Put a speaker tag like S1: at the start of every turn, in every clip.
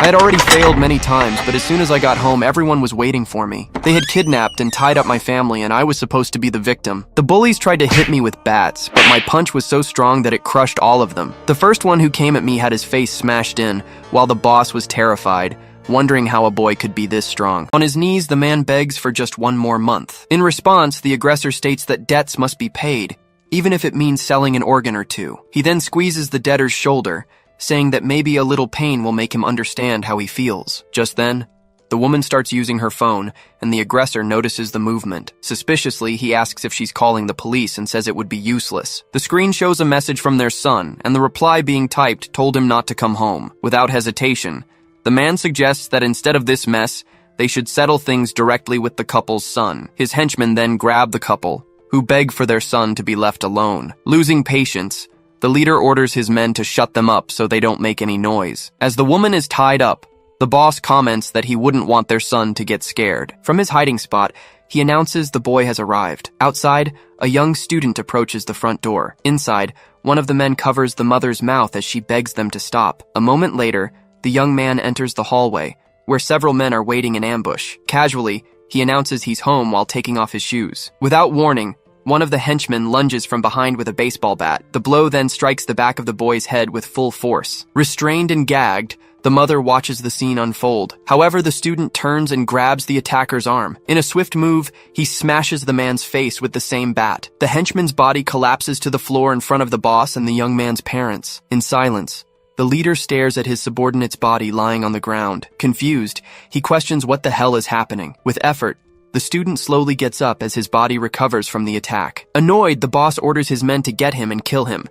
S1: I had already failed many times, but as soon as I got home, everyone was waiting for me. They had kidnapped and tied up my family, and I was supposed to be the victim. The bullies tried to hit me with bats, but my punch was so strong that it crushed all of them. The first one who came at me had his face smashed in, while the boss was terrified, wondering how a boy could be this strong. On his knees, the man begs for just one more month. In response, the aggressor states that debts must be paid, even if it means selling an organ or two. He then squeezes the debtor's shoulder, saying that maybe a little pain will make him understand how he feels. Just then, the woman starts using her phone, and the aggressor notices the movement. Suspiciously, he asks if she's calling the police and says it would be useless. The screen shows a message from their son, and the reply being typed told him not to come home. Without hesitation, the man suggests that instead of this mess, they should settle things directly with the couple's son. His henchmen then grab the couple, who beg for their son to be left alone. Losing patience, the leader orders his men to shut them up so they don't make any noise. As the woman is tied up, the boss comments that he wouldn't want their son to get scared. From his hiding spot, he announces the boy has arrived. Outside, a young student approaches the front door. Inside, one of the men covers the mother's mouth as she begs them to stop. A moment later, the young man enters the hallway, where several men are waiting in ambush. Casually, he announces he's home while taking off his shoes. Without warning, one of the henchmen lunges from behind with a baseball bat. The blow then strikes the back of the boy's head with full force. Restrained and gagged, the mother watches the scene unfold. However, the student turns and grabs the attacker's arm. In a swift move, he smashes the man's face with the same bat. The henchman's body collapses to the floor in front of the boss and the young man's parents. In silence, the leader stares at his subordinate's body lying on the ground. Confused, he questions what the hell is happening. With effort, the student slowly gets up as his body recovers from the attack. Annoyed, the boss orders his men to get him and kill him.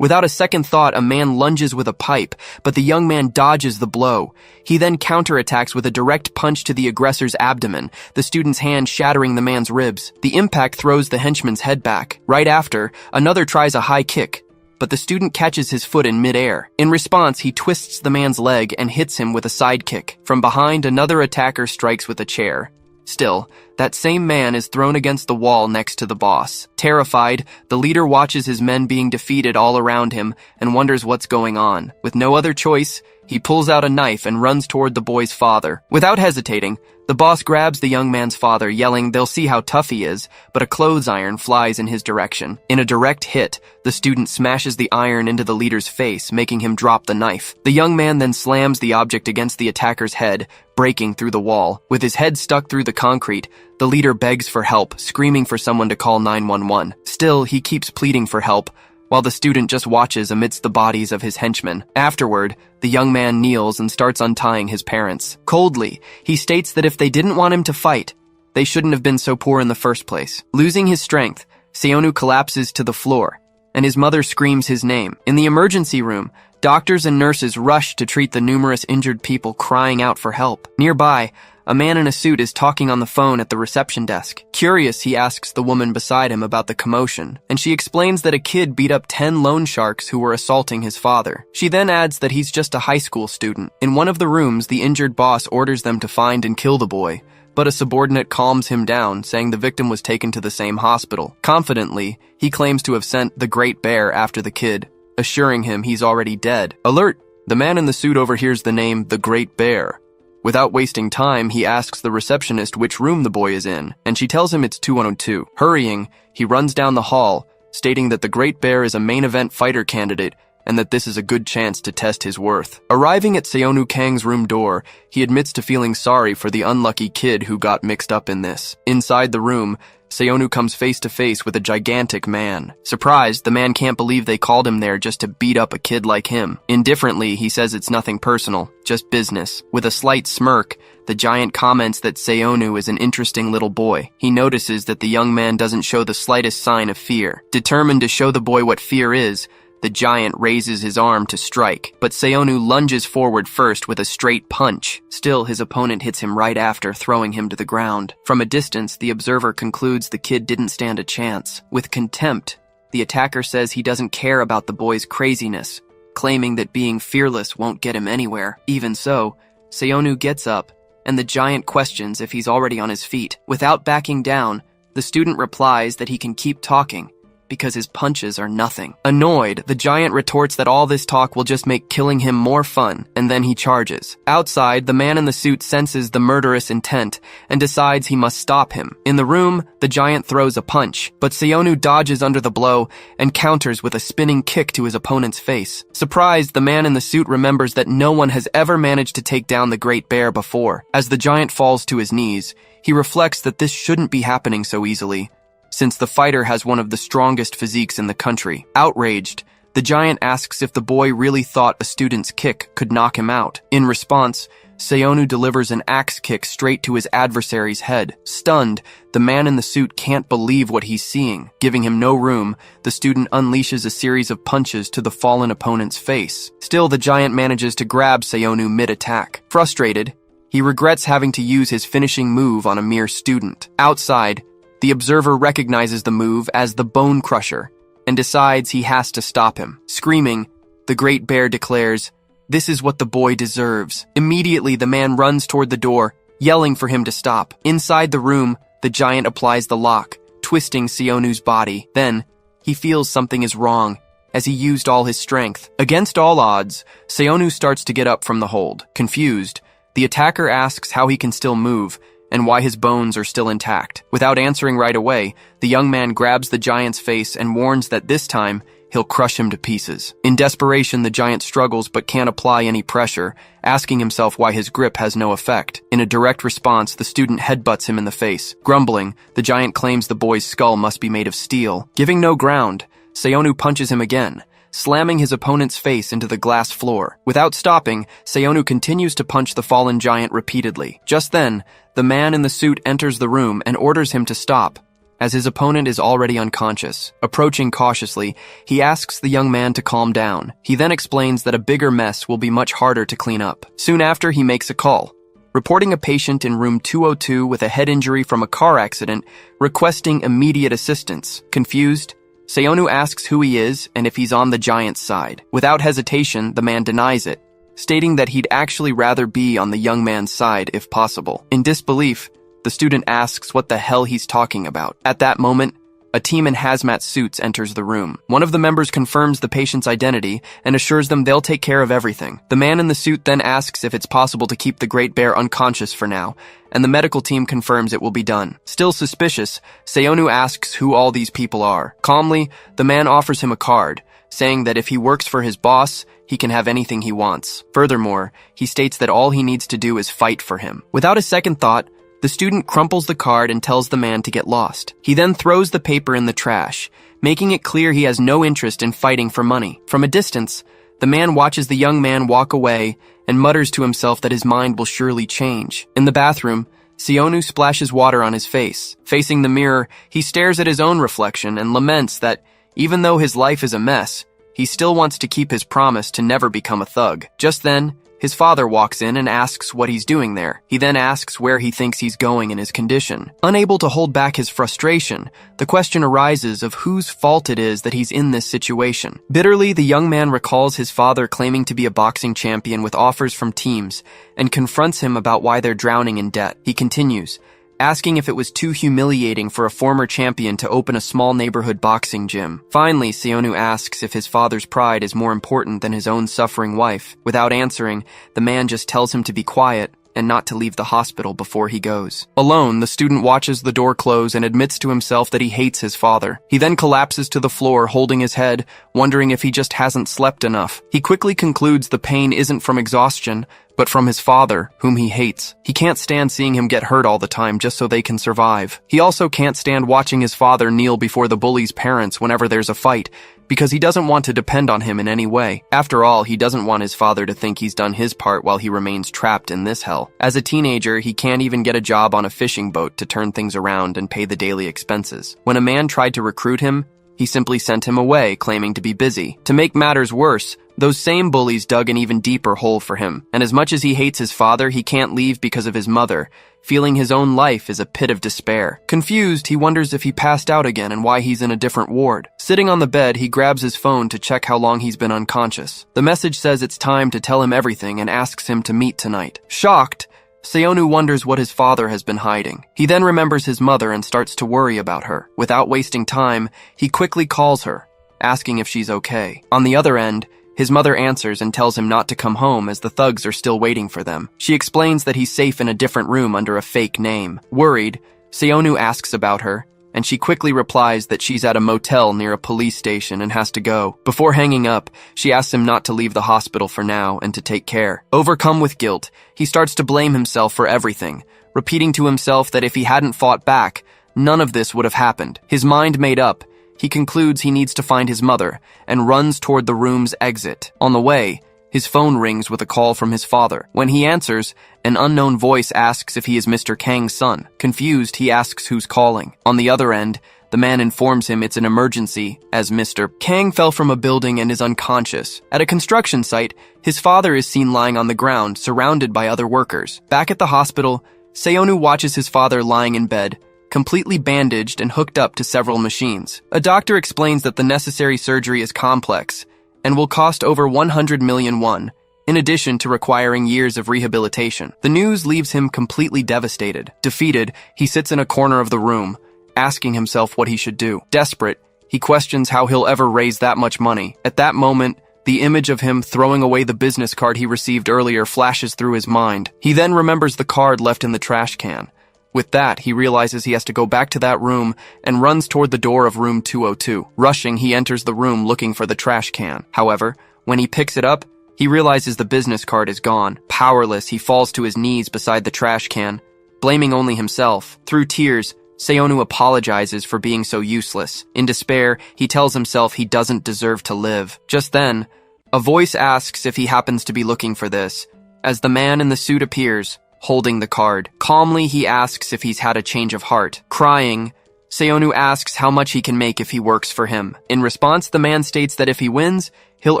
S1: Without a second thought, a man lunges with a pipe, but the young man dodges the blow. He then counterattacks with a direct punch to the aggressor's abdomen, the student's hand shattering the man's ribs. The impact throws the henchman's head back. Right after, another tries a high kick, but the student catches his foot in midair. In response, he twists the man's leg and hits him with a side kick. From behind, another attacker strikes with a chair. Still, that same man is thrown against the wall next to the boss. Terrified, the leader watches his men being defeated all around him and wonders what's going on. With no other choice, he pulls out a knife and runs toward the boy's father. Without hesitating, the boss grabs the young man's father, yelling they'll see how tough he is, but a clothes iron flies in his direction. In a direct hit, the student smashes the iron into the leader's face, making him drop the knife. The young man then slams the object against the attacker's head, breaking through the wall. With his head stuck through the concrete, the leader begs for help, screaming for someone to call 911. Still, he keeps pleading for help, while the student just watches amidst the bodies of his henchmen. Afterward, the young man kneels and starts untying his parents. Coldly, he states that if they didn't want him to fight, they shouldn't have been so poor in the first place. Losing his strength, Seonu collapses to the floor, and his mother screams his name. In the emergency room, doctors and nurses rush to treat the numerous injured people crying out for help. Nearby, a man in a suit is talking on the phone at the reception desk. Curious, he asks the woman beside him about the commotion, and she explains that a kid beat up 10 loan sharks who were assaulting his father. She then adds that he's just a high school student. In one of the rooms, the injured boss orders them to find and kill the boy, but a subordinate calms him down, saying the victim was taken to the same hospital. Confidently, he claims to have sent the Great Bear after the kid, assuring him he's already dead. Alert! The man in the suit overhears the name the Great Bear. Without wasting time, he asks the receptionist which room the boy is in, and she tells him it's 2102. Hurrying, he runs down the hall, stating that the Great Bear is a main event fighter candidate and that this is a good chance to test his worth. Arriving at Seonu Kang's room door, he admits to feeling sorry for the unlucky kid who got mixed up in this. Inside the room, Seonu comes face to face with a gigantic man. Surprised, the man can't believe they called him there just to beat up a kid like him. Indifferently, he says it's nothing personal, just business. With a slight smirk, the giant comments that Seonu is an interesting little boy. He notices that the young man doesn't show the slightest sign of fear. Determined to show the boy what fear is, the giant raises his arm to strike, but Seonu lunges forward first with a straight punch. Still, his opponent hits him right after, throwing him to the ground. From a distance, the observer concludes the kid didn't stand a chance. With contempt, the attacker says he doesn't care about the boy's craziness, claiming that being fearless won't get him anywhere. Even so, Seonu gets up, and the giant questions if he's already on his feet. Without backing down, the student replies that he can keep talking, because his punches are nothing. Annoyed, the giant retorts that all this talk will just make killing him more fun, and then he charges. Outside, the man in the suit senses the murderous intent and decides he must stop him. In the room, the giant throws a punch, but Seonu dodges under the blow and counters with a spinning kick to his opponent's face. Surprised, the man in the suit remembers that no one has ever managed to take down the great bear before. As the giant falls to his knees, he reflects that this shouldn't be happening so easily, since the fighter has one of the strongest physiques in the country. Outraged, the giant asks if the boy really thought a student's kick could knock him out. In response, Seonu delivers an axe kick straight to his adversary's head. Stunned, the man in the suit can't believe what he's seeing. Giving him no room, the student unleashes a series of punches to the fallen opponent's face. Still, the giant manages to grab Seonu mid-attack. Frustrated, he regrets having to use his finishing move on a mere student. Outside, the observer recognizes the move as the Bone Crusher and decides he has to stop him. Screaming, the great bear declares, "This is what the boy deserves." Immediately, the man runs toward the door, yelling for him to stop. Inside the room, the giant applies the lock, twisting Seonu's body. Then, he feels something is wrong, as he used all his strength. Against all odds, Seonu starts to get up from the hold. Confused, the attacker asks how he can still move, and why his bones are still intact. Without answering right away, the young man grabs the giant's face and warns that this time, he'll crush him to pieces. In desperation, the giant struggles but can't apply any pressure, asking himself why his grip has no effect. In a direct response, the student headbutts him in the face. Grumbling, the giant claims the boy's skull must be made of steel. Giving no ground, Seonu punches him again, slamming his opponent's face into the glass floor. Without stopping, Seonu continues to punch the fallen giant repeatedly. Just then, the man in the suit enters the room and orders him to stop, as his opponent is already unconscious. Approaching cautiously, he asks the young man to calm down. He then explains that a bigger mess will be much harder to clean up. Soon after, he makes a call, reporting a patient in room 202 with a head injury from a car accident, requesting immediate assistance. Confused, Seonu asks who he is and if he's on the giant's side. Without hesitation, the man denies it, stating that he'd actually rather be on the young man's side if possible. In disbelief, the student asks what the hell he's talking about. At that moment, a team in hazmat suits enters the room. One of the members confirms the patient's identity and assures them they'll take care of everything. The man in the suit then asks if it's possible to keep the great bear unconscious for now, and the medical team confirms it will be done. Still suspicious, Seonu asks who all these people are. Calmly, the man offers him a card, saying that if he works for his boss, he can have anything he wants. Furthermore, he states that all he needs to do is fight for him. Without a second thought, the student crumples the card and tells the man to get lost. He then throws the paper in the trash, making it clear he has no interest in fighting for money. From a distance, the man watches the young man walk away and mutters to himself that his mind will surely change. In the bathroom, Seonu splashes water on his face. Facing the mirror, he stares at his own reflection and laments that, even though his life is a mess, he still wants to keep his promise to never become a thug. Just then, his father walks in and asks what he's doing there. He then asks where he thinks he's going in his condition. Unable to hold back his frustration, the question arises of whose fault it is that he's in this situation. Bitterly, the young man recalls his father claiming to be a boxing champion with offers from teams and confronts him about why they're drowning in debt. He continues, asking if it was too humiliating for a former champion to open a small neighborhood boxing gym. Finally, Seonu asks if his father's pride is more important than his own suffering wife. Without answering, the man just tells him to be quiet and not to leave the hospital before he goes. Alone, the student watches the door close and admits to himself that he hates his father. He then collapses to the floor, holding his head, wondering if he just hasn't slept enough. He quickly concludes the pain isn't from exhaustion, but from his father, whom he hates. He can't stand seeing him get hurt all the time just so they can survive. He also can't stand watching his father kneel before the bully's parents whenever there's a fight, because he doesn't want to depend on him in any way. After all, he doesn't want his father to think he's done his part while he remains trapped in this hell. As a teenager, he can't even get a job on a fishing boat to turn things around and pay the daily expenses. When a man tried to recruit him, he simply sent him away, claiming to be busy. To make matters worse, those same bullies dug an even deeper hole for him, and as much as he hates his father, he can't leave because of his mother, feeling his own life is a pit of despair. Confused, he wonders if he passed out again and why he's in a different ward. Sitting on the bed, he grabs his phone to check how long he's been unconscious. The message says it's time to tell him everything and asks him to meet tonight. Shocked, Seonu wonders what his father has been hiding. He then remembers his mother and starts to worry about her. Without wasting time, he quickly calls her, asking if she's okay. On the other end, his mother answers and tells him not to come home as the thugs are still waiting for them. She explains that he's safe in a different room under a fake name. Worried, Seonu asks about her, and she quickly replies that she's at a motel near a police station and has to go. Before hanging up, she asks him not to leave the hospital for now and to take care. Overcome with guilt, he starts to blame himself for everything, repeating to himself that if he hadn't fought back, none of this would have happened. His mind made up, he concludes he needs to find his mother and runs toward the room's exit. On the way, his phone rings with a call from his father. When he answers, an unknown voice asks if he is Mr. Kang's son. Confused, he asks who's calling. On the other end, the man informs him it's an emergency, as Mr. Kang fell from a building and is unconscious. At a construction site, his father is seen lying on the ground, surrounded by other workers. Back at the hospital, Seonu watches his father lying in bed, completely bandaged and hooked up to several machines. A doctor explains that the necessary surgery is complex and will cost over 100 million won, in addition to requiring years of rehabilitation. The news leaves him completely devastated. Defeated, he sits in a corner of the room, asking himself what he should do. Desperate, he questions how he'll ever raise that much money. At that moment, the image of him throwing away the business card he received earlier flashes through his mind. He then remembers the card left in the trash can. With that, he realizes he has to go back to that room and runs toward the door of room 202. Rushing, he enters the room looking for the trash can. However, when he picks it up, he realizes the business card is gone. Powerless, he falls to his knees beside the trash can, blaming only himself. Through tears, Seonu apologizes for being so useless. In despair, he tells himself he doesn't deserve to live. Just then, a voice asks if he happens to be looking for this, as the man in the suit appears, holding the card. Calmly, he asks if he's had a change of heart. Crying, Seonu asks how much he can make if he works for him. In response, the man states that if he wins, he'll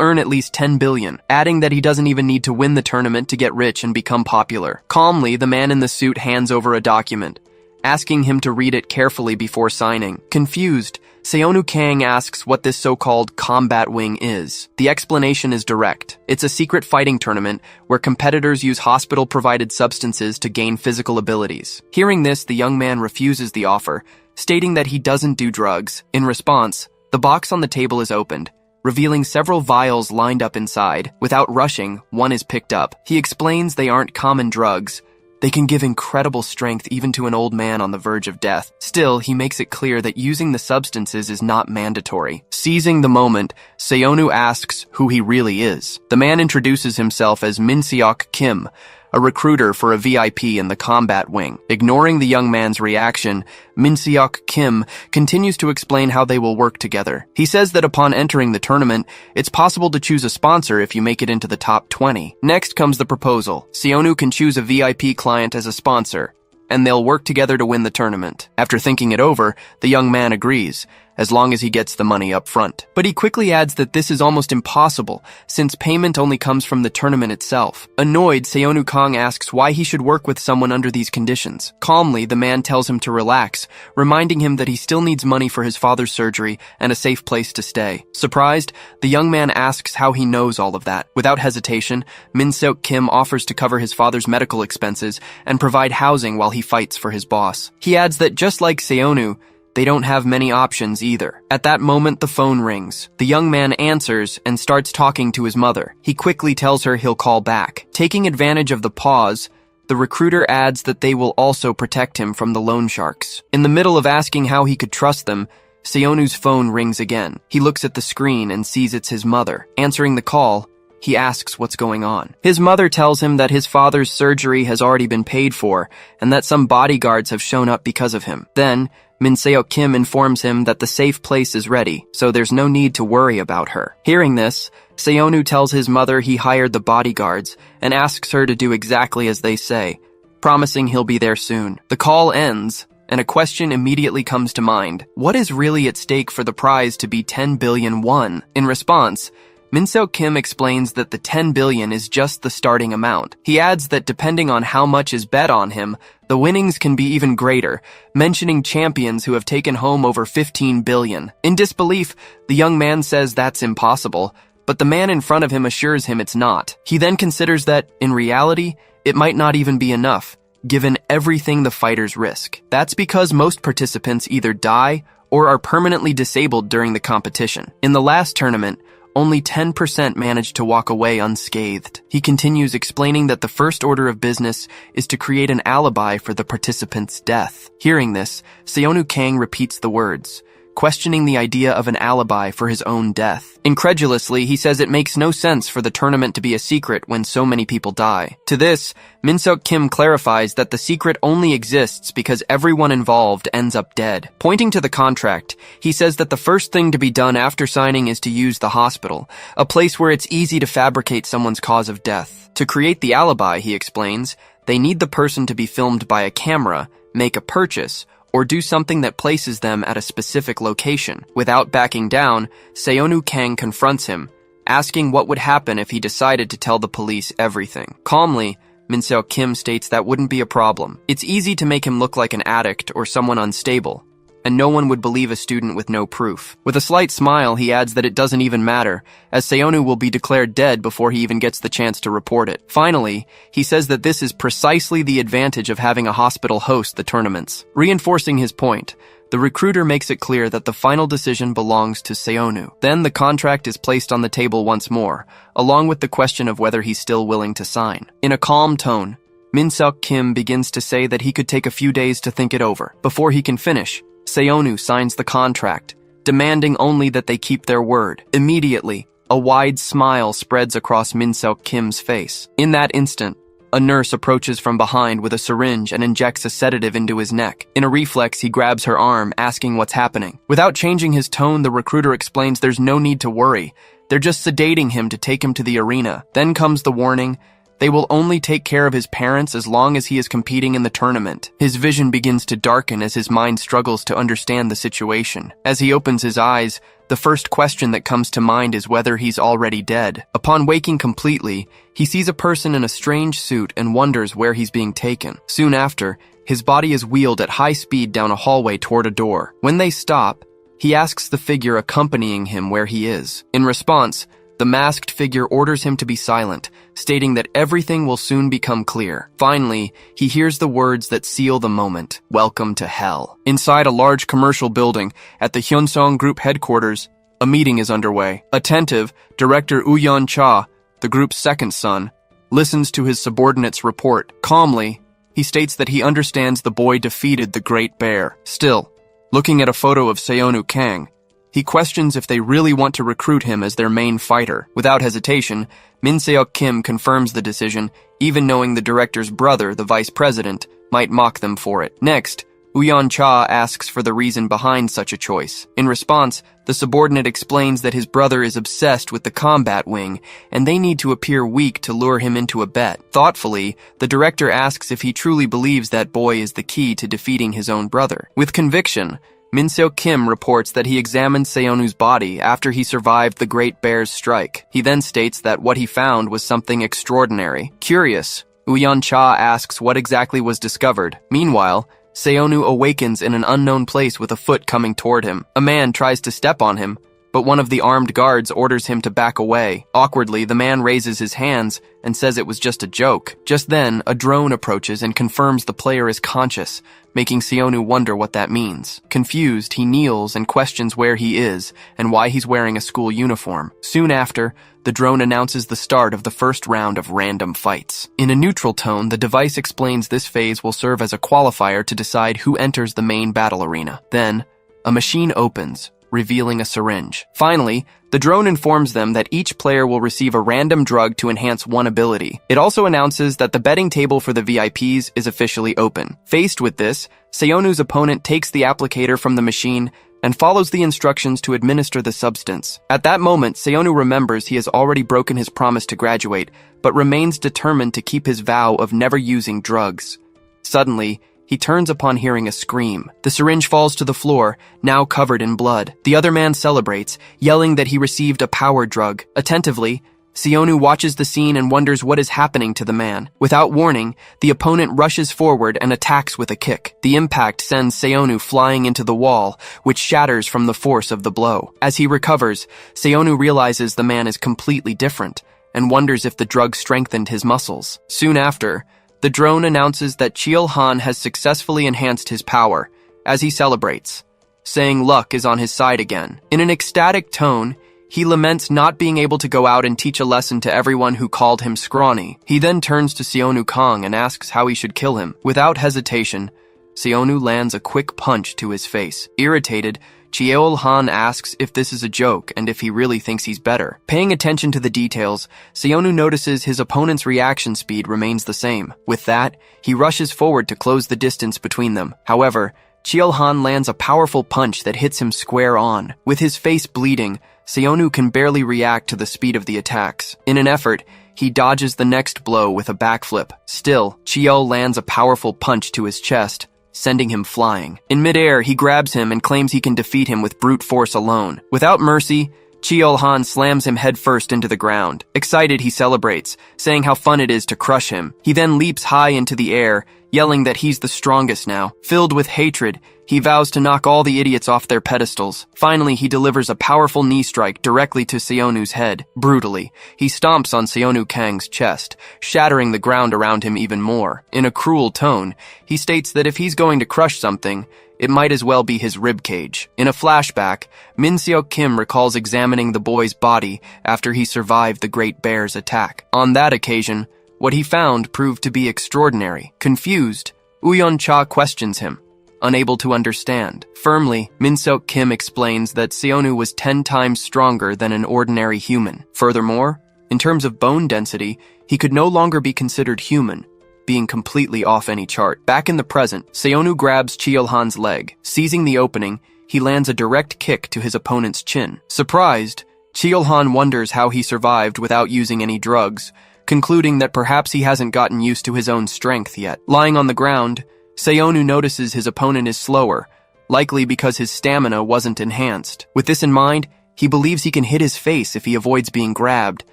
S1: earn at least 10 billion, adding that he doesn't even need to win the tournament to get rich and become popular. Calmly, the man in the suit hands over a document, asking him to read it carefully before signing. Confused, Seonu Kang asks what this so-called combat wing is. The explanation is direct. It's a secret fighting tournament where competitors use hospital-provided substances to gain physical abilities. Hearing this, the young man refuses the offer, stating that he doesn't do drugs. In response, the box on the table is opened, revealing several vials lined up inside. Without rushing, one is picked up. He explains they aren't common drugs. They can give incredible strength even to an old man on the verge of death. Still, he makes it clear that using the substances is not mandatory. Seizing the moment, Seonu asks who he really is. The man introduces himself as Min Seok Kim, a recruiter for a VIP in the combat wing. Ignoring the young man's reaction, Min Seok Kim continues to explain how they will work together. He says that upon entering the tournament, it's possible to choose a sponsor if you make it into the top 20. Next comes the proposal. Seonu can choose a VIP client as a sponsor, and they'll work together to win the tournament. After thinking it over, the young man agrees, as long as he gets the money up front. But he quickly adds that this is almost impossible, since payment only comes from the tournament itself. Annoyed, Seonu Kang asks why he should work with someone under these conditions. Calmly, the man tells him to relax, reminding him that he still needs money for his father's surgery and a safe place to stay. Surprised, the young man asks how he knows all of that. Without hesitation, Min Seok Kim offers to cover his father's medical expenses and provide housing while he fights for his boss. He adds that just like Seonu, they don't have many options either. At that moment, the phone rings. The young man answers and starts talking to his mother. He quickly tells her he'll call back. Taking advantage of the pause, the recruiter adds that they will also protect him from the loan sharks. In the middle of asking how he could trust them, Seonu's phone rings again. He looks at the screen and sees it's his mother. Answering the call, he asks what's going on. His mother tells him that his father's surgery has already been paid for and that some bodyguards have shown up because of him. Then, Min Seok Kim informs him that the safe place is ready, so there's no need to worry about her. Hearing this, Seonu tells his mother he hired the bodyguards and asks her to do exactly as they say, promising he'll be there soon. The call ends, and a question immediately comes to mind. What is really at stake for the prize to be 10 billion won? In response, Min Seok Kim explains that the 10 billion is just the starting amount. He adds that depending on how much is bet on him, the winnings can be even greater, mentioning champions who have taken home over 15 billion. In disbelief, the young man says that's impossible, but the man in front of him assures him it's not. He then considers that, in reality, It might not even be enough, given everything the fighters risk. That's because most participants either die or are permanently disabled during the competition. In the last tournament, only 10% managed to walk away unscathed. He continues explaining that the first order of business is to create an alibi for the participant's death. Hearing this, Seonu Kang repeats the words, questioning the idea of an alibi for his own death. Incredulously, he says it makes no sense for the tournament to be a secret when so many people die. To this, Min Seok Kim clarifies that the secret only exists because everyone involved ends up dead. Pointing to the contract, he says that the first thing to be done after signing is to use the hospital, a place where it's easy to fabricate someone's cause of death. To create the alibi, he explains, they need the person to be filmed by a camera, make a purchase, or do something that places them at a specific location. Without backing down, Seonu Kang confronts him, asking what would happen if he decided to tell the police everything. Calmly, Min Seok Kim states that wouldn't be a problem. It's easy to make him look like an addict or someone unstable, and no one would believe a student with no proof. With a slight smile, he adds that it doesn't even matter, as Seonu will be declared dead before he even gets the chance to report it. Finally, he says that this is precisely the advantage of having a hospital host the tournaments. Reinforcing his point, the recruiter makes it clear that the final decision belongs to Seonu. Then the contract is placed on the table once more, along with the question of whether he's still willing to sign. In a calm tone, Min Seok Kim begins to say that he could take a few days to think it over. Before he can finish, Seonu signs the contract, demanding only that they keep their word. Immediately, a wide smile spreads across Min Seok Kim's face. In that instant, a nurse approaches from behind with a syringe and injects a sedative into his neck. In a reflex, he grabs her arm, asking what's happening. Without changing his tone, the recruiter explains there's no need to worry. They're just sedating him to take him to the arena. Then comes the warning. They will only take care of his parents as long as he is competing in the tournament. His vision begins to darken as his mind struggles to understand the situation. As he opens his eyes, the first question that comes to mind is whether he's already dead. Upon waking completely, he sees a person in a strange suit and wonders where he's being taken. Soon after, his body is wheeled at high speed down a hallway toward a door. When they stop, he asks the figure accompanying him where he is. In response, the masked figure orders him to be silent, stating that everything will soon become clear. Finally, he hears the words that seal the moment. Welcome to hell. Inside a large commercial building at the Hyunsong Group headquarters, a meeting is underway. Attentive, Director Uyeon Cha, the group's second son, listens to his subordinate's report. Calmly, he states that he understands the boy defeated the Great Bear. Still, looking at a photo of Seonu Kang, he questions if they really want to recruit him as their main fighter. Without hesitation, Min Seok Kim confirms the decision, even knowing the director's brother, the vice president, might mock them for it. Next, Uyeon Cha asks for the reason behind such a choice. In response, the subordinate explains that his brother is obsessed with the combat wing, and they need to appear weak to lure him into a bet. Thoughtfully, the director asks if he truly believes that boy is the key to defeating his own brother. With conviction, Min Seok Kim reports that he examined Seonu's body after he survived the Great Bear's strike. He then states that what he found was something extraordinary. Curious, Uyeon Cha asks what exactly was discovered. Meanwhile, Seonu awakens in an unknown place with a foot coming toward him. A man tries to step on him, but one of the armed guards orders him to back away. Awkwardly, the man raises his hands and says it was just a joke. Just then, a drone approaches and confirms the player is conscious, making Seonu wonder what that means. Confused, he kneels and questions where he is and why he's wearing a school uniform. Soon after, the drone announces the start of the first round of random fights. In a neutral tone, the device explains this phase will serve as a qualifier to decide who enters the main battle arena. Then, a machine opens, revealing a syringe. Finally, the drone informs them that each player will receive a random drug to enhance one ability. It also announces that the betting table for the VIPs is officially open. Faced with this, Seonu's opponent takes the applicator from the machine and follows the instructions to administer the substance. At that moment, Seonu remembers he has already broken his promise to graduate, but remains determined to keep his vow of never using drugs. Suddenly, he turns upon hearing a scream. The syringe falls to the floor, now covered in blood. The other man celebrates, yelling that he received a power drug. Attentively, Seonu watches the scene and wonders what is happening to the man. Without warning, the opponent rushes forward and attacks with a kick. The impact sends Seonu flying into the wall, which shatters from the force of the blow. As he recovers, Seonu realizes the man is completely different and wonders if the drug strengthened his muscles. Soon after, The drone announces that Cheol-han has successfully enhanced his power, as he celebrates, saying luck is on his side again. In an ecstatic tone, he laments not being able to go out and teach a lesson to everyone who called him scrawny. He then turns to Seonu Kang and asks how he should kill him. Without hesitation, Seonu lands a quick punch to his face. Irritated, Cheol-han asks if this is a joke and if he really thinks he's better. Paying attention to the details, Seonu notices his opponent's reaction speed remains the same. With that, he rushes forward to close the distance between them. However, Cheol-han lands a powerful punch that hits him square on. With his face bleeding, Seonu can barely react to the speed of the attacks. In an effort, he dodges the next blow with a backflip. Still, Cheol lands a powerful punch to his chest, sending him flying. In midair, he grabs him and claims he can defeat him with brute force alone. Without mercy, Cheol-han slams him headfirst into the ground. Excited, he celebrates, saying how fun it is to crush him. He then leaps high into the air, yelling that he's the strongest now. Filled with hatred, he vows to knock all the idiots off their pedestals. Finally, he delivers a powerful knee strike directly to Seonu's head. Brutally, he stomps on Seonu Kang's chest, shattering the ground around him even more. In a cruel tone, he states that if he's going to crush something, it might as well be his ribcage. In a flashback, Min Seok Kim recalls examining the boy's body after he survived the Great Bear's attack. On that occasion, what he found proved to be extraordinary. Confused, Uyeon Cha questions him, unable to understand. Firmly, Min Seok Kim explains that Seonu was 10 times stronger than an ordinary human. Furthermore, in terms of bone density, he could no longer be considered human, being completely off any chart. Back in the present, Seonu grabs Cheol-han's leg. Seizing the opening, he lands a direct kick to his opponent's chin. Surprised, Cheol-han wonders how he survived without using any drugs, concluding that perhaps he hasn't gotten used to his own strength yet. Lying on the ground, Seonu notices his opponent is slower, likely because his stamina wasn't enhanced. With this in mind, he believes he can hit his face if he avoids being grabbed,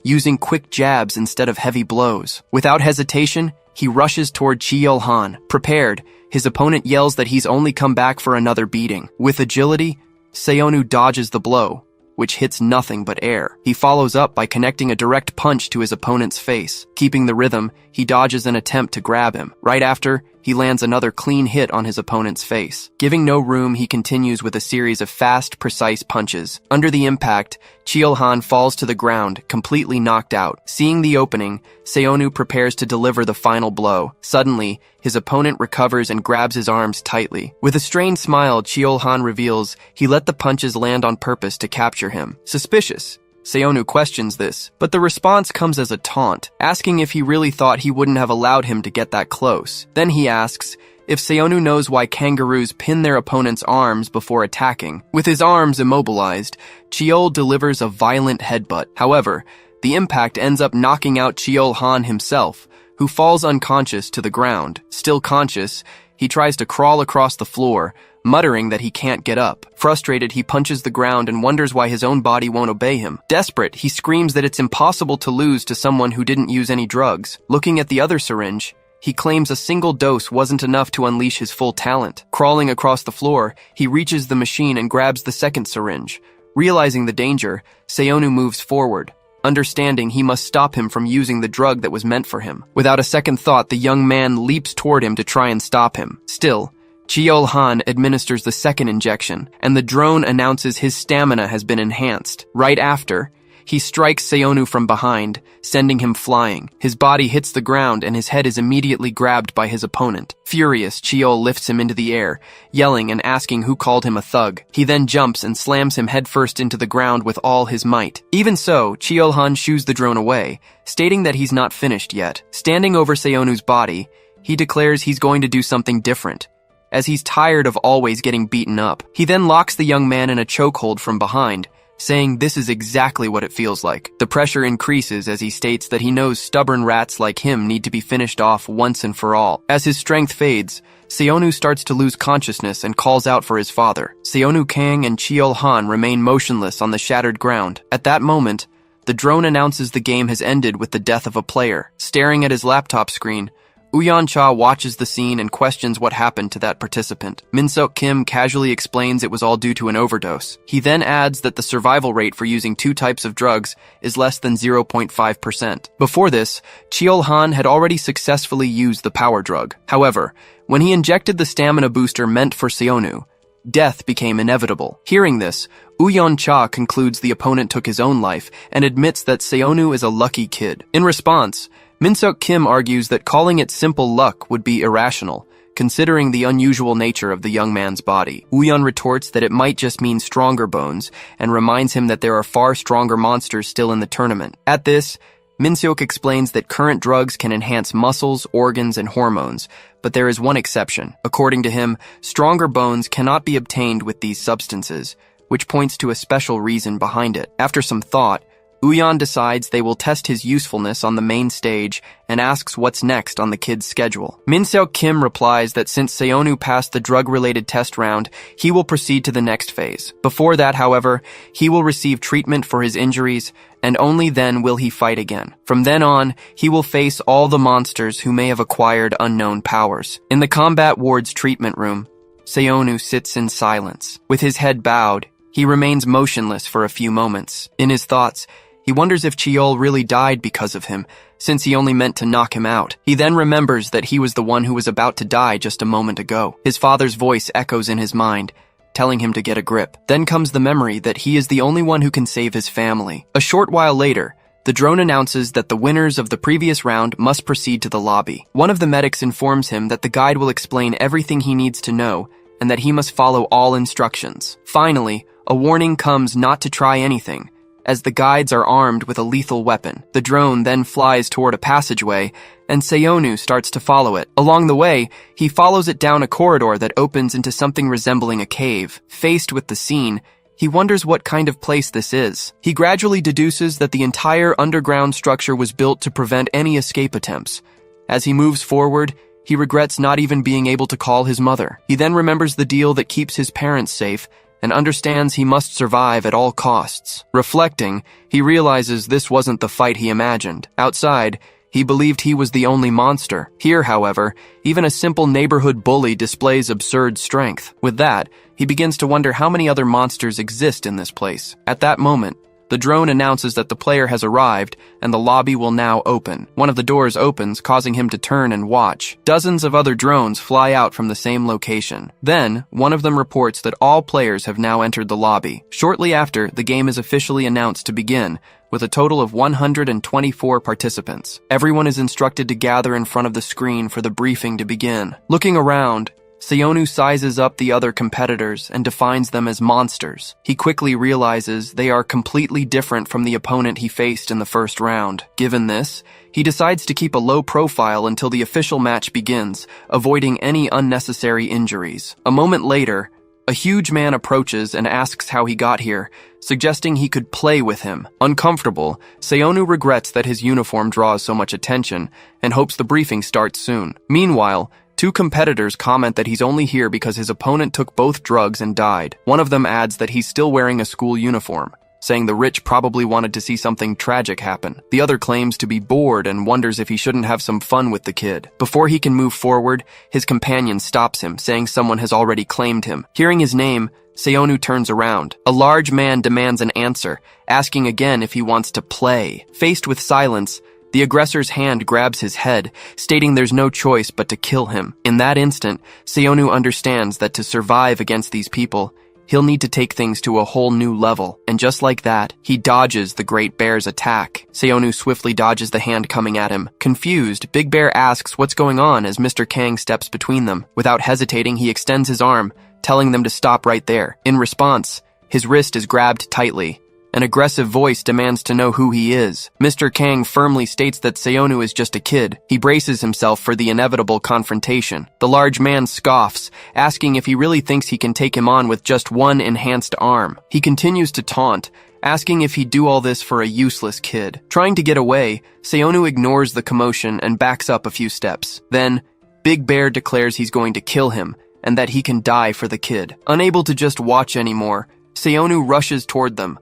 S1: using quick jabs instead of heavy blows. Without hesitation, he rushes toward Cheol-han. Prepared, his opponent yells that he's only come back for another beating. With agility, Seonu dodges the blow, which hits nothing but air. He follows up by connecting a direct punch to his opponent's face. Keeping the rhythm, he dodges an attempt to grab him. Right after, he lands another clean hit on his opponent's face. Giving no room, he continues with a series of fast, precise punches. Under the impact, Cheol-han falls to the ground, completely knocked out. Seeing the opening, Seonu prepares to deliver the final blow. Suddenly, his opponent recovers and grabs his arms tightly. With a strained smile, Cheol-han reveals he let the punches land on purpose to capture him. Suspicious, Seonu questions this, but the response comes as a taunt, asking if he really thought he wouldn't have allowed him to get that close. Then he asks if Seonu knows why kangaroos pin their opponent's arms before attacking. With his arms immobilized, Cheol delivers a violent headbutt. However, the impact ends up knocking out Cheol-han himself, who falls unconscious to the ground. Still conscious, he tries to crawl across the floor, muttering that he can't get up. Frustrated, he punches the ground and wonders why his own body won't obey him. Desperate, he screams that it's impossible to lose to someone who didn't use any drugs. Looking at the other syringe, he claims a single dose wasn't enough to unleash his full talent. Crawling across the floor, he reaches the machine and grabs the second syringe. Realizing the danger, Seonu moves forward, understanding he must stop him from using the drug that was meant for him. Without a second thought, the young man leaps toward him to try and stop him. Still, Cheol-han administers the second injection, and the drone announces his stamina has been enhanced. Right after, he strikes Seonu from behind, sending him flying. His body hits the ground and his head is immediately grabbed by his opponent. Furious, Cheol lifts him into the air, yelling and asking who called him a thug. He then jumps and slams him headfirst into the ground with all his might. Even so, Cheol-han shoos the drone away, stating that he's not finished yet. Standing over Seonu's body, he declares he's going to do something different, as he's tired of always getting beaten up. He then locks the young man in a chokehold from behind, saying this is exactly what it feels like. The pressure increases as he states that he knows stubborn rats like him need to be finished off once and for all. As his strength fades, Seonu starts to lose consciousness and calls out for his father. Seonu Kang and Cheol-han remain motionless on the shattered ground. At that moment, the drone announces the game has ended with the death of a player. Staring at his laptop screen, Uyan-cha watches the scene and questions what happened to that participant. Min-seok Kim casually explains it was all due to an overdose. He then adds that the survival rate for using 2 types of drugs is less than 0.5%. Before this, Cheol-han had already successfully used the power drug. However, when he injected the stamina booster meant for Seonu, death became inevitable. Hearing this, Uyan-cha concludes the opponent took his own life and admits that Seonu is a lucky kid. In response, Min-seok Kim argues that calling it simple luck would be irrational, considering the unusual nature of the young man's body. Uyan retorts that it might just mean stronger bones and reminds him that there are far stronger monsters still in the tournament. At this, Min-seok explains that current drugs can enhance muscles, organs, and hormones, but there is one exception. According to him, stronger bones cannot be obtained with these substances, which points to a special reason behind it. After some thought, Uyan decides they will test his usefulness on the main stage and asks what's next on the kid's schedule. Min-seok Kim replies that since Seonu passed the drug-related test round, he will proceed to the next phase. Before that, however, he will receive treatment for his injuries, and only then will he fight again. From then on, he will face all the monsters who may have acquired unknown powers. In the combat ward's treatment room, Seonu sits in silence. With his head bowed, he remains motionless for a few moments. In his thoughts, he wonders if Cheol really died because of him, since he only meant to knock him out. He then remembers that he was the one who was about to die just a moment ago. His father's voice echoes in his mind, telling him to get a grip. Then comes the memory that he is the only one who can save his family. A short while later, the drone announces that the winners of the previous round must proceed to the lobby. One of the medics informs him that the guide will explain everything he needs to know, and that he must follow all instructions. Finally, a warning comes not to try anything, as the guides are armed with a lethal weapon. The drone then flies toward a passageway, and Seonu starts to follow it. Along the way, he follows it down a corridor that opens into something resembling a cave. Faced with the scene, he wonders what kind of place this is. He gradually deduces that the entire underground structure was built to prevent any escape attempts. As he moves forward, he regrets not even being able to call his mother. He then remembers the deal that keeps his parents safe, and understands he must survive at all costs. Reflecting, he realizes this wasn't the fight he imagined. Outside, he believed he was the only monster. Here, however, even a simple neighborhood bully displays absurd strength. With that, he begins to wonder how many other monsters exist in this place. At that moment, the drone announces that the player has arrived and the lobby will now open. One of the doors opens, causing him to turn and watch. Dozens of other drones fly out from the same location. Then, one of them reports that all players have now entered the lobby. Shortly after, the game is officially announced to begin, with a total of 124 participants. Everyone is instructed to gather in front of the screen for the briefing to begin. Looking around, Seonu sizes up the other competitors and defines them as monsters. He quickly realizes they are completely different from the opponent he faced in the first round. Given this, he decides to keep a low profile until the official match begins, avoiding any unnecessary injuries. A moment later, a huge man approaches and asks how he got here, suggesting he could play with him. Uncomfortable, Seonu regrets that his uniform draws so much attention and hopes the briefing starts soon. Meanwhile, 2 competitors comment that he's only here because his opponent took both drugs and died. One of them adds that he's still wearing a school uniform, saying the rich probably wanted to see something tragic happen. The other claims to be bored and wonders if he shouldn't have some fun with the kid. Before he can move forward, his companion stops him, saying someone has already claimed him. Hearing his name, Seonu turns around. A large man demands an answer, asking again if he wants to play. Faced with silence, the aggressor's hand grabs his head, stating there's no choice but to kill him. In that instant, Seonu understands that to survive against these people, he'll need to take things to a whole new level. And just like that, he dodges the Great Bear's attack. Seonu swiftly dodges the hand coming at him. Confused, Big Bear asks what's going on as Mr. Kang steps between them. Without hesitating, he extends his arm, telling them to stop right there. In response, his wrist is grabbed tightly. An aggressive voice demands to know who he is. Mr. Kang firmly states that Seonu is just a kid. He braces himself for the inevitable confrontation. The large man scoffs, asking if he really thinks he can take him on with just one enhanced arm. He continues to taunt, asking if he'd do all this for a useless kid. Trying to get away, Seonu ignores the commotion and backs up a few steps. Then, Big Bear declares he's going to kill him, and that he can die for the kid. Unable to just watch anymore, Seonu rushes toward them.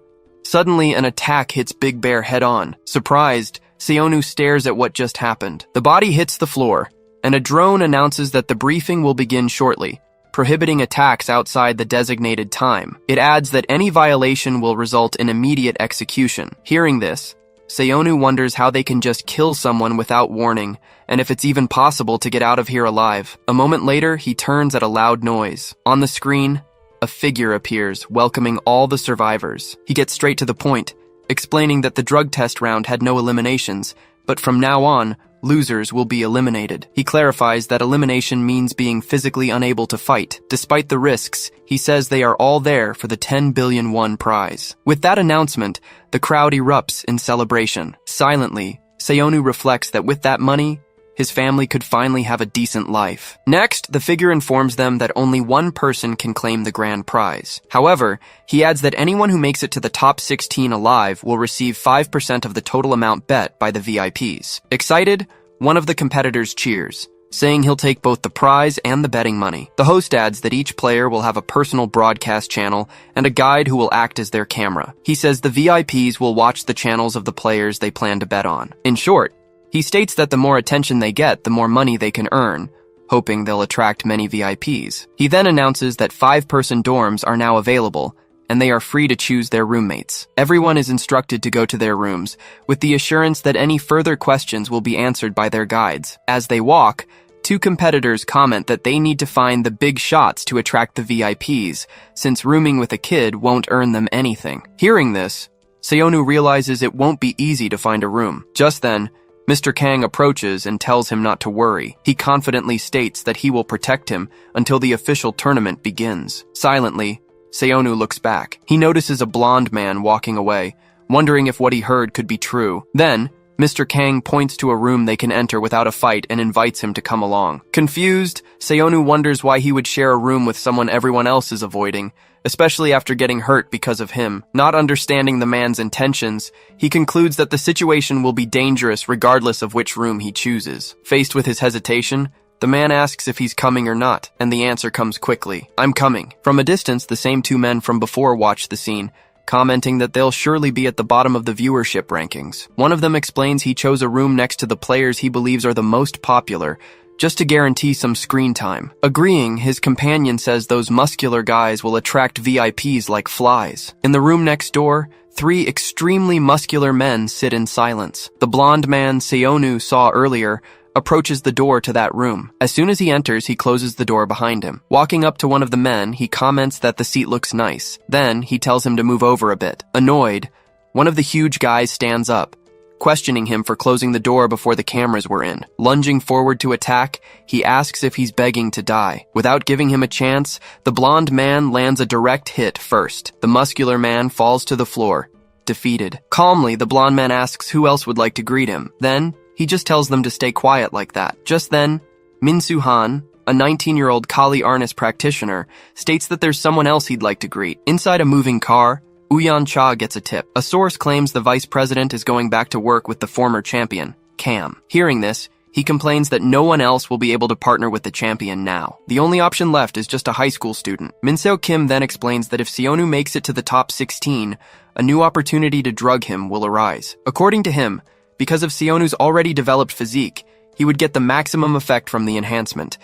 S1: Suddenly, an attack hits Big Bear head-on. Surprised, Seonu stares at what just happened. The body hits the floor, and a drone announces that the briefing will begin shortly, prohibiting attacks outside the designated time. It adds that any violation will result in immediate execution. Hearing this, Seonu wonders how they can just kill someone without warning, and if it's even possible to get out of here alive. A moment later, he turns at a loud noise. On the screen, a figure appears, welcoming all the survivors. He gets straight to the point, explaining that the drug test round had no eliminations, but from now on, losers will be eliminated. He clarifies that elimination means being physically unable to fight. Despite the risks, he says they are all there for the 10 billion won prize. With that announcement, the crowd erupts in celebration. Silently, Seonu reflects that with that money, his family could finally have a decent life. Next, the figure informs them that only one person can claim the grand prize. However, he adds that anyone who makes it to the top 16 alive will receive 5% of the total amount bet by the VIPs. Excited, one of the competitors cheers, saying he'll take both the prize and the betting money. The host adds that each player will have a personal broadcast channel and a guide who will act as their camera. He says the VIPs will watch the channels of the players they plan to bet on. In short, he states that the more attention they get, the more money they can earn, hoping they'll attract many VIPs. He then announces that 5-person dorms are now available, and they are free to choose their roommates. Everyone is instructed to go to their rooms, with the assurance that any further questions will be answered by their guides. As they walk, 2 competitors comment that they need to find the big shots to attract the VIPs, since rooming with a kid won't earn them anything. Hearing this, Seonu realizes it won't be easy to find a room. Just then, Mr. Kang approaches and tells him not to worry. He confidently states that he will protect him until the official tournament begins. Silently, Seonu looks back. He notices a blonde man walking away, wondering if what he heard could be true. Then, Mr. Kang points to a room they can enter without a fight and invites him to come along. Confused, Seonu wonders why he would share a room with someone everyone else is avoiding, especially after getting hurt because of him. Not understanding the man's intentions, he concludes that the situation will be dangerous regardless of which room he chooses. Faced with his hesitation, the man asks if he's coming or not, and the answer comes quickly. "I'm coming." From a distance, the same 2 men from before watch the scene, commenting that they'll surely be at the bottom of the viewership rankings. One of them explains he chose a room next to the players he believes are the most popular, just to guarantee some screen time. Agreeing, his companion says those muscular guys will attract VIPs like flies. In the room next door, 3 extremely muscular men sit in silence. The blonde man Seonu saw earlier approaches the door to that room. As soon as he enters, he closes the door behind him. Walking up to one of the men, he comments that the seat looks nice. Then, he tells him to move over a bit. Annoyed, one of the huge guys stands up, questioning him for closing the door before the cameras were in. Lunging forward to attack, he asks if he's begging to die. Without giving him a chance, the blonde man lands a direct hit first. The muscular man falls to the floor, defeated. Calmly, the blonde man asks who else would like to greet him. Then, he just tells them to stay quiet like that. Just then, Min Soo-han, a 19-year-old Kali Arnis practitioner, states that there's someone else he'd like to greet. Inside a moving car, Uyan Cha gets a tip. A source claims the vice president is going back to work with the former champion, Cam. Hearing this, he complains that no one else will be able to partner with the champion now. The only option left is just a high school student. Min Seo Kim then explains that if Seonu makes it to the top 16, a new opportunity to drug him will arise. According to him, because of Seonu's already developed physique, he would get the maximum effect from the enhancement.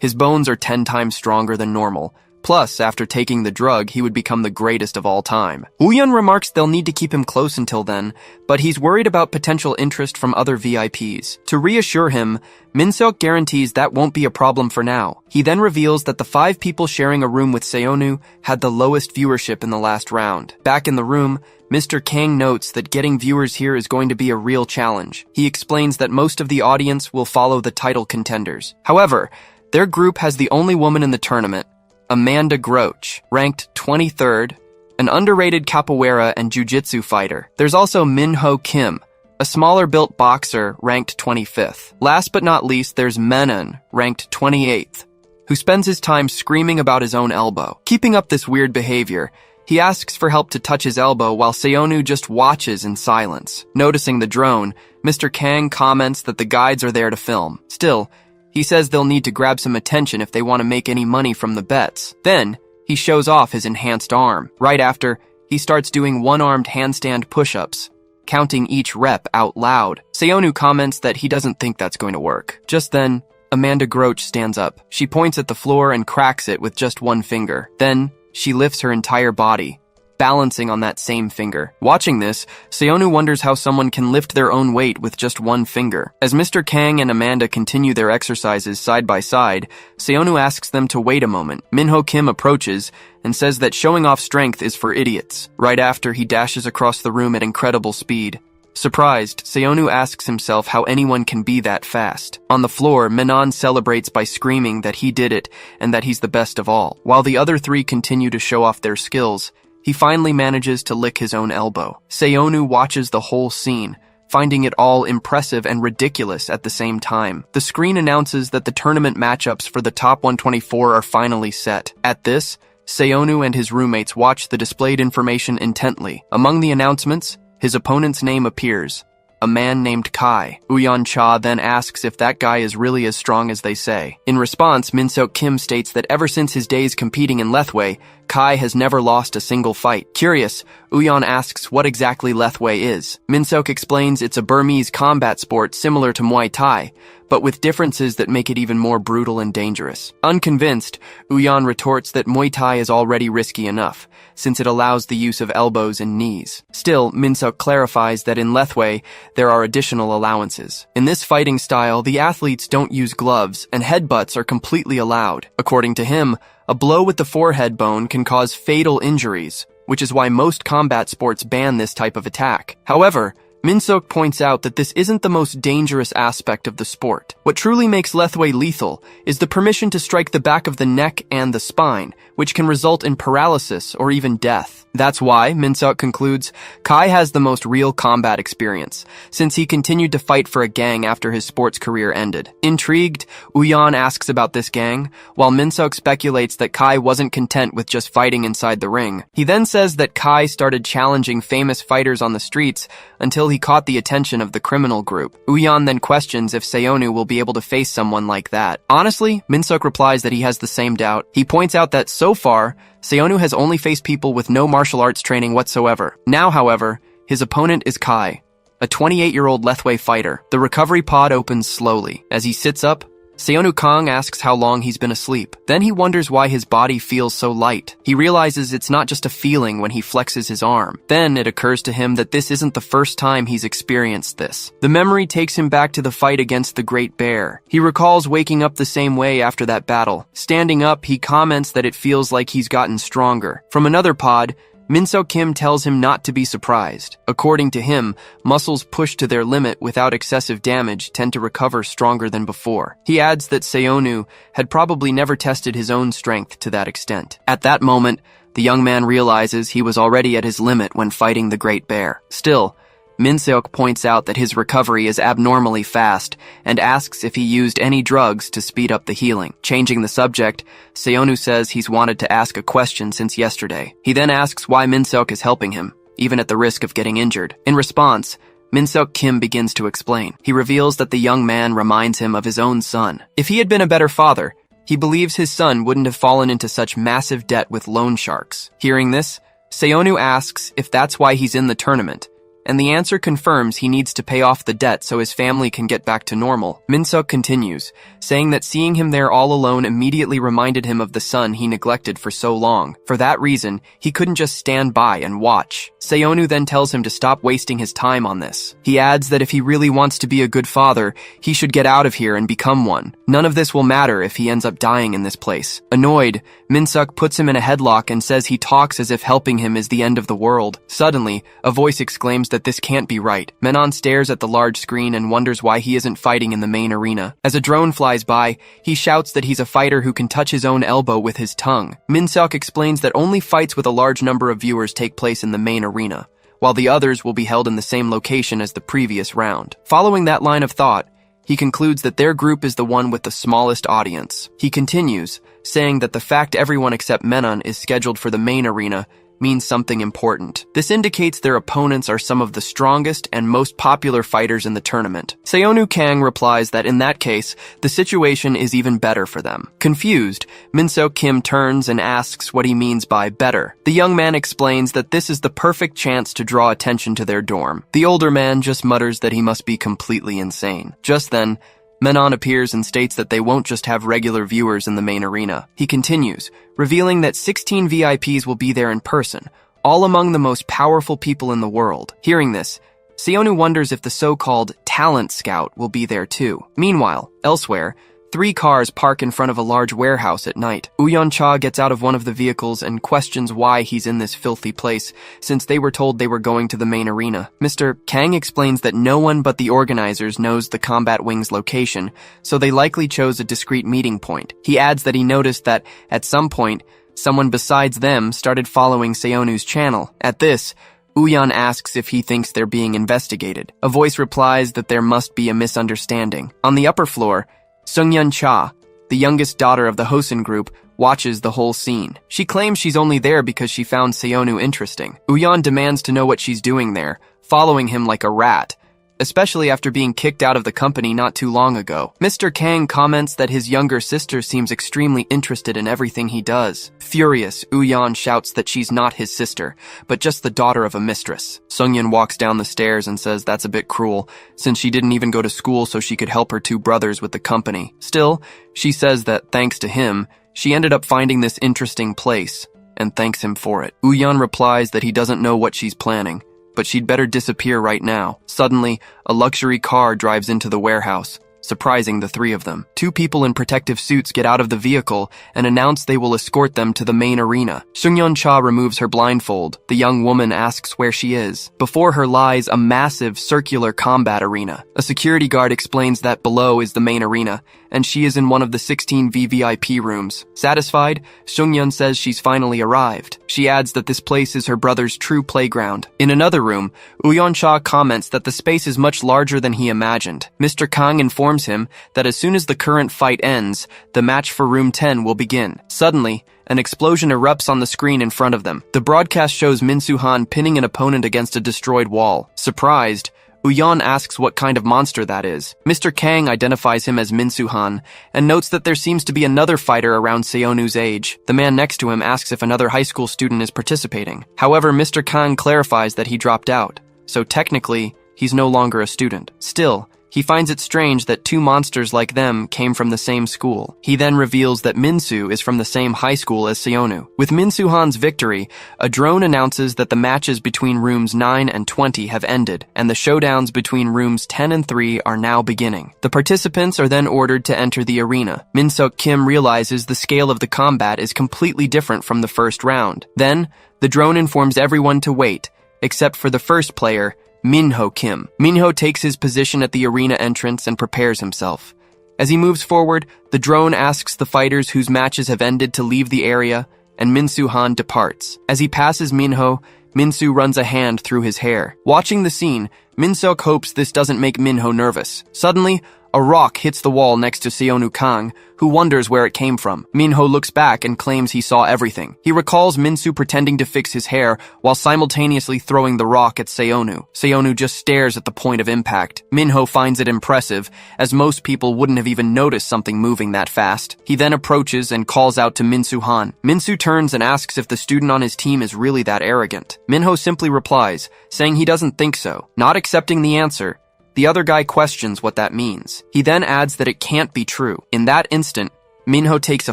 S1: His bones are 10 times stronger than normal. Plus, after taking the drug, he would become the greatest of all time. Woo-yeon remarks they'll need to keep him close until then, but he's worried about potential interest from other VIPs. To reassure him, Min-seok guarantees that won't be a problem for now. He then reveals that the 5 people sharing a room with Seonu had the lowest viewership in the last round. Back in the room, Mr. Kang notes that getting viewers here is going to be a real challenge. He explains that most of the audience will follow the title contenders. However, their group has the only woman in the tournament, Amanda Groach, ranked 23rd, an underrated capoeira and jiu-jitsu fighter. There's also Min-ho Kim, a smaller-built boxer, ranked 25th. Last but not least, there's Menon, ranked 28th, who spends his time screaming about his own elbow. Keeping up this weird behavior, he asks for help to touch his elbow while Seonu just watches in silence. Noticing the drone, Mr. Kang comments that the guides are there to film. Still, he says they'll need to grab some attention if they want to make any money from the bets. Then, he shows off his enhanced arm. Right after, he starts doing one-armed handstand push-ups, counting each rep out loud. Seonu comments that he doesn't think that's going to work. Just then, Amanda Groach stands up. She points at the floor and cracks it with just one finger. Then, she lifts her entire body, balancing on that same finger. Watching this, Seonu wonders how someone can lift their own weight with just one finger. As Mr. Kang and Amanda continue their exercises side by side, Seonu asks them to wait a moment. Minho Kim approaches and says that showing off strength is for idiots. Right after, he dashes across the room at incredible speed. Surprised, Seonu asks himself how anyone can be that fast. On the floor, Menon celebrates by screaming that he did it and that he's the best of all. While the other three continue to show off their skills, he finally manages to lick his own elbow. Seonu watches the whole scene, finding it all impressive and ridiculous at the same time. The screen announces that the tournament matchups for the top 124 are finally set. At this, Seonu and his roommates watch the displayed information intently. Among the announcements, his opponent's name appears, a man named Kai. Uyeon Cha then asks if that guy is really as strong as they say. In response, Min-seok Kim states that ever since his days competing in Lethwei, Kai has never lost a single fight. Curious, Uyeon asks what exactly Lethwei is. Min-seok explains it's a Burmese combat sport similar to Muay Thai, but with differences that make it even more brutal and dangerous. Unconvinced, Uyeon retorts that Muay Thai is already risky enough, since it allows the use of elbows and knees. Still, Min-seok clarifies that in Lethwei, there are additional allowances. In this fighting style, the athletes don't use gloves, and headbutts are completely allowed. According to him, a blow with the forehead bone can cause fatal injuries, which is why most combat sports ban this type of attack. However, Min-seok points out that this isn't the most dangerous aspect of the sport. What truly makes Lethwei lethal is the permission to strike the back of the neck and the spine, which can result in paralysis or even death. That's why, Min-seok concludes, Kai has the most real combat experience, since he continued to fight for a gang after his sports career ended. Intrigued, Uyeon asks about this gang, while Min-seok speculates that Kai wasn't content with just fighting inside the ring. He then says that Kai started challenging famous fighters on the streets until he caught the attention of the criminal group. Uyeon then questions if Seonu will be able to face someone like that. Honestly, Min-seok replies that he has the same doubt. He points out that so far, Seonu has only faced people with no martial arts training whatsoever. Now, however, his opponent is Kai, a 28-year-old Lethwei fighter. The recovery pod opens slowly. As he sits up, Seonu Kang asks how long he's been asleep. Then he wonders why his body feels so light. He realizes it's not just a feeling when he flexes his arm. Then it occurs to him that this isn't the first time he's experienced this. The memory takes him back to the fight against the Great Bear. He recalls waking up the same way after that battle. Standing up, he comments that it feels like he's gotten stronger. From another pod, Min-seok Kim tells him not to be surprised. According to him, muscles pushed to their limit without excessive damage tend to recover stronger than before. He adds that Seonu had probably never tested his own strength to that extent. At that moment, the young man realizes he was already at his limit when fighting the Great Bear. Still, Min-seok points out that his recovery is abnormally fast and asks if he used any drugs to speed up the healing. Changing the subject, Seonu says he's wanted to ask a question since yesterday. He then asks why Min-seok is helping him, even at the risk of getting injured. In response, Min-seok Kim begins to explain. He reveals that the young man reminds him of his own son. If he had been a better father, he believes his son wouldn't have fallen into such massive debt with loan sharks. Hearing this, Seonu asks if that's why he's in the tournament, and the answer confirms he needs to pay off the debt so his family can get back to normal. Min-seok continues, saying that seeing him there all alone immediately reminded him of the son he neglected for so long. For that reason, he couldn't just stand by and watch. Seonu then tells him to stop wasting his time on this. He adds that if he really wants to be a good father, he should get out of here and become one. None of this will matter if he ends up dying in this place. Annoyed, Min-seok puts him in a headlock and says he talks as if helping him is the end of the world. Suddenly, a voice exclaims that this can't be right. Menon stares at the large screen and wonders why he isn't fighting in the main arena. As a drone flies by, he shouts that he's a fighter who can touch his own elbow with his tongue. Min-seok explains that only fights with a large number of viewers take place in the main arena, while the others will be held in the same location as the previous round. Following that line of thought, he concludes that their group is the one with the smallest audience. He continues, saying that the fact everyone except Menon is scheduled for the main arena means something important. This indicates their opponents are some of the strongest and most popular fighters in the tournament. Seonu Kang replies that in that case, the situation is even better for them. Confused, Min-seok Kim turns and asks what he means by better. The young man explains that this is the perfect chance to draw attention to their dorm. The older man just mutters that he must be completely insane. Just then, Menon appears and states that they won't just have regular viewers in the main arena. He continues, revealing that 16 VIPs will be there in person, all among the most powerful people in the world. Hearing this, Seonu wonders if the so-called talent scout will be there too. Meanwhile, elsewhere, 3 cars park in front of a large warehouse at night. Uyeon-cha gets out of one of the vehicles and questions why he's in this filthy place, since they were told they were going to the main arena. Mr. Kang explains that no one but the organizers knows the combat wing's location, so they likely chose a discreet meeting point. He adds that he noticed that, at some point, someone besides them started following Seonu's channel. At this, Uyeon asks if he thinks they're being investigated. A voice replies that there must be a misunderstanding. On the upper floor, Sungyeon-cha, the youngest daughter of the Hosen group, watches the whole scene. She claims she's only there because she found Seonu interesting. Uyeon demands to know what she's doing there, following him like a rat, especially after being kicked out of the company not too long ago. Mr. Kang comments that his younger sister seems extremely interested in everything he does. Furious, Uyeon shouts that she's not his sister, but just the daughter of a mistress. Sungyeon walks down the stairs and says that's a bit cruel, since she didn't even go to school so she could help her 2 brothers with the company. Still, she says that, thanks to him, she ended up finding this interesting place, and thanks him for it. Uyeon replies that he doesn't know what she's planning, but she'd better disappear right now. Suddenly, a luxury car drives into the warehouse, surprising the 3 of them. 2 people in protective suits get out of the vehicle and announce they will escort them to the main arena. Sungyeon-cha removes her blindfold. The young woman asks where she is. Before her lies a massive circular combat arena. A security guard explains that below is the main arena, and she is in one of the 16 VVIP rooms. Satisfied, Sungyeon says she's finally arrived. She adds that this place is her brother's true playground. In another room, Uyeon-cha comments that the space is much larger than he imagined. Mr. Kang informs him that as soon as the current fight ends, the match for room 10 will begin. Suddenly, an explosion erupts on the screen in front of them. The broadcast shows Min Soo-han pinning an opponent against a destroyed wall. Surprised, Uyeon asks what kind of monster that is. Mr. Kang identifies him as Min Soo-han and notes that there seems to be another fighter around Seonu's age. The man next to him asks if another high school student is participating. However, Mr. Kang clarifies that he dropped out, so technically, he's no longer a student. Still, he finds it strange that 2 monsters like them came from the same school. He then reveals that Min-soo is from the same high school as Seonu. With Min Soo-han's victory, a drone announces that the matches between rooms 9 and 20 have ended, and the showdowns between rooms 10 and 3 are now beginning. The participants are then ordered to enter the arena. Min-seok Kim realizes the scale of the combat is completely different from the first round. Then, the drone informs everyone to wait, except for the first player, Minho Kim. Minho takes his position at the arena entrance and prepares himself. As he moves forward, the drone asks the fighters whose matches have ended to leave the area, and Min Soo-han departs. As he passes Minho, Min-soo runs a hand through his hair. Watching the scene, Min-seok hopes this doesn't make Minho nervous. Suddenly, a rock hits the wall next to Seonu Kang, who wonders where it came from. Minho looks back and claims he saw everything. He recalls Min-soo pretending to fix his hair while simultaneously throwing the rock at Seonu. Seonu just stares at the point of impact. Minho finds it impressive, as most people wouldn't have even noticed something moving that fast. He then approaches and calls out to Min Soo-han. Min-soo turns and asks if the student on his team is really that arrogant. Minho simply replies, saying he doesn't think so. Not accepting the answer, the other guy questions what that means. He then adds that it can't be true. In that instant, Minho takes a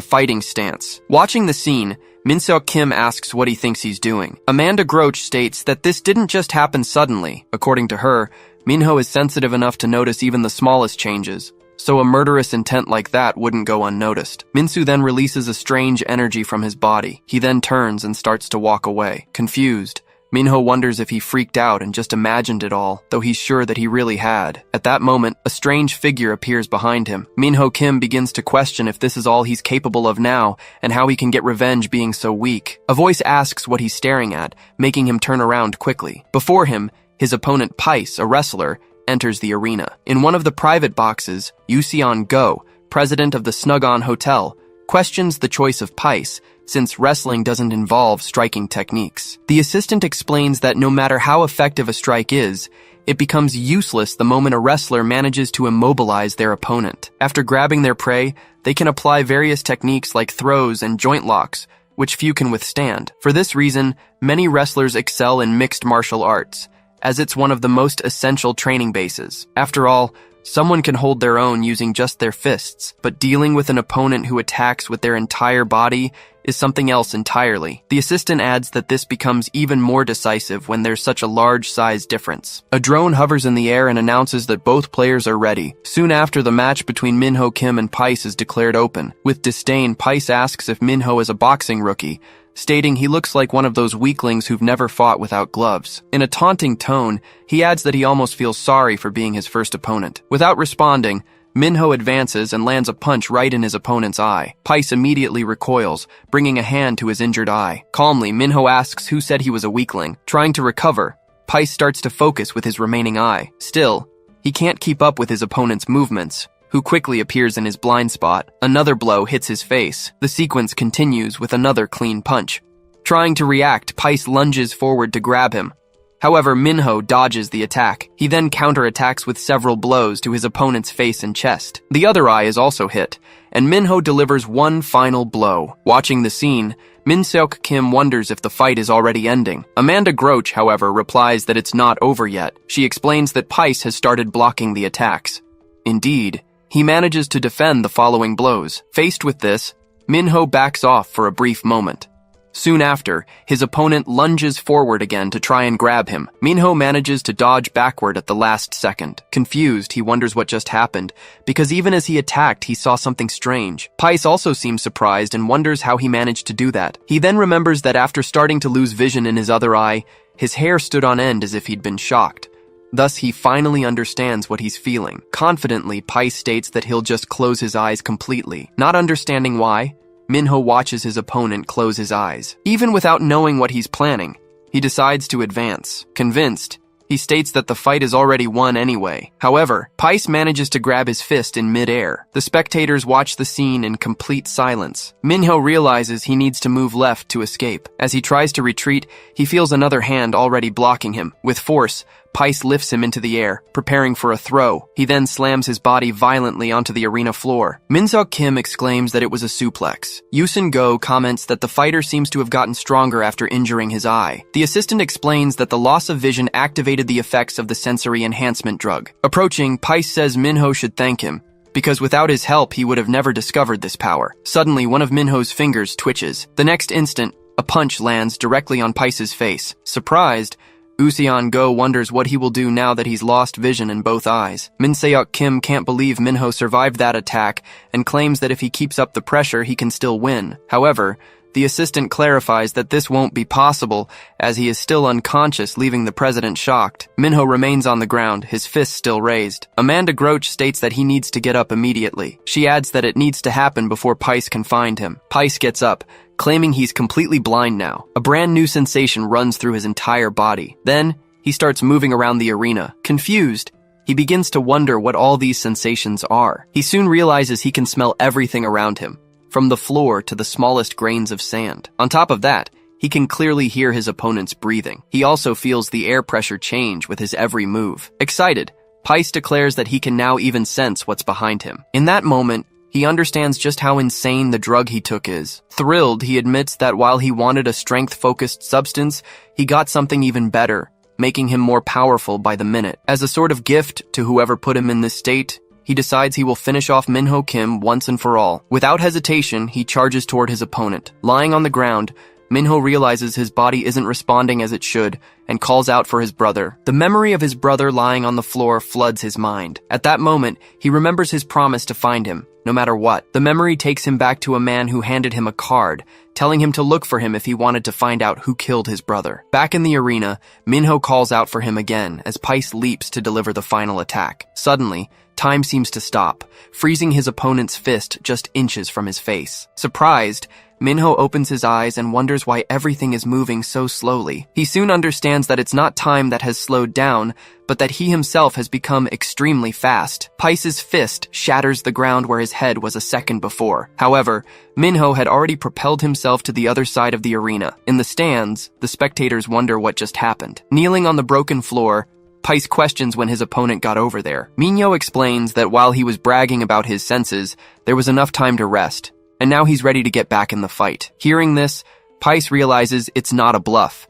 S1: fighting stance. Watching the scene, Min-seok Kim asks what he thinks he's doing. Amanda Groach states that this didn't just happen suddenly. According to her, Minho is sensitive enough to notice even the smallest changes, so a murderous intent like that wouldn't go unnoticed. Min-soo then releases a strange energy from his body. He then turns and starts to walk away. Confused, Minho wonders if he freaked out and just imagined it all, though he's sure that he really had. At that moment, a strange figure appears behind him. Minho Kim begins to question if this is all he's capable of now, and how he can get revenge being so weak. A voice asks what he's staring at, making him turn around quickly. Before him, his opponent Pice, a wrestler, enters the arena. In one of the private boxes, Yuseon Go, president of the Snug-on Hotel, questions the choice of Pice, since wrestling doesn't involve striking techniques. The assistant explains that no matter how effective a strike is, it becomes useless the moment a wrestler manages to immobilize their opponent. After grabbing their prey, they can apply various techniques like throws and joint locks, which few can withstand. For this reason, many wrestlers excel in mixed martial arts, as it's one of the most essential training bases. After all, Someone can hold their own using just their fists, but dealing with an opponent who attacks with their entire body is something else entirely. The assistant adds that this becomes even more decisive when there's such a large size difference. A drone hovers in the air and announces that both players are ready. Soon after, the match between Minho Kim and Pice is declared open. With disdain, Pice asks if Minho is a boxing rookie, stating he looks like one of those weaklings who've never fought without gloves. In a taunting tone, he adds that he almost feels sorry for being his first opponent. Without responding, Minho advances and lands a punch right in his opponent's eye. Pice immediately recoils, bringing a hand to his injured eye. Calmly, Minho asks who said he was a weakling. Trying to recover, Pice starts to focus with his remaining eye. Still, he can't keep up with his opponent's movements, who quickly appears in his blind spot. Another blow hits his face. The sequence continues with another clean punch. Trying to react, Pice lunges forward to grab him. However, Minho dodges the attack. He then counterattacks with several blows to his opponent's face and chest. The other eye is also hit, and Minho delivers one final blow. Watching the scene, Min Seok Kim wonders if the fight is already ending. Amanda Groach, however, replies that it's not over yet. She explains that Pice has started blocking the attacks. Indeed, he manages to defend the following blows. Faced with this, Minho backs off for a brief moment. Soon after, his opponent lunges forward again to try and grab him. Minho manages to dodge backward at the last second. Confused, he wonders what just happened, because even as he attacked, he saw something strange. Pice also seems surprised and wonders how he managed to do that. He then remembers that after starting to lose vision in his other eye, his hair stood on end as if he'd been shocked. Thus, he finally understands what he's feeling. Confidently, Pice states that he'll just close his eyes completely. Not understanding why, Minho watches his opponent close his eyes. Even without knowing what he's planning, he decides to advance. Convinced, he states that the fight is already won anyway. However, Pice manages to grab his fist in mid-air. The spectators watch the scene in complete silence. Minho realizes he needs to move left to escape. As he tries to retreat, he feels another hand already blocking him. With force, Pice lifts him into the air, preparing for a throw. He then slams his body violently onto the arena floor. Min Seok Kim exclaims that it was a suplex. Yusin Go comments that the fighter seems to have gotten stronger after injuring his eye. The assistant explains that the loss of vision activated the effects of the sensory enhancement drug. Approaching, Pice says Minho should thank him, because without his help he would have never discovered this power. Suddenly, one of Minho's fingers twitches. The next instant, a punch lands directly on Pice's face. Surprised, Useon Go wonders what he will do now that he's lost vision in both eyes. Min Seok Kim can't believe Minho survived that attack and claims that if he keeps up the pressure, he can still win. However, the assistant clarifies that this won't be possible as he is still unconscious, leaving the president shocked. Minho remains on the ground, his fist still raised. Amanda Groach states that he needs to get up immediately. She adds that it needs to happen before Pice can find him. Pice gets up, claiming he's completely blind now. A brand new sensation runs through his entire body. Then, he starts moving around the arena. Confused, he begins to wonder what all these sensations are. He soon realizes he can smell everything around him, from the floor to the smallest grains of sand. On top of that, he can clearly hear his opponent's breathing. He also feels the air pressure change with his every move. Excited, Pice declares that he can now even sense what's behind him. In that moment, he understands just how insane the drug he took is. Thrilled, he admits that while he wanted a strength-focused substance, he got something even better, making him more powerful by the minute. As a sort of gift to whoever put him in this state, he decides he will finish off Minho Kim once and for all. Without hesitation, he charges toward his opponent. Lying on the ground, Minho realizes his body isn't responding as it should and calls out for his brother. The memory of his brother lying on the floor floods his mind. At that moment, he remembers his promise to find him, no matter what. The memory takes him back to a man who handed him a card, telling him to look for him if he wanted to find out who killed his brother. Back in the arena, Minho calls out for him again as Pice leaps to deliver the final attack. Suddenly, time seems to stop, freezing his opponent's fist just inches from his face. Surprised, Minho opens his eyes and wonders why everything is moving so slowly. He soon understands that it's not time that has slowed down, but that he himself has become extremely fast. Pice's fist shatters the ground where his head was a second before. However, Minho had already propelled himself to the other side of the arena. In the stands, the spectators wonder what just happened. Kneeling on the broken floor, Pice questions when his opponent got over there. Minho explains that while he was bragging about his senses, there was enough time to rest, and now he's ready to get back in the fight. Hearing this, Pice realizes it's not a bluff,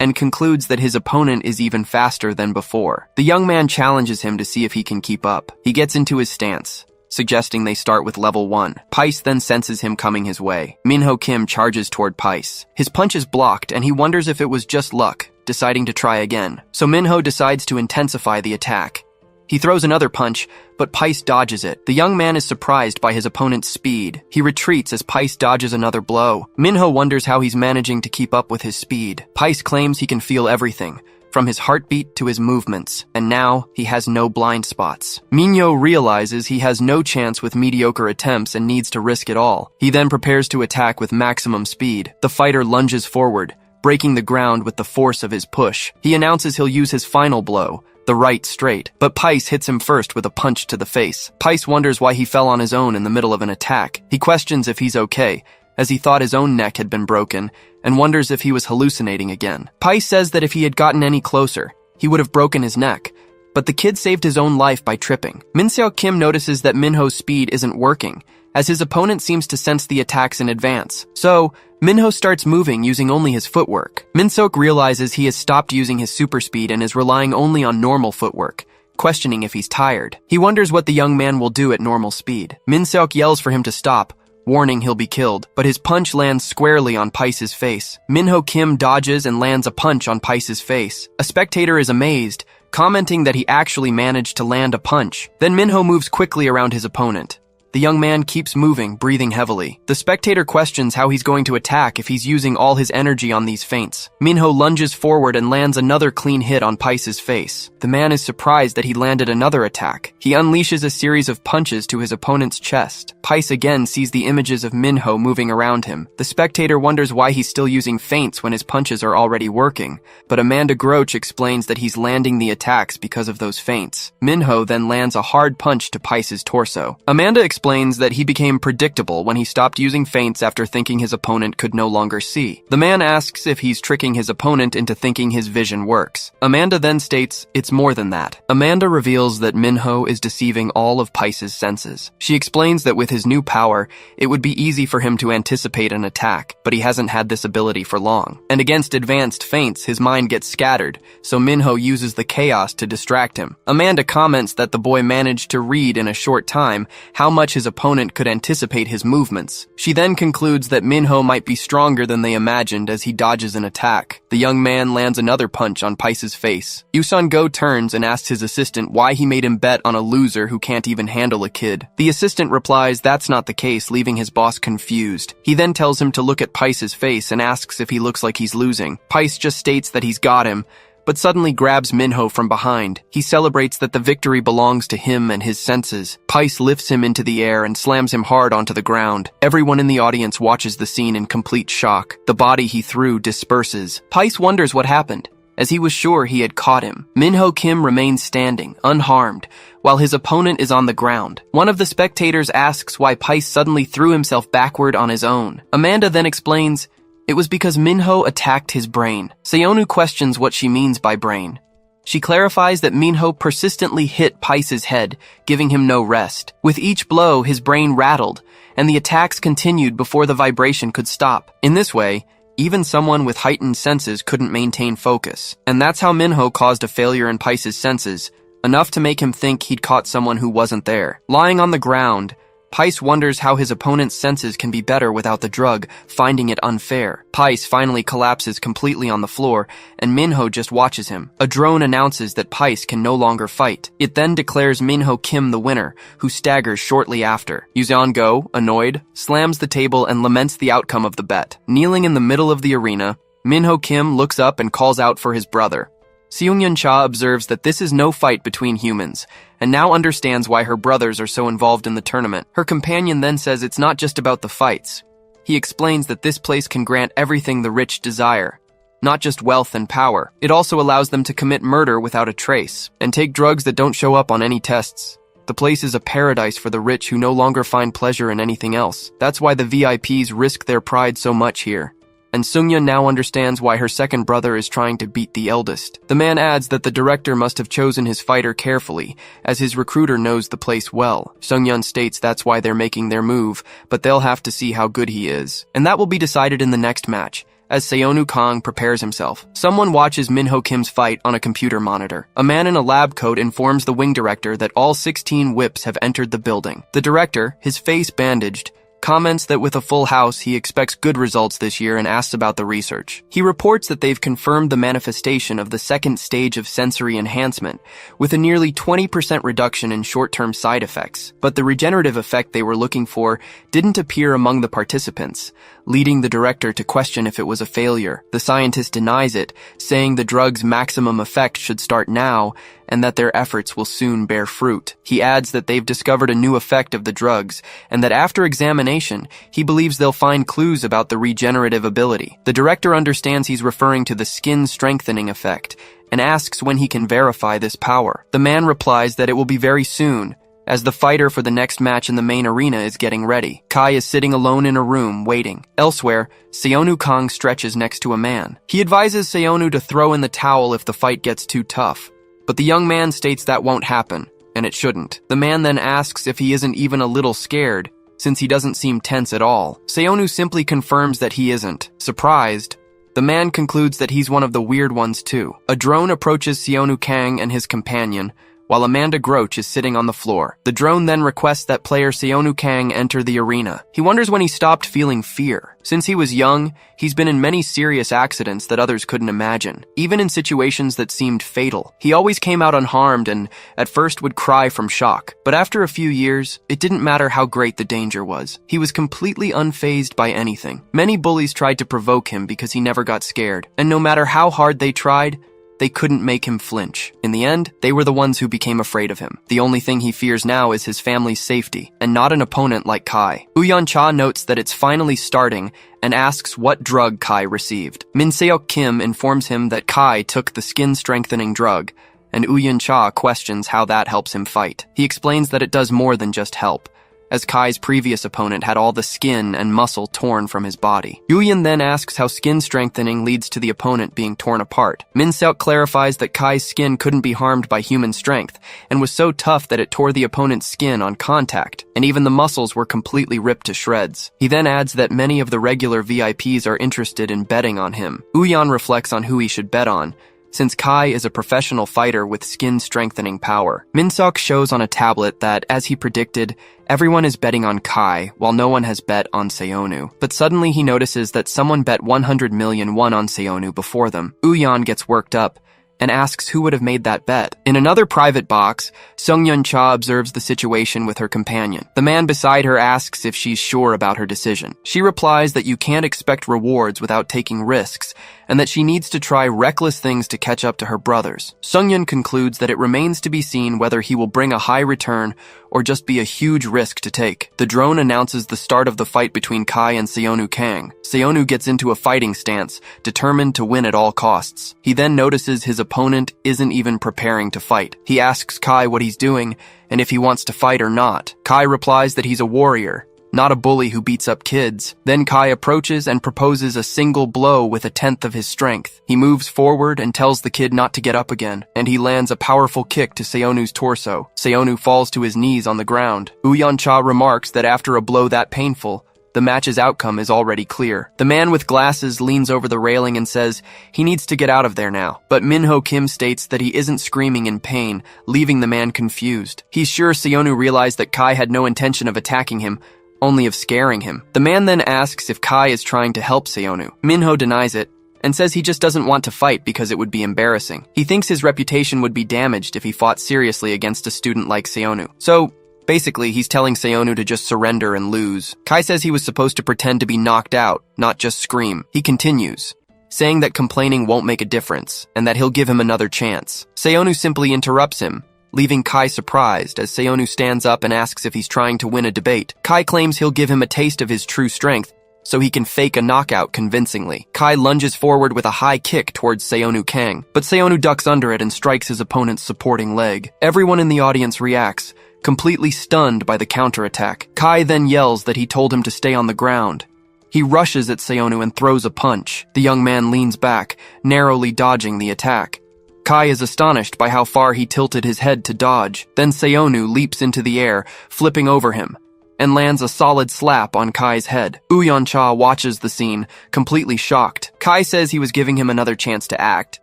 S1: and concludes that his opponent is even faster than before. The young man challenges him to see if he can keep up. He gets into his stance, suggesting they start with level 1. Pais then senses him coming his way. Minho Kim charges toward Pais. His punch is blocked, and he wonders if it was just luck, deciding to try again. So Minho decides to intensify the attack. He throws another punch, but Pais dodges it. The young man is surprised by his opponent's speed. He retreats as Pais dodges another blow. Minho wonders how he's managing to keep up with his speed. Pais claims he can feel everything, from his heartbeat to his movements, and now he has no blind spots. Minho realizes he has no chance with mediocre attempts and needs to risk it all. He then prepares to attack with maximum speed. The fighter lunges forward, breaking the ground with the force of his push. He announces he'll use his final blow, the right straight, but Pais hits him first with a punch to the face. Pais wonders why he fell on his own in the middle of an attack. He questions if he's okay, as he thought his own neck had been broken, and wonders if he was hallucinating again. Pais says that if he had gotten any closer, he would have broken his neck, but the kid saved his own life by tripping. Min-seok Kim notices that Minho's speed isn't working, as his opponent seems to sense the attacks in advance. So, Minho starts moving using only his footwork. Min-seok realizes he has stopped using his super speed and is relying only on normal footwork, questioning if he's tired. He wonders what the young man will do at normal speed. Min-seok yells for him to stop, warning he'll be killed, but his punch lands squarely on Pais's face. Minho Kim dodges and lands a punch on Pais's face. A spectator is amazed, commenting that he actually managed to land a punch. Then Minho moves quickly around his opponent. The young man keeps moving, breathing heavily. The spectator questions how he's going to attack if he's using all his energy on these feints. Minho lunges forward and lands another clean hit on Pais's face. The man is surprised that he landed another attack. He unleashes a series of punches to his opponent's chest. Pais again sees the images of Minho moving around him. The spectator wonders why he's still using feints when his punches are already working, but Amanda Groach explains that he's landing the attacks because of those feints. Minho then lands a hard punch to Pais's torso. Amanda explains that he became predictable when he stopped using feints after thinking his opponent could no longer see. The man asks if he's tricking his opponent into thinking his vision works. Amanda then states it's more than that. Amanda reveals that Minho is deceiving all of Pais's senses. She explains that with his new power, it would be easy for him to anticipate an attack, but he hasn't had this ability for long. And against advanced feints, his mind gets scattered, so Minho uses the chaos to distract him. Amanda comments that the boy managed to read in a short time how much his opponent could anticipate his movements. She then concludes that Minho might be stronger than they imagined as he dodges an attack. The young man lands another punch on Pais's face. Yusun Go turns and asks his assistant why he made him bet on a loser who can't even handle a kid. The assistant replies that's not the case, leaving his boss confused. He then tells him to look at Pais's face and asks if he looks like he's losing. Pais just states that he's got him, but suddenly grabs Minho from behind. He celebrates that the victory belongs to him and his senses. Pais lifts him into the air and slams him hard onto the ground. Everyone in the audience watches the scene in complete shock. The body he threw disperses. Pais wonders what happened, as he was sure he had caught him. Minho Kim remains standing, unharmed, while his opponent is on the ground. One of the spectators asks why Pais suddenly threw himself backward on his own. Amanda then explains it was because Minho attacked his brain. Seonu questions what she means by brain. She clarifies that Minho persistently hit Pais's head, giving him no rest. With each blow, his brain rattled, and the attacks continued before the vibration could stop. In this way, even someone with heightened senses couldn't maintain focus. And that's how Minho caused a failure in Pais's senses, enough to make him think he'd caught someone who wasn't there. Lying on the ground, Pais wonders how his opponent's senses can be better without the drug, finding it unfair. Pais finally collapses completely on the floor, and Minho just watches him. A drone announces that Pais can no longer fight. It then declares Minho Kim the winner, who staggers shortly after. Yuzeon Go, annoyed, slams the table and laments the outcome of the bet. Kneeling in the middle of the arena, Minho Kim looks up and calls out for his brother. Seung-yun Cha observes that this is no fight between humans, and now understands why her brothers are so involved in the tournament. Her companion then says it's not just about the fights. He explains that this place can grant everything the rich desire, not just wealth and power. It also allows them to commit murder without a trace, and take drugs that don't show up on any tests. The place is a paradise for the rich who no longer find pleasure in anything else. That's why the VIPs risk their pride so much here. And Seung-yun now understands why her second brother is trying to beat the eldest. The man adds that the director must have chosen his fighter carefully, as his recruiter knows the place well. Seung-yun states that's why they're making their move, but they'll have to see how good he is. And that will be decided in the next match, as Seonu Kang prepares himself. Someone watches Minho Kim's fight on a computer monitor. A man in a lab coat informs the wing director that all 16 whips have entered the building. The director, his face bandaged, comments that with a full house, he expects good results this year and asks about the research. He reports that they've confirmed the manifestation of the second stage of sensory enhancement, with a nearly 20% reduction in short-term side effects. But the regenerative effect they were looking for didn't appear among the participants, leading the director to question if it was a failure. The scientist denies it, saying the drug's maximum effect should start now, and that their efforts will soon bear fruit. He adds that they've discovered a new effect of the drugs, and that after examination, he believes they'll find clues about the regenerative ability. The director understands he's referring to the skin strengthening effect, and asks when he can verify this power. The man replies that it will be very soon, as the fighter for the next match in the main arena is getting ready. Kai is sitting alone in a room, waiting. Elsewhere, Seonu Kang stretches next to a man. He advises Seonu to throw in the towel if the fight gets too tough. But the young man states that won't happen, and it shouldn't. The man then asks if he isn't even a little scared, since he doesn't seem tense at all. Seonu simply confirms that he isn't. Surprised, the man concludes that he's one of the weird ones too. A drone approaches Seonu Kang and his companion, while Amanda Groach is sitting on the floor. The drone then requests that player Seonu Kang enter the arena. He wonders when he stopped feeling fear. Since he was young, he's been in many serious accidents that others couldn't imagine, even in situations that seemed fatal. He always came out unharmed and, at first, would cry from shock. But after a few years, it didn't matter how great the danger was. He was completely unfazed by anything. Many bullies tried to provoke him because he never got scared, and no matter how hard they tried, they couldn't make him flinch. In the end, they were the ones who became afraid of him. The only thing he fears now is his family's safety, and not an opponent like Kai. Uyeon Cha notes that it's finally starting and asks what drug Kai received. Min Seok Kim informs him that Kai took the skin-strengthening drug, and Uyeon Cha questions how that helps him fight. He explains that it does more than just help, as Kai's previous opponent had all the skin and muscle torn from his body. Uyeon then asks how skin strengthening leads to the opponent being torn apart. Min Seok clarifies that Kai's skin couldn't be harmed by human strength, and was so tough that it tore the opponent's skin on contact, and even the muscles were completely ripped to shreds. He then adds that many of the regular VIPs are interested in betting on him. Uyeon reflects on who he should bet on, since Kai is a professional fighter with skin-strengthening power. Min Seok shows on a tablet that, as he predicted, everyone is betting on Kai, while no one has bet on Seonu. But suddenly he notices that someone bet 100 million won on Seonu before them. Uyeon gets worked up and asks who would have made that bet. In another private box, Sungyeon Cha observes the situation with her companion. The man beside her asks if she's sure about her decision. She replies that you can't expect rewards without taking risks, and that she needs to try reckless things to catch up to her brothers. Sungyeon concludes that it remains to be seen whether he will bring a high return or just be a huge risk to take. The drone announces the start of the fight between Kai and Seonu Kang. Seonu gets into a fighting stance, determined to win at all costs. He then notices his opponent isn't even preparing to fight. He asks Kai what he's doing and if he wants to fight or not. Kai replies that he's a warrior, not a bully who beats up kids. Then Kai approaches and proposes a single blow with 1/10 of his strength. He moves forward and tells the kid not to get up again, and he lands a powerful kick to Seonu's torso. Seonu falls to his knees on the ground. Uyeon Cha remarks that after a blow that painful, the match's outcome is already clear. The man with glasses leans over the railing and says he needs to get out of there now. But Minho Kim states that he isn't screaming in pain, leaving the man confused. He's sure Seonu realized that Kai had no intention of attacking him, only of scaring him. The man then asks if Kai is trying to help Seonu. Minho denies it, and says he just doesn't want to fight because it would be embarrassing. He thinks his reputation would be damaged if he fought seriously against a student like Seonu. So, basically, he's telling Seonu to just surrender and lose. Kai says he was supposed to pretend to be knocked out, not just scream. He continues, saying that complaining won't make a difference, and that he'll give him another chance. Seonu simply interrupts him, leaving Kai surprised as Seonu stands up and asks if he's trying to win a debate. Kai claims he'll give him a taste of his true strength, so he can fake a knockout convincingly. Kai lunges forward with a high kick towards Seonu Kang, but Seonu ducks under it and strikes his opponent's supporting leg. Everyone in the audience reacts, completely stunned by the counterattack. Kai then yells that he told him to stay on the ground. He rushes at Seonu and throws a punch. The young man leans back, narrowly dodging the attack. Kai is astonished by how far he tilted his head to dodge. Then Seonu leaps into the air, flipping over him. and lands a solid slap on Kai's head. Uyeon-cha watches the scene, completely shocked. Kai says he was giving him another chance to act.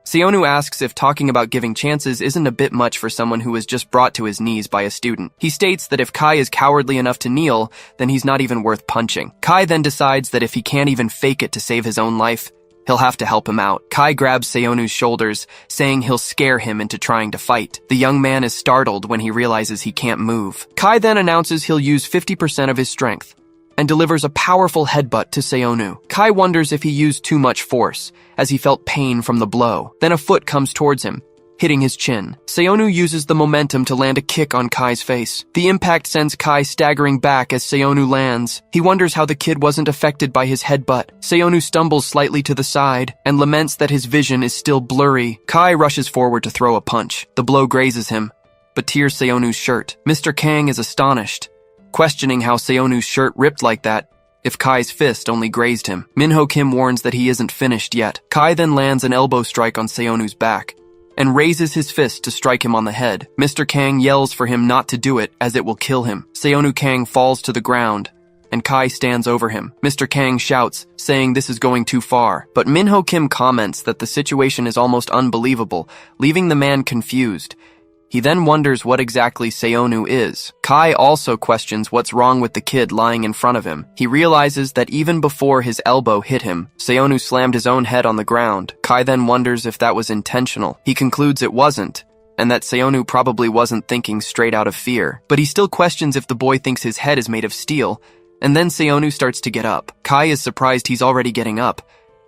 S1: Seonu asks if talking about giving chances isn't a bit much for someone who was just brought to his knees by a student. He states that if Kai is cowardly enough to kneel, then he's not even worth punching. Kai then decides that if he can't even fake it to save his own life, he'll have to help him out. Kai grabs Seonu's shoulders, saying he'll scare him into trying to fight. The young man is startled when he realizes he can't move. Kai then announces he'll use 50% of his strength and delivers a powerful headbutt to Seonu. Kai wonders if he used too much force, as he felt pain from the blow. Then a foot comes towards him, hitting his chin. Seonu uses the momentum to land a kick on Kai's face. The impact sends Kai staggering back as Seonu lands. He wonders how the kid wasn't affected by his headbutt. Seonu stumbles slightly to the side and laments that his vision is still blurry. Kai rushes forward to throw a punch. The blow grazes him, but tears Seonu's shirt. Mr. Kang is astonished, questioning how Seonu's shirt ripped like that if Kai's fist only grazed him. Minho Kim warns that he isn't finished yet. Kai then lands an elbow strike on Seonu's back and raises his fist to strike him on the head. Mr. Kang yells for him not to do it, as it will kill him. Seonu Kang falls to the ground, and Kai stands over him. Mr. Kang shouts, saying this is going too far. But Minho Kim comments that the situation is almost unbelievable, leaving the man confused. He then wonders what exactly Seonu is. Kai also questions what's wrong with the kid lying in front of him. He realizes that even before his elbow hit him, Seonu slammed his own head on the ground. Kai then wonders if that was intentional. He concludes it wasn't, and that Seonu probably wasn't thinking straight out of fear. But he still questions if the boy thinks his head is made of steel, and then Seonu starts to get up. Kai is surprised he's already getting up,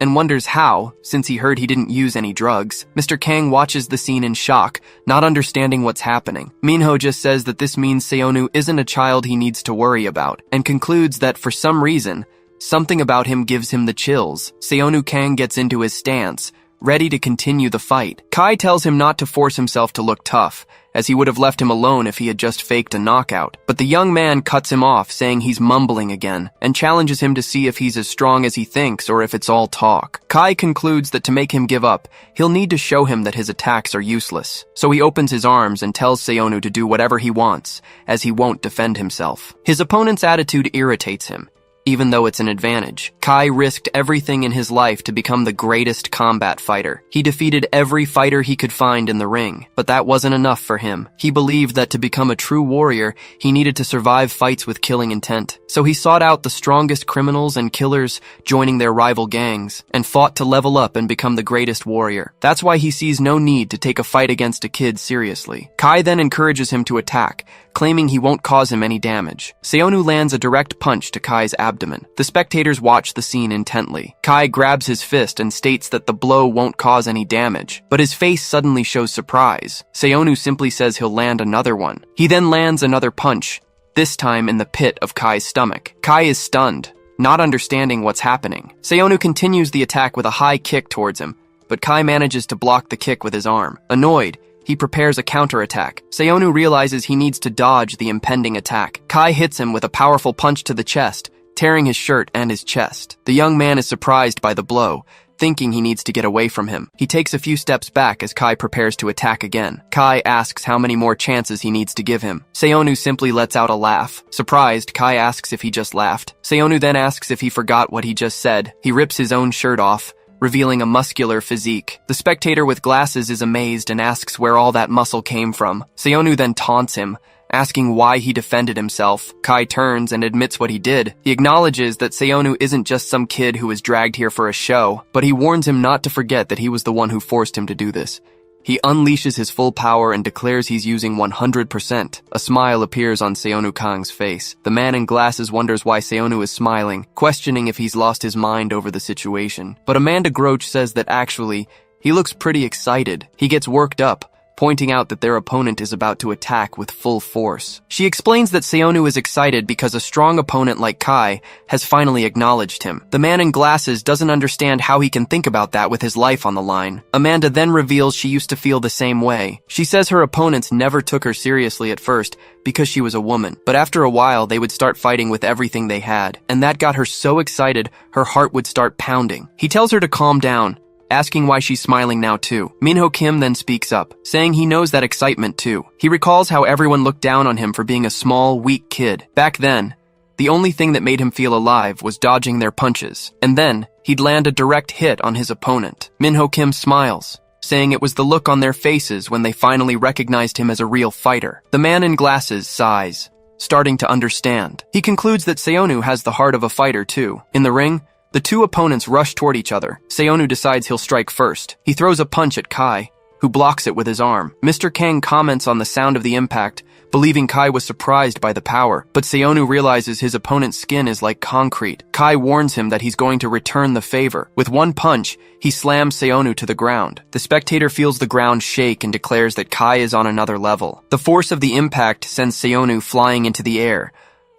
S1: and wonders how, since he heard he didn't use any drugs. Mr. Kang watches the scene in shock, not understanding what's happening. Minho just says that this means Seonu isn't a child he needs to worry about, and concludes that for some reason, something about him gives him the chills. Seonu Kang gets into his stance, ready to continue the fight. Kai tells him not to force himself to look tough, as he would have left him alone if he had just faked a knockout. But the young man cuts him off, saying he's mumbling again, and challenges him to see if he's as strong as he thinks or if it's all talk. Kai concludes that to make him give up, he'll need to show him that his attacks are useless. So he opens his arms and tells Seonu to do whatever he wants, as he won't defend himself. His opponent's attitude irritates him, even though it's an advantage. Kai risked everything in his life to become the greatest combat fighter. He defeated every fighter he could find in the ring, but that wasn't enough for him. He believed that to become a true warrior, he needed to survive fights with killing intent. So he sought out the strongest criminals and killers, joining their rival gangs, and fought to level up and become the greatest warrior. That's why he sees no need to take a fight against a kid seriously. Kai then encourages him to attack, claiming he won't cause him any damage. Seonu lands a direct punch to Kai's abdomen. The spectators watch the scene intently. Kai grabs his fist and states that the blow won't cause any damage, but his face suddenly shows surprise. Seonu simply says he'll land another one. He then lands another punch, this time in the pit of Kai's stomach. Kai is stunned, not understanding what's happening. Seonu continues the attack with a high kick towards him, but Kai manages to block the kick with his arm. Annoyed, he prepares a counterattack. Seonu realizes he needs to dodge the impending attack. Kai hits him with a powerful punch to the chest, tearing his shirt and his chest. The young man is surprised by the blow, thinking he needs to get away from him. He takes a few steps back as Kai prepares to attack again. Kai asks how many more chances he needs to give him. Seonu simply lets out a laugh. Surprised, Kai asks if he just laughed. Seonu then asks if he forgot what he just said. He rips his own shirt off, revealing a muscular physique. The spectator with glasses is amazed and asks where all that muscle came from. Seonu then taunts him, asking why he defended himself. Kai turns and admits what he did. He acknowledges that Seonu isn't just some kid who was dragged here for a show, but he warns him not to forget that he was the one who forced him to do this. He unleashes his full power and declares he's using 100%. A smile appears on Seonu Kang's face. The man in glasses wonders why Seonu is smiling, questioning if he's lost his mind over the situation. But Amanda Groach says that actually, he looks pretty excited. He gets worked up, pointing out that their opponent is about to attack with full force. She explains that Seonu is excited because a strong opponent like Kai has finally acknowledged him. The man in glasses doesn't understand how he can think about that with his life on the line. Amanda then reveals she used to feel the same way. She says her opponents never took her seriously at first because she was a woman, but after a while they would start fighting with everything they had, and that got her so excited her heart would start pounding. He tells her to calm down, asking why she's smiling now too. Minho Kim then speaks up, saying he knows that excitement too. He recalls how everyone looked down on him for being a small, weak kid. Back then, The only thing that made him feel alive was dodging their punches, and then he'd land a direct hit on his opponent. Minho Kim smiles, saying it was the look on their faces when they finally recognized him as a real fighter. The man in glasses sighs, starting to understand. He concludes that Seonu has the heart of a fighter too. In the ring, the two opponents rush toward each other. Seonu decides he'll strike first. He throws a punch at Kai, who blocks it with his arm. Mr. Kang comments on the sound of the impact, believing Kai was surprised by the power, but Seonu realizes his opponent's skin is like concrete. Kai warns him that he's going to return the favor. With one punch, he slams Seonu to the ground. The spectator feels the ground shake and declares that Kai is on another level. The force of the impact sends Seonu flying into the air.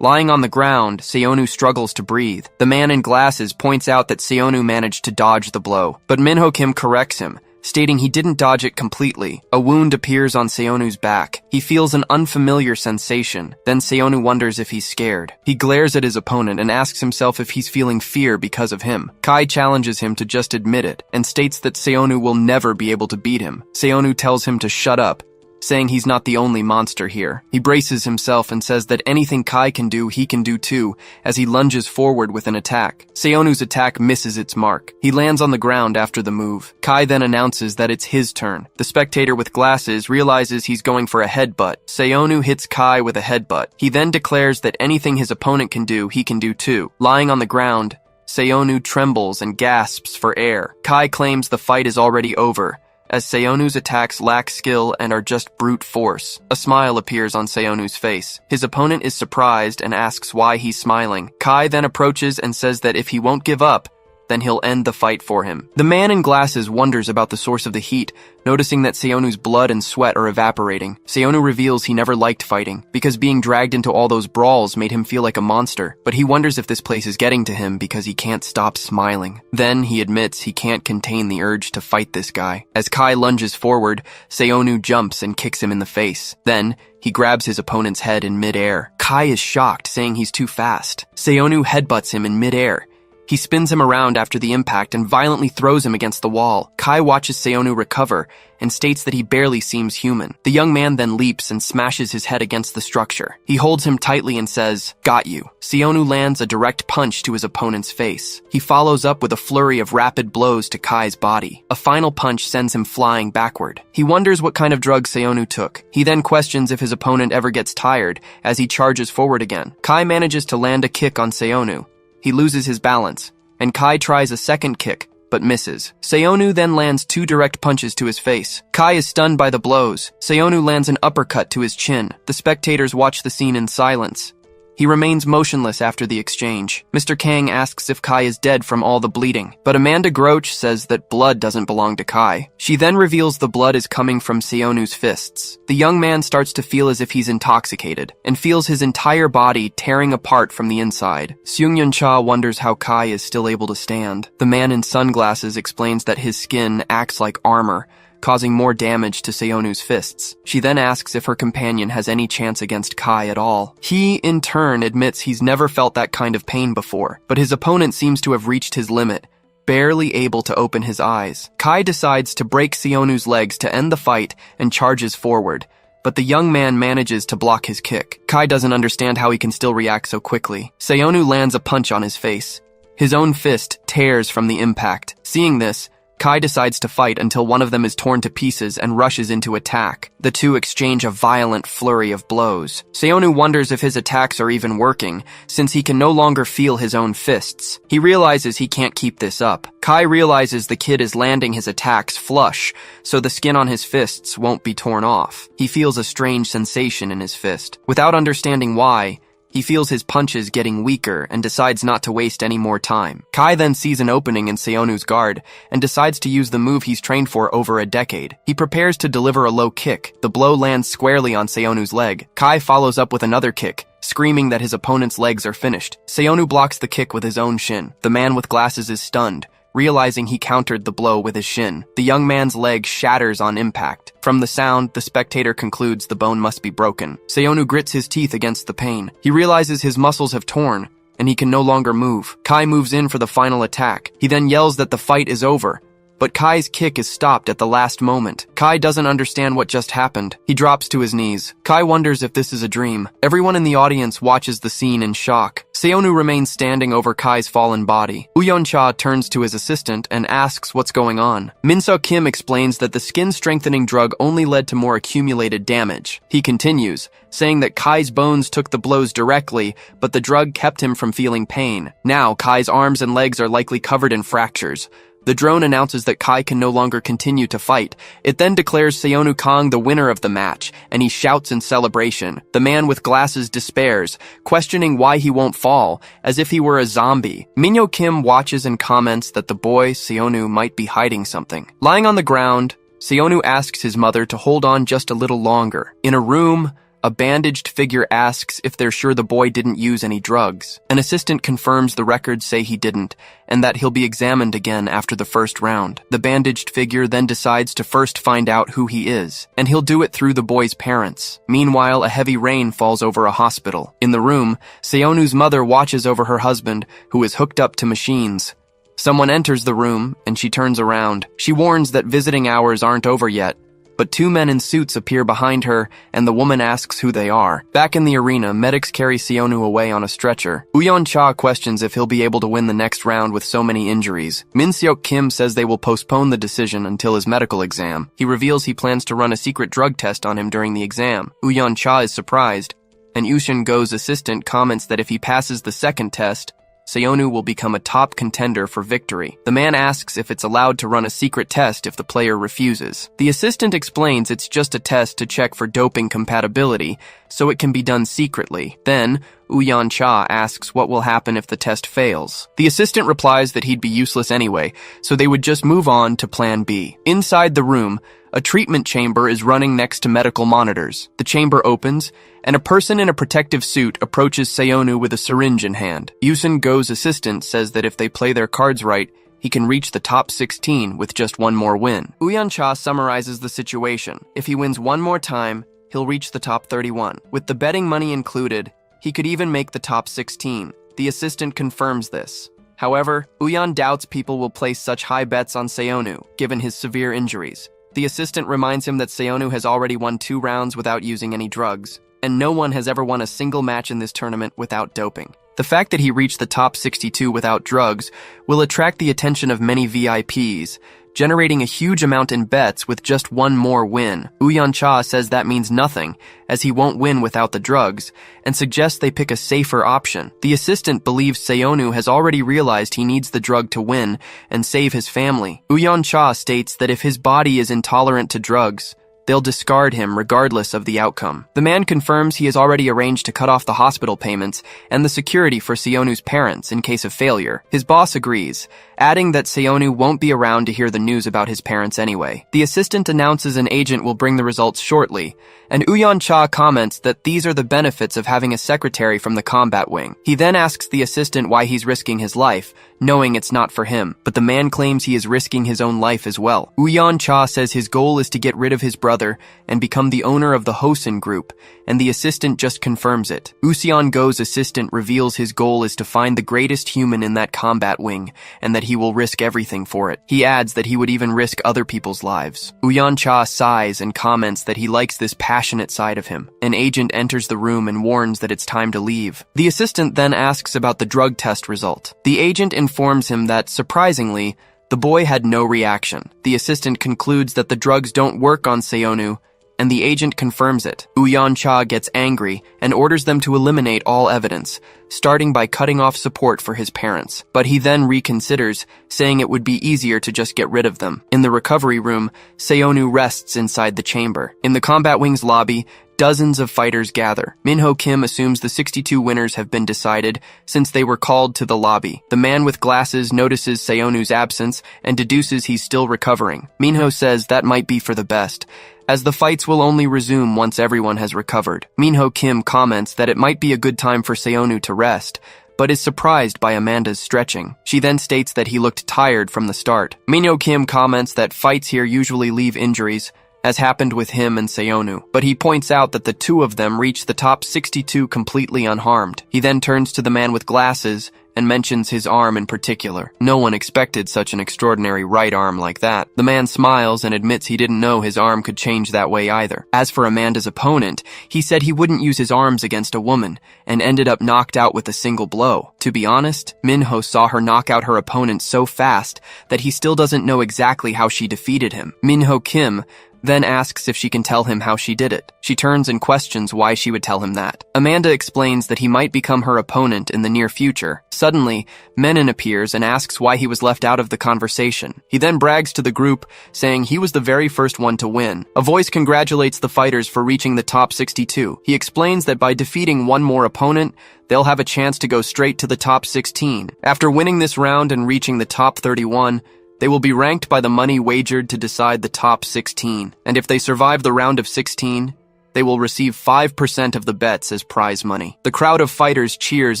S1: Lying on the ground, Seonu struggles to breathe. The man in glasses points out that Seonu managed to dodge the blow, but Minho Kim corrects him, stating he didn't dodge it completely. A wound appears on Seonu's back. He feels an unfamiliar sensation. Then Seonu wonders if he's scared. He glares at his opponent and asks himself if he's feeling fear because of him. Kai challenges him to just admit it and states that Seonu will never be able to beat him. Seonu tells him to shut up, saying he's not the only monster here. He braces himself and says that anything Kai can do, he can do too, as he lunges forward with an attack. Seonu's attack misses its mark. He lands on the ground after the move. Kai then announces that it's his turn. The spectator with glasses realizes he's going for a headbutt. Seonu hits Kai with a headbutt. He then declares that anything his opponent can do, he can do too. Lying on the ground, Seonu trembles and gasps for air. Kai claims the fight is already over, as Seonu's attacks lack skill and are just brute force. A smile appears on Seonu's face. His opponent is surprised and asks why he's smiling. Kai then approaches and says that if he won't give up, then he'll end the fight for him. The man in glasses wonders about the source of the heat, noticing that Seonu's blood and sweat are evaporating. Seonu reveals he never liked fighting, because being dragged into all those brawls made him feel like a monster, but he wonders if this place is getting to him because he can't stop smiling. Then he admits he can't contain the urge to fight this guy. As Kai lunges forward, Seonu jumps and kicks him in the face. Then, he grabs his opponent's head in mid-air. Kai is shocked, saying he's too fast. Seonu headbutts him in mid-air. He spins him around after the impact and violently throws him against the wall. Kai watches Seonu recover and states that he barely seems human. The young man then leaps and smashes his head against the structure. He holds him tightly and says, "Got you." Seonu lands a direct punch to his opponent's face. He follows up with a flurry of rapid blows to Kai's body. A final punch sends him flying backward. He wonders what kind of drug Seonu took. He then questions if his opponent ever gets tired as he charges forward again. Kai manages to land a kick on Seonu. He loses his balance, and Kai tries a second kick, but misses. Seonu then lands 2 direct punches to his face. Kai is stunned by the blows. Seonu lands an uppercut to his chin. The spectators watch the scene in silence. He remains motionless after the exchange. Mr. Kang asks if Kai is dead from all the bleeding, but Amanda Groach says that blood doesn't belong to Kai. She then reveals the blood is coming from Seonu's fists. The young man starts to feel as if he's intoxicated, and feels his entire body tearing apart from the inside. Seung-Yun Cha wonders how Kai is still able to stand. The man in sunglasses explains that his skin acts like armor, causing more damage to Seonu's fists. She then asks if her companion has any chance against Kai at all. He, in turn, admits he's never felt that kind of pain before, but his opponent seems to have reached his limit, barely able to open his eyes. Kai decides to break Seonu's legs to end the fight and charges forward, but the young man manages to block his kick. Kai doesn't understand how he can still react so quickly. Seonu lands a punch on his face. His own fist tears from the impact. Seeing this, Kai decides to fight until one of them is torn to pieces and rushes into attack. The two exchange a violent flurry of blows. Seonu wonders if his attacks are even working, since he can no longer feel his own fists. He realizes he can't keep this up. Kai realizes the kid is landing his attacks flush, so the skin on his fists won't be torn off. He feels a strange sensation in his fist. Without understanding why, he feels his punches getting weaker and decides not to waste any more time. Kai then sees an opening in Seonu's guard and decides to use the move he's trained for over a decade. He prepares to deliver a low kick. The blow lands squarely on Seonu's leg. Kai follows up with another kick, screaming that his opponent's legs are finished. Seonu blocks the kick with his own shin. The man with glasses is stunned, realizing he countered the blow with his shin. The young man's leg shatters on impact. From the sound, the spectator concludes the bone must be broken. Seonu grits his teeth against the pain. He realizes his muscles have torn, and he can no longer move. Kai moves in for the final attack. He then yells that the fight is over, but Kai's kick is stopped at the last moment. Kai doesn't understand what just happened. He drops to his knees. Kai wonders if this is a dream. Everyone in the audience watches the scene in shock. Seonu remains standing over Kai's fallen body. Uyeon-cha turns to his assistant and asks what's going on. Min-seo Kim explains that the skin-strengthening drug only led to more accumulated damage. He continues, saying that Kai's bones took the blows directly, but the drug kept him from feeling pain. Now, Kai's arms and legs are likely covered in fractures. The drone announces that Kai can no longer continue to fight. It then declares Seonu Kang the winner of the match, and he shouts in celebration. The man with glasses despairs, questioning why he won't fall, as if he were a zombie. Min-seo Kim watches and comments that the boy, Seonu, might be hiding something. Lying on the ground, Seonu asks his mother to hold on just a little longer. In a room, a bandaged figure asks if they're sure the boy didn't use any drugs. An assistant confirms the records say he didn't, and that he'll be examined again after the first round. The bandaged figure then decides to first find out who he is, and he'll do it through the boy's parents. Meanwhile, a heavy rain falls over a hospital. In the room, Seonu's mother watches over her husband, who is hooked up to machines. Someone enters the room, and she turns around. She warns that visiting hours aren't over yet, but two men in suits appear behind her, and the woman asks who they are. Back in the arena, medics carry Seonu away on a stretcher. Uyeon-cha questions if he'll be able to win the next round with so many injuries. Min-seo Kim says they will postpone the decision until his medical exam. He reveals he plans to run a secret drug test on him during the exam. Uyeon-cha is surprised, and Ushin-go's assistant comments that if he passes the second test, Seonu will become a top contender for victory. The man asks if it's allowed to run a secret test if the player refuses. The assistant explains it's just a test to check for doping compatibility, so it can be done secretly. Then, Uyeon-cha asks what will happen if the test fails. The assistant replies that he'd be useless anyway, so they would just move on to plan B. Inside the room, a treatment chamber is running next to medical monitors. The chamber opens, and a person in a protective suit approaches Seonu with a syringe in hand. Yusun-go's assistant says that if they play their cards right, he can reach the top 16 with just one more win. Uyeon-cha summarizes the situation. If he wins one more time, he'll reach the top 31. With the betting money included, he could even make the top 16. The assistant confirms this. However, Uyeon doubts people will place such high bets on Seonu, given his severe injuries. The assistant reminds him that Seonu has already won 2 rounds without using any drugs, and no one has ever won a single match in this tournament without doping. The fact that he reached the top 62 without drugs will attract the attention of many VIPs, generating a huge amount in bets with just one more win. Uyeon-cha says that means nothing, as he won't win without the drugs, and suggests they pick a safer option. The assistant believes Seonu has already realized he needs the drug to win and save his family. Uyeon-cha states that if his body is intolerant to drugs, they'll discard him regardless of the outcome. The man confirms he has already arranged to cut off the hospital payments and the security for Seonu's parents in case of failure. His boss agrees, adding that Seonu won't be around to hear the news about his parents anyway. The assistant announces an agent will bring the results shortly, and Uyeon-cha comments that these are the benefits of having a secretary from the combat wing. He then asks the assistant why he's risking his life, knowing it's not for him, but the man claims he is risking his own life as well. Uyeon-cha says his goal is to get rid of his brother and become the owner of the Hosen group, and the assistant just confirms it. Useon-go's assistant reveals his goal is to find the greatest human in that combat wing, and that he will risk everything for it. He adds that he would even risk other people's lives. Uyeon-cha sighs and comments that he likes this passionate side of him. An agent enters the room and warns that it's time to leave. The assistant then asks about the drug test result. The agent informs him that, surprisingly, the boy had no reaction. The assistant concludes that the drugs don't work on Seonu, and the agent confirms it. Uyeon-cha gets angry and orders them to eliminate all evidence, starting by cutting off support for his parents. But he then reconsiders, saying it would be easier to just get rid of them. In the recovery room, Seonu rests inside the chamber. In the combat wing's lobby, dozens of fighters gather. Min-ho Kim assumes the 62 winners have been decided since they were called to the lobby. The man with glasses notices Seonu's absence and deduces he's still recovering. Min-ho says that might be for the best, as the fights will only resume once everyone has recovered. Min-ho Kim comments that it might be a good time for Seonu to rest, but is surprised by Amanda's stretching. She then states that he looked tired from the start. Min-ho Kim comments that fights here usually leave injuries, as happened with him and Seonu, but he points out that the two of them reached the top 62 completely unharmed. He then turns to the man with glasses and mentions his arm in particular. No one expected such an extraordinary right arm like that. The man smiles and admits he didn't know his arm could change that way either. As for Amanda's opponent, he said he wouldn't use his arms against a woman and ended up knocked out with a single blow. To be honest, Minho saw her knock out her opponent so fast that he still doesn't know exactly how she defeated him. Minho Kim then asks if she can tell him how she did it. She turns and questions why she would tell him that. Amanda explains that he might become her opponent in the near future. Suddenly, Menon appears and asks why he was left out of the conversation. He then brags to the group, saying he was the very first one to win. A voice congratulates the fighters for reaching the top 62. He explains that by defeating one more opponent, they'll have a chance to go straight to the top 16. After winning this round and reaching the top 31, they will be ranked by the money wagered to decide the top 16, and if they survive the round of 16, they will receive 5% of the bets as prize money. The crowd of fighters cheers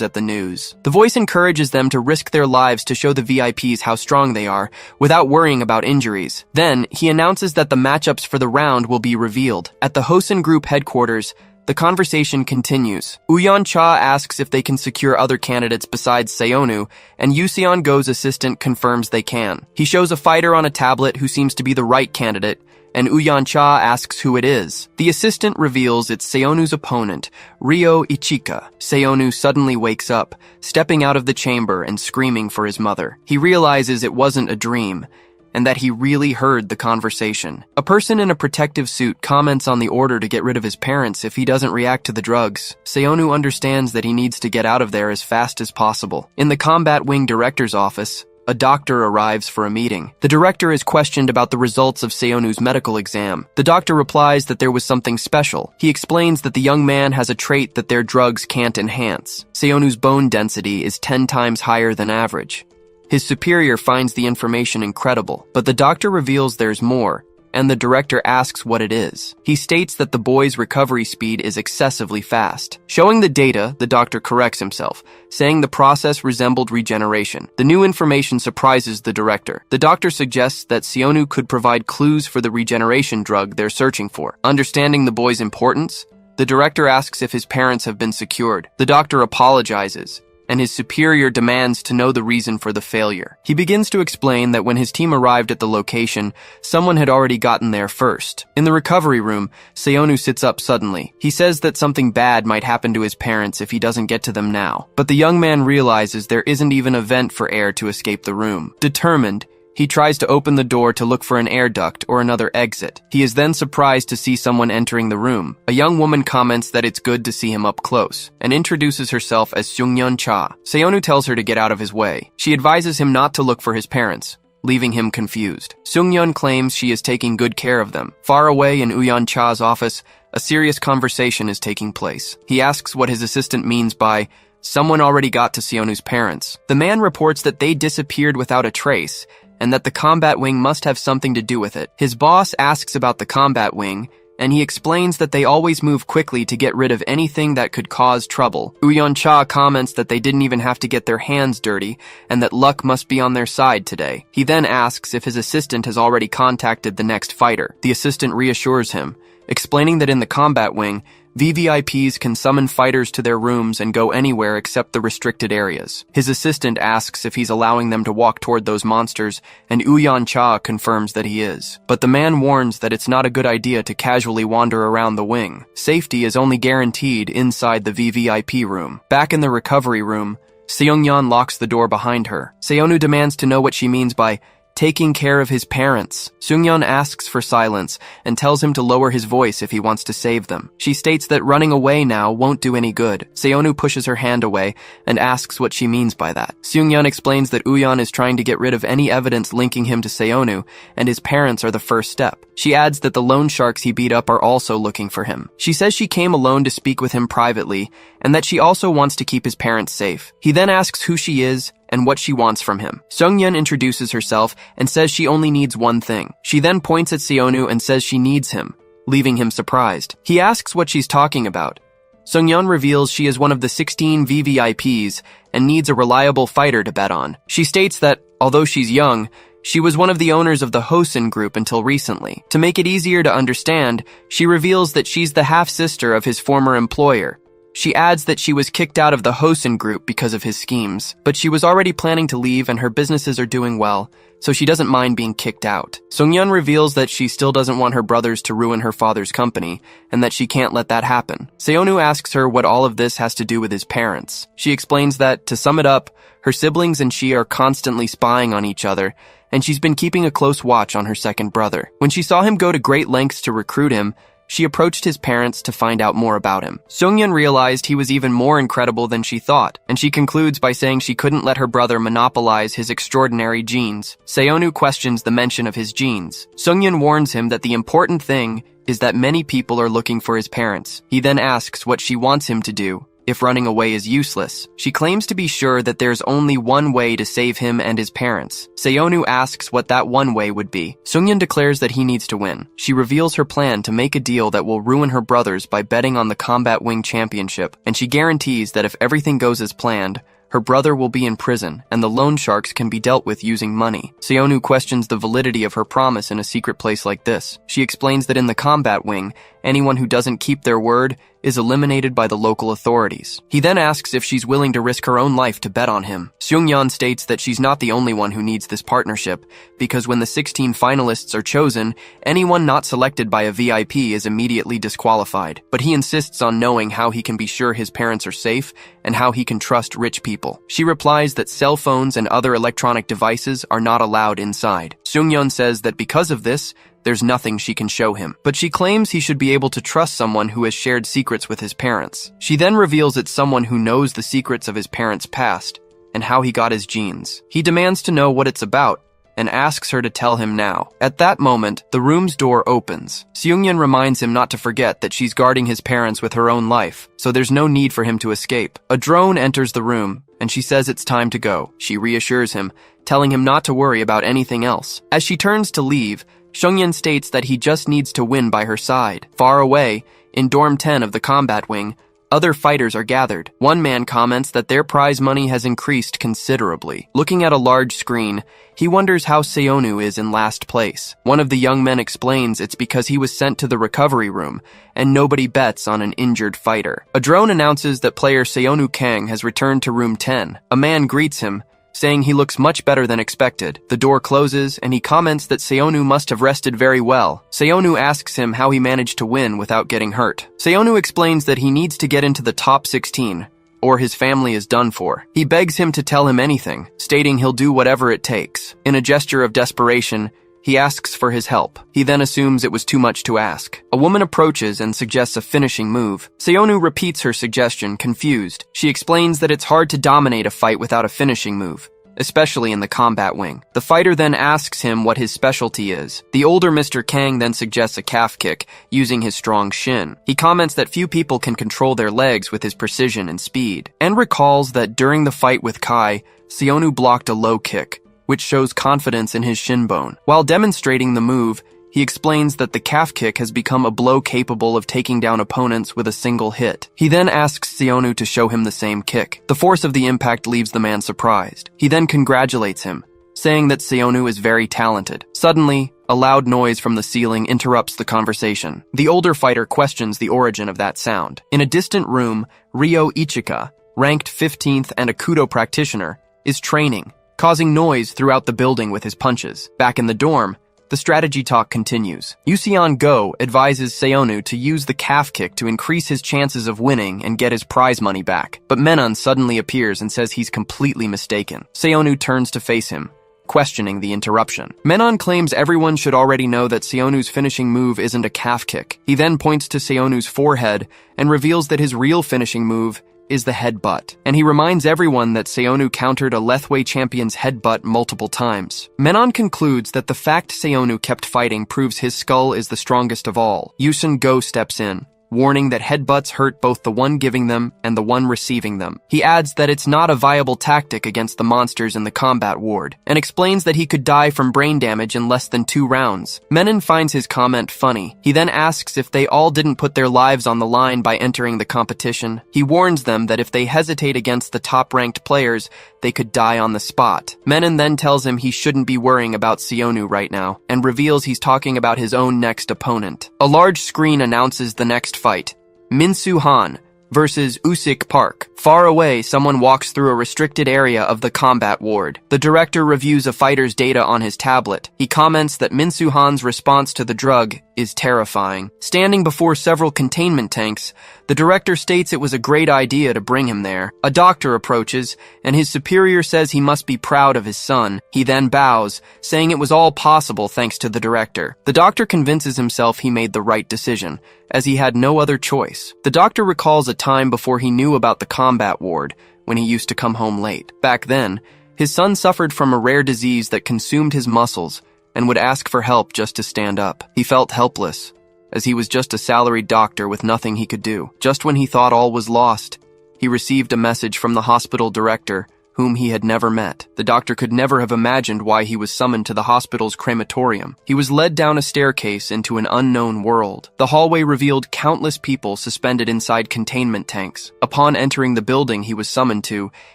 S1: at the news. The voice encourages them to risk their lives to show the VIPs how strong they are, without worrying about injuries. Then, he announces that the matchups for the round will be revealed. At the Hosen Group headquarters, the conversation continues. Uyeon Cha asks if they can secure other candidates besides Seonu, and Yuseon Go's assistant confirms they can. He shows a fighter on a tablet who seems to be the right candidate, and Uyeon Cha asks who it is. The assistant reveals it's Seonu's opponent, Ryo Ichika. Seonu suddenly wakes up, stepping out of the chamber and screaming for his mother. He realizes it wasn't a dream, and that he really heard the conversation. A person in a protective suit comments on the order to get rid of his parents if he doesn't react to the drugs. Seonu understands that he needs to get out of there as fast as possible. In the combat wing director's office, a doctor arrives for a meeting. The director is questioned about the results of Seonu's medical exam. The doctor replies that there was something special. He explains that the young man has a trait that their drugs can't enhance. Seonu's bone density is 10 times higher than average. His superior finds the information incredible, but the doctor reveals there's more, and the director asks what it is. He states that the boy's recovery speed is excessively fast. Showing the data, the doctor corrects himself, saying the process resembled regeneration. The new information surprises the director. The doctor suggests that Seonu could provide clues for the regeneration drug they're searching for. Understanding the boy's importance, the director asks if his parents have been secured. The doctor apologizes, and his superior demands to know the reason for the failure. He begins to explain that when his team arrived at the location, someone had already gotten there first. In the recovery room, Seonu sits up suddenly. He says that something bad might happen to his parents if he doesn't get to them now. But the young man realizes there isn't even a vent for air to escape the room. Determined, he tries to open the door to look for an air duct or another exit. He is then surprised to see someone entering the room. A young woman comments that it's good to see him up close, and introduces herself as Seungyeon Cha. Seonu tells her to get out of his way. She advises him not to look for his parents, leaving him confused. Seungyeon claims she is taking good care of them. Far away in Uyeon Cha's office, a serious conversation is taking place. He asks what his assistant means by, "Someone already got to Seonu's parents." The man reports that they disappeared without a trace, and that the combat wing must have something to do with it. His boss asks about the combat wing, and he explains that they always move quickly to get rid of anything that could cause trouble. Uyeon Cha comments that they didn't even have to get their hands dirty, and that luck must be on their side today. He then asks if his assistant has already contacted the next fighter. The assistant reassures him, explaining that in the combat wing, VVIPs can summon fighters to their rooms and go anywhere except the restricted areas. His assistant asks if he's allowing them to walk toward those monsters, and Uyeon Cha confirms that he is. But the man warns that it's not a good idea to casually wander around the wing. Safety is only guaranteed inside the VVIP room. Back in the recovery room, Seungyeon locks the door behind her. Seonu demands to know what she means by taking care of his parents. Seungyeon asks for silence and tells him to lower his voice if he wants to save them. She states that running away now won't do any good. Seonu pushes her hand away and asks what she means by that. Seungyeon explains that Uyeon is trying to get rid of any evidence linking him to Seonu, and his parents are the first step. She adds that the loan sharks he beat up are also looking for him. She says she came alone to speak with him privately, and that she also wants to keep his parents safe. He then asks who she is and what she wants from him. Seungyeon introduces herself and says she only needs one thing. She then points at Seonu and says she needs him, leaving him surprised. He asks what she's talking about. Seungyeon reveals she is one of the 16 VVIPs and needs a reliable fighter to bet on. She states that, although she's young, she was one of the owners of the Hosen group until recently. To make it easier to understand, she reveals that she's the half-sister of his former employer, She adds that she was kicked out of the Hosen group because of his schemes, but she was already planning to leave and her businesses are doing well, so she doesn't mind being kicked out. Sungyeon reveals that she still doesn't want her brothers to ruin her father's company, and that she can't let that happen. Seonu asks her what all of this has to do with his parents. She explains that, to sum it up, her siblings and she are constantly spying on each other, and she's been keeping a close watch on her second brother. When she saw him go to great lengths to recruit him, she approached his parents to find out more about him. Sungyeon realized he was even more incredible than she thought, and she concludes by saying she couldn't let her brother monopolize his extraordinary genes. Seonu questions the mention of his genes. Sungyeon warns him that the important thing is that many people are looking for his parents. He then asks what she wants him to do if running away is useless. She claims to be sure that there's only one way to save him and his parents. Seonu asks what that one way would be. Sungyeon declares that he needs to win. She reveals her plan to make a deal that will ruin her brothers by betting on the Combat Wing Championship, and she guarantees that if everything goes as planned, her brother will be in prison, and the loan sharks can be dealt with using money. Seonu questions the validity of her promise in a secret place like this. She explains that in the combat wing, anyone who doesn't keep their word is eliminated by the local authorities. He then asks if she's willing to risk her own life to bet on him. Seungyeon states that she's not the only one who needs this partnership, because when the 16 finalists are chosen, anyone not selected by a VIP is immediately disqualified. But he insists on knowing how he can be sure his parents are safe and how he can trust rich people. She replies that cell phones and other electronic devices are not allowed inside. Seungyeon says that because of this, there's nothing she can show him, but she claims he should be able to trust someone who has shared secrets with his parents. She then reveals it's someone who knows the secrets of his parents' past and how he got his genes. He demands to know what it's about and asks her to tell him now. At that moment, the room's door opens. Seungyeon reminds him not to forget that she's guarding his parents with her own life, so there's no need for him to escape. A drone enters the room, and she says it's time to go. She reassures him, telling him not to worry about anything else. As she turns to leave, Sungyeon states that he just needs to win by her side. Far away, in Dorm 10 of the combat wing, other fighters are gathered. One man comments that their prize money has increased considerably. Looking at a large screen, he wonders how Seonu is in last place. One of the young men explains it's because he was sent to the recovery room, and nobody bets on an injured fighter. A drone announces that player Seonu Kang has returned to room 10. A man greets him, saying he looks much better than expected. The door closes, and he comments that Seonu must have rested very well. Seonu asks him how he managed to win without getting hurt. Seonu explains that he needs to get into the top 16, or his family is done for. He begs him to tell him anything, stating he'll do whatever it takes. In a gesture of desperation, he asks for his help. He then assumes it was too much to ask. A woman approaches and suggests a finishing move. Seonu repeats her suggestion, confused. She explains that it's hard to dominate a fight without a finishing move, especially in the combat wing. The fighter then asks him what his specialty is. The older Mr. Kang then suggests a calf kick, using his strong shin. He comments that few people can control their legs with his precision and speed, and recalls that during the fight with Kai, Seonu blocked a low kick, which shows confidence in his shin bone. While demonstrating the move, he explains that the calf kick has become a blow capable of taking down opponents with a single hit. He then asks Seonu to show him the same kick. The force of the impact leaves the man surprised. He then congratulates him, saying that Seonu is very talented. Suddenly, a loud noise from the ceiling interrupts the conversation. The older fighter questions the origin of that sound. In a distant room, Ryo Ichika, ranked 15th and a Kudo practitioner, is training, causing noise throughout the building with his punches. Back in the dorm, the strategy talk continues. Yuseon Go advises Seonu to use the calf kick to increase his chances of winning and get his prize money back. But Menon suddenly appears and says he's completely mistaken. Seonu turns to face him, questioning the interruption. Menon claims everyone should already know that Seonu's finishing move isn't a calf kick. He then points to Seonu's forehead and reveals that his real finishing move is the headbutt, and he reminds everyone that Seonu countered a Lethwei champion's headbutt multiple times. Menon concludes that the fact Seonu kept fighting proves his skull is the strongest of all. Yusen Go steps in, warning that headbutts hurt both the one giving them and the one receiving them. He adds that it's not a viable tactic against the monsters in the combat ward, and explains that he could die from brain damage in less than 2 rounds. Menon finds his comment funny. He then asks if they all didn't put their lives on the line by entering the competition. He warns them that if they hesitate against the top-ranked players, they could die on the spot. Menon then tells him he shouldn't be worrying about Seonu right now, and reveals he's talking about his own next opponent. A large screen announces the next fight. Min Soo Han, versus Usik Park. Far away, someone walks through a restricted area of the combat ward. The director reviews a fighter's data on his tablet. He comments that Min-Soo Han's response to the drug is terrifying. Standing before several containment tanks, the director states it was a great idea to bring him there. A doctor approaches, and his superior says he must be proud of his son. He then bows, saying it was all possible thanks to the director. The doctor convinces himself he made the right decision, as he had no other choice. The doctor recalls a time before he knew about the combat ward, when he used to come home late. Back then, his son suffered from a rare disease that consumed his muscles and would ask for help just to stand up. He felt helpless, as he was just a salaried doctor with nothing he could do. Just when he thought all was lost, he received a message from the hospital director, whom he had never met. The doctor could never have imagined why he was summoned to the hospital's crematorium. He was led down a staircase into an unknown world. The hallway revealed countless people suspended inside containment tanks. Upon entering the building he was summoned to,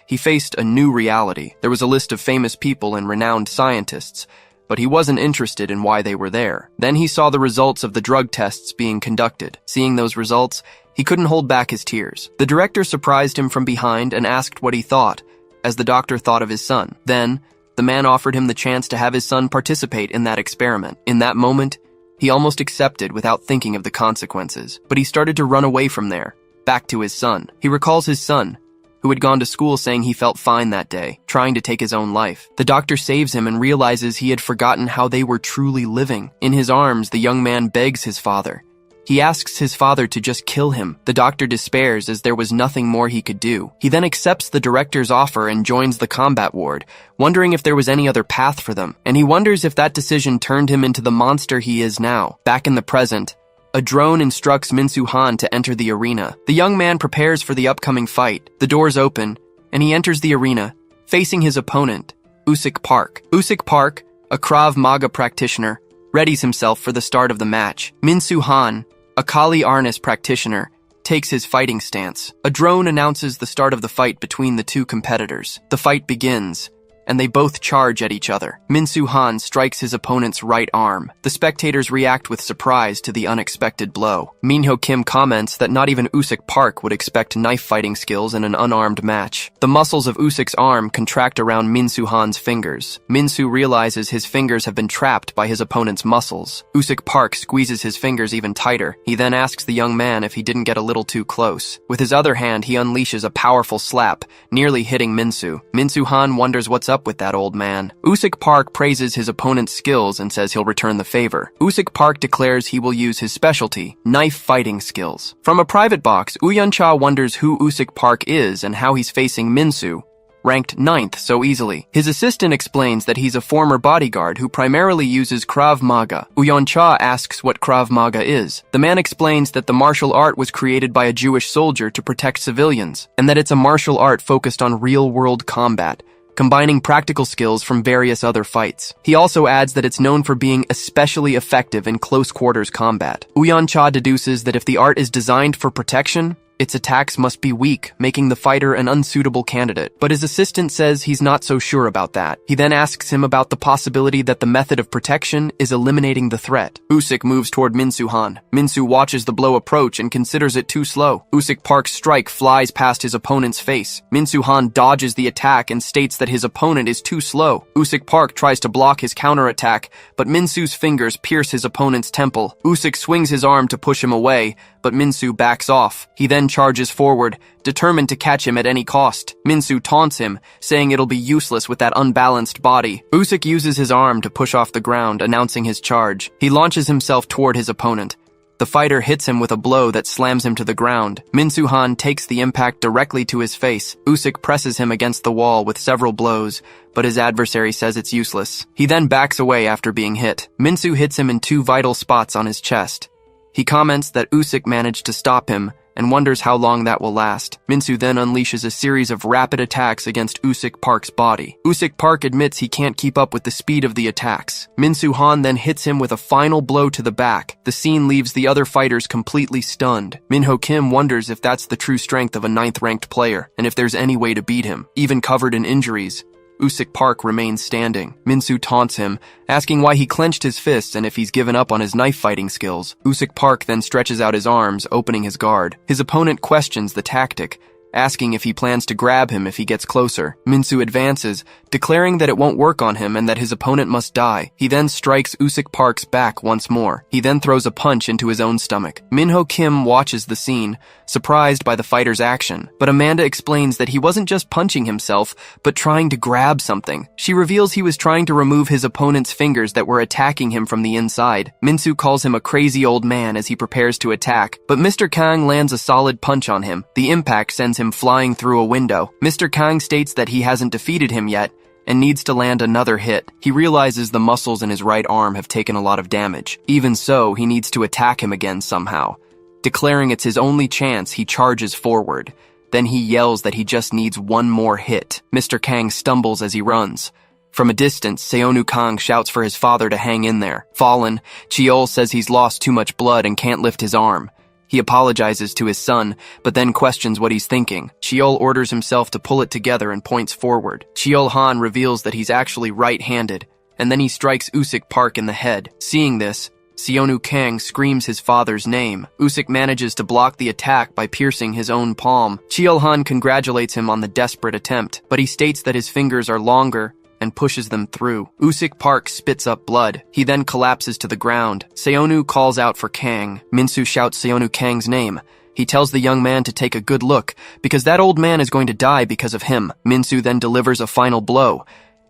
S1: he faced a new reality. There was a list of famous people and renowned scientists, but he wasn't interested in why they were there. Then he saw the results of the drug tests being conducted. Seeing those results, he couldn't hold back his tears. The director surprised him from behind and asked what he thought, as the doctor thought of his son. Then, the man offered him the chance to have his son participate in that experiment. In that moment, he almost accepted without thinking of the consequences. But he started to run away from there, back to his son. He recalls his son, who had gone to school saying he felt fine that day, trying to take his own life. The doctor saves him and realizes he had forgotten how they were truly living. In his arms, the young man begs his father. He asks his father to just kill him. The doctor despairs as there was nothing more he could do. He then accepts the director's offer and joins the combat ward, wondering if there was any other path for them. And he wonders if that decision turned him into the monster he is now. Back in the present, a drone instructs Min-Soo Han to enter the arena. The young man prepares for the upcoming fight. The doors open, and he enters the arena, facing his opponent, Usik Park. Usik Park, a Krav Maga practitioner, readies himself for the start of the match. Min-Soo Han, a Kali Arnis practitioner, takes his fighting stance. A drone announces the start of the fight between the two competitors. The fight begins, and they both charge at each other. Min-Soo Han strikes his opponent's right arm. The spectators react with surprise to the unexpected blow. Minho Kim comments that not even Usik Park would expect knife fighting skills in an unarmed match. The muscles of Usik's arm contract around Min-Soo Han's fingers. Min-Soo realizes his fingers have been trapped by his opponent's muscles. Usik Park squeezes his fingers even tighter. He then asks the young man if he didn't get a little too close. With his other hand, he unleashes a powerful slap, nearly hitting Min-Soo. Min-Soo Han wonders what's up with that old man. Usik Park praises his opponent's skills and says he'll return the favor. Usik Park declares he will use his specialty, knife fighting skills. From a private box, Uyeon-cha wonders who Usik Park is and how he's facing Min-Soo, ranked 9th so easily. His assistant explains that he's a former bodyguard who primarily uses Krav Maga. Uyeon-cha asks what Krav Maga is. The man explains that the martial art was created by a Jewish soldier to protect civilians, and that it's a martial art focused on real-world combat, combining practical skills from various other fights. He also adds that it's known for being especially effective in close-quarters combat. Uyeon-cha deduces that if the art is designed for protection, its attacks must be weak, making the fighter an unsuitable candidate. But his assistant says he's not so sure about that. He then asks him about the possibility that the method of protection is eliminating the threat. Usik moves toward Min-Soo Han. Min-Soo watches the blow approach and considers it too slow. Usik Park's strike flies past his opponent's face. Min-Soo Han dodges the attack and states that his opponent is too slow. Usik Park tries to block his counterattack, but Min-Soo's fingers pierce his opponent's temple. Usik swings his arm to push him away, but Min-Soo backs off. He then charges forward, determined to catch him at any cost. Min-Soo taunts him, saying it'll be useless with that unbalanced body. Usik uses his arm to push off the ground, announcing his charge. He launches himself toward his opponent. The fighter hits him with a blow that slams him to the ground. Min-Soo Han takes the impact directly to his face. Usik presses him against the wall with several blows, but his adversary says it's useless. He then backs away after being hit. Min-Soo hits him in 2 vital spots on his chest. He comments that Usik managed to stop him and wonders how long that will last. Min-Soo then unleashes a series of rapid attacks against Usik Park's body. Usik Park admits he can't keep up with the speed of the attacks. Min-Soo Han then hits him with a final blow to the back. The scene leaves the other fighters completely stunned. Minho Kim wonders if that's the true strength of a 9th-ranked player, and if there's any way to beat him. Even covered in injuries, Usyk Park remains standing. Minsu taunts him, asking why he clenched his fists and if he's given up on his knife fighting skills. Usyk Park then stretches out his arms, opening his guard. His opponent questions the tactic, asking if he plans to grab him if he gets closer. Minsu advances, declaring that it won't work on him and that his opponent must die. He then strikes Usyk Park's back once more. He then throws a punch into his own stomach. Minho Kim watches the scene, surprised by the fighter's action, but Amanda explains that he wasn't just punching himself, but trying to grab something. She reveals he was trying to remove his opponent's fingers that were attacking him from the inside. Minsu calls him a crazy old man as he prepares to attack, but Mr. Kang lands a solid punch on him. The impact sends him flying through a window. Mr. Kang states that he hasn't defeated him yet and needs to land another hit. He realizes the muscles in his right arm have taken a lot of damage. Even so, he needs to attack him again somehow. Declaring it's his only chance, he charges forward. Then he yells that he just needs one more hit. Mr. Kang stumbles as he runs. From a distance, Seonu Kang shouts for his father to hang in there. Fallen, Cheol says he's lost too much blood and can't lift his arm. He apologizes to his son, but then questions what he's thinking. Cheol orders himself to pull it together and points forward. Cheol Han reveals that he's actually right-handed, and then he strikes Usyk Park in the head. Seeing this, Seonu Kang screams his father's name. Usyk manages to block the attack by piercing his own palm. Cheol Han congratulates him on the desperate attempt, but he states that his fingers are longer and pushes them through. Usyk Park spits up blood. He then collapses to the ground. Seonu calls out for Kang. Minsu shouts Seonu Kang's name. He tells the young man to take a good look, because that old man is going to die because of him. Minsu then delivers a final blow.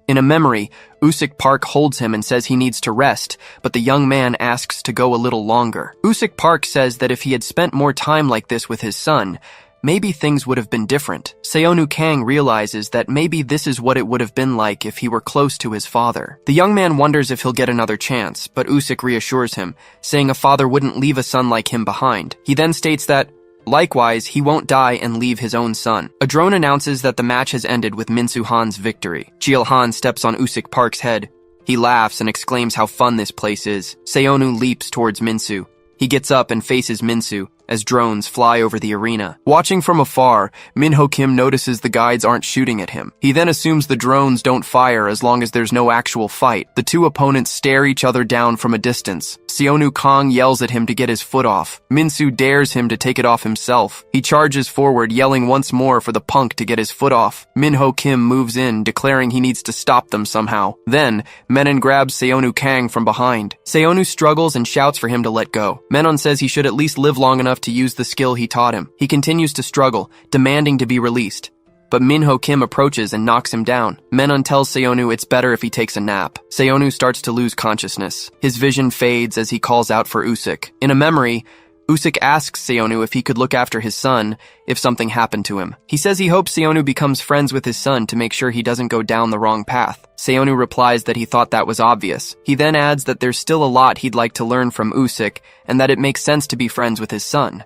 S1: In a memory, Usyk Park holds him and says he needs to rest, but the young man asks to go a little longer. Usyk Park says that if he had spent more time like this with his son, maybe things would have been different. Seonu Kang realizes that maybe this is what it would have been like if he were close to his father. The young man wonders if he'll get another chance, but Usyk reassures him, saying a father wouldn't leave a son like him behind. He then states that, likewise, he won't die and leave his own son. A drone announces that the match has ended with Minsu Han's victory. Cheol Han steps on Usyk Park's head. He laughs and exclaims how fun this place is. Seonu leaps towards Minsu. He gets up and faces Minsu as drones fly over the arena. Watching from afar, Minho Kim notices the guides aren't shooting at him. He then assumes the drones don't fire as long as there's no actual fight. The two opponents stare each other down from a distance. Seonu Kang yells at him to get his foot off. Minsu dares him to take it off himself. He charges forward, yelling once more for the punk to get his foot off. Minho Kim moves in, declaring he needs to stop them somehow. Then, Menon grabs Seonu Kang from behind. Seonu struggles and shouts for him to let go. Menon says he should at least live long enough to use the skill he taught him. He continues to struggle, demanding to be released. But Minho Kim approaches and knocks him down. Menon tells Seonu it's better if he takes a nap. Seonu starts to lose consciousness. His vision fades as he calls out for Usyk. In a memory, Usyk asks Seonu if he could look after his son if something happened to him. He says he hopes Seonu becomes friends with his son to make sure he doesn't go down the wrong path. Seonu replies that he thought that was obvious. He then adds that there's still a lot he'd like to learn from Usyk and that it makes sense to be friends with his son.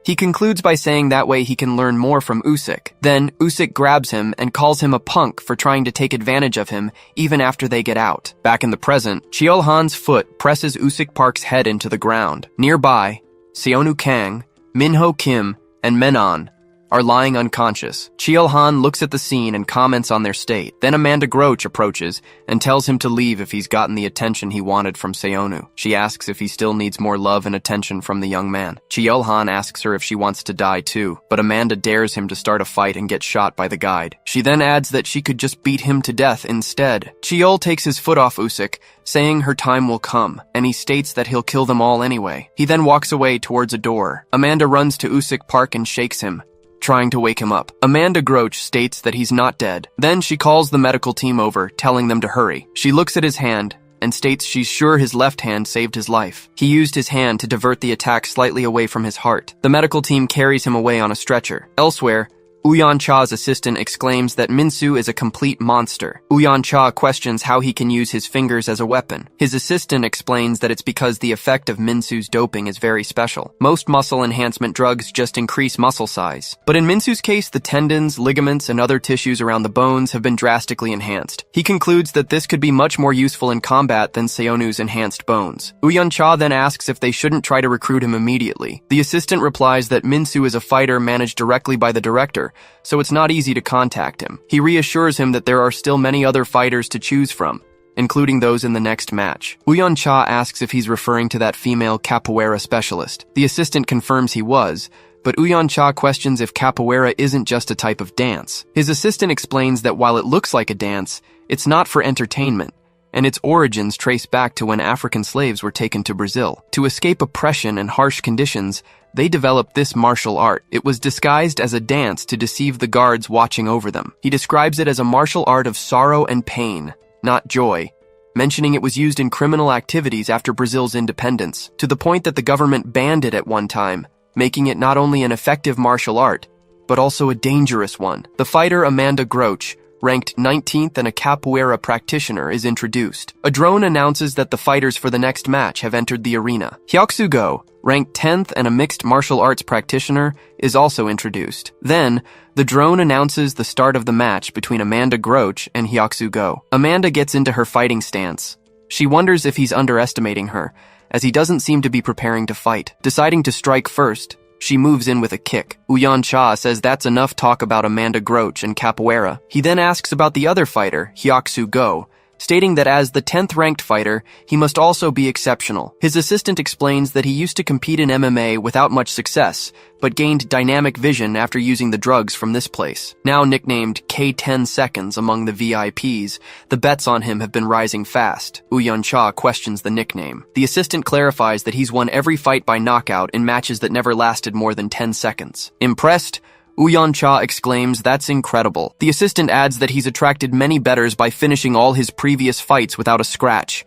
S1: He concludes by saying that way he can learn more from Usyk. Then, Usyk grabs him and calls him a punk for trying to take advantage of him even after they get out. Back in the present, Cheol Han's foot presses Usyk Park's head into the ground. Nearby, Seonu Kang, Minho Kim, and Menon are lying unconscious. Cheol Han looks at the scene and comments on their state. Then Amanda Groach approaches and tells him to leave if he's gotten the attention he wanted from Seonu. She asks if he still needs more love and attention from the young man. Cheol Han asks her if she wants to die too, but Amanda dares him to start a fight and get shot by the guide. She then adds that she could just beat him to death instead. Cheol takes his foot off Usyk, saying her time will come, and he states that he'll kill them all anyway. He then walks away towards a door. Amanda runs to Usyk Park and shakes him, trying to wake him up. Amanda Groach states that he's not dead. Then she calls the medical team over, telling them to hurry. She looks at his hand and states she's sure his left hand saved his life. He used his hand to divert the attack slightly away from his heart. The medical team carries him away on a stretcher. Elsewhere, Uyan Cha's assistant exclaims that Minsu is a complete monster. Uyan Cha questions how he can use his fingers as a weapon. His assistant explains that it's because the effect of Minsu's doping is very special. Most muscle enhancement drugs just increase muscle size. But in Minsu's case, the tendons, ligaments, and other tissues around the bones have been drastically enhanced. He concludes that this could be much more useful in combat than Seonu's enhanced bones. Uyan Cha then asks if they shouldn't try to recruit him immediately. The assistant replies that Minsu is a fighter managed directly by the director, fighter, so it's not easy to contact him. He reassures him that there are still many other fighters to choose from, including those in the next match. Woo-yeon Cha asks if he's referring to that female capoeira specialist. The assistant confirms he was, but Woo-yeon Cha questions if capoeira isn't just a type of dance. His assistant explains that while it looks like a dance, it's not for entertainment, and its origins trace back to when African slaves were taken to Brazil. To escape oppression and harsh conditions, they developed this martial art. It was disguised as a dance to deceive the guards watching over them. He describes it as a martial art of sorrow and pain, not joy, mentioning it was used in criminal activities after Brazil's independence, to the point that the government banned it at one time, making it not only an effective martial art, but also a dangerous one. The fighter Amanda Groach, ranked 19th and a capoeira practitioner, is introduced. A drone announces that the fighters for the next match have entered the arena. Hyoksu Go, ranked 10th and a mixed martial arts practitioner, is also introduced. Then, the drone announces the start of the match between Amanda Groach and Hyoksu Go. Amanda gets into her fighting stance. She wonders if he's underestimating her, as he doesn't seem to be preparing to fight. Deciding to strike first, she moves in with a kick. Woo-yeon Cha says that's enough talk about Amanda Groach and capoeira. He then asks about the other fighter, Hyoksu Go, stating that as the 10th ranked fighter, he must also be exceptional. His assistant explains that he used to compete in MMA without much success, but gained dynamic vision after using the drugs from this place. Now nicknamed K10 Seconds among the VIPs, the bets on him have been rising fast. Woo-yeon Cha questions the nickname. The assistant clarifies that he's won every fight by knockout in matches that never lasted more than 10 seconds. Impressed, Woo-yeon Cha exclaims, "That's incredible." The assistant adds that he's attracted many bettors by finishing all his previous fights without a scratch.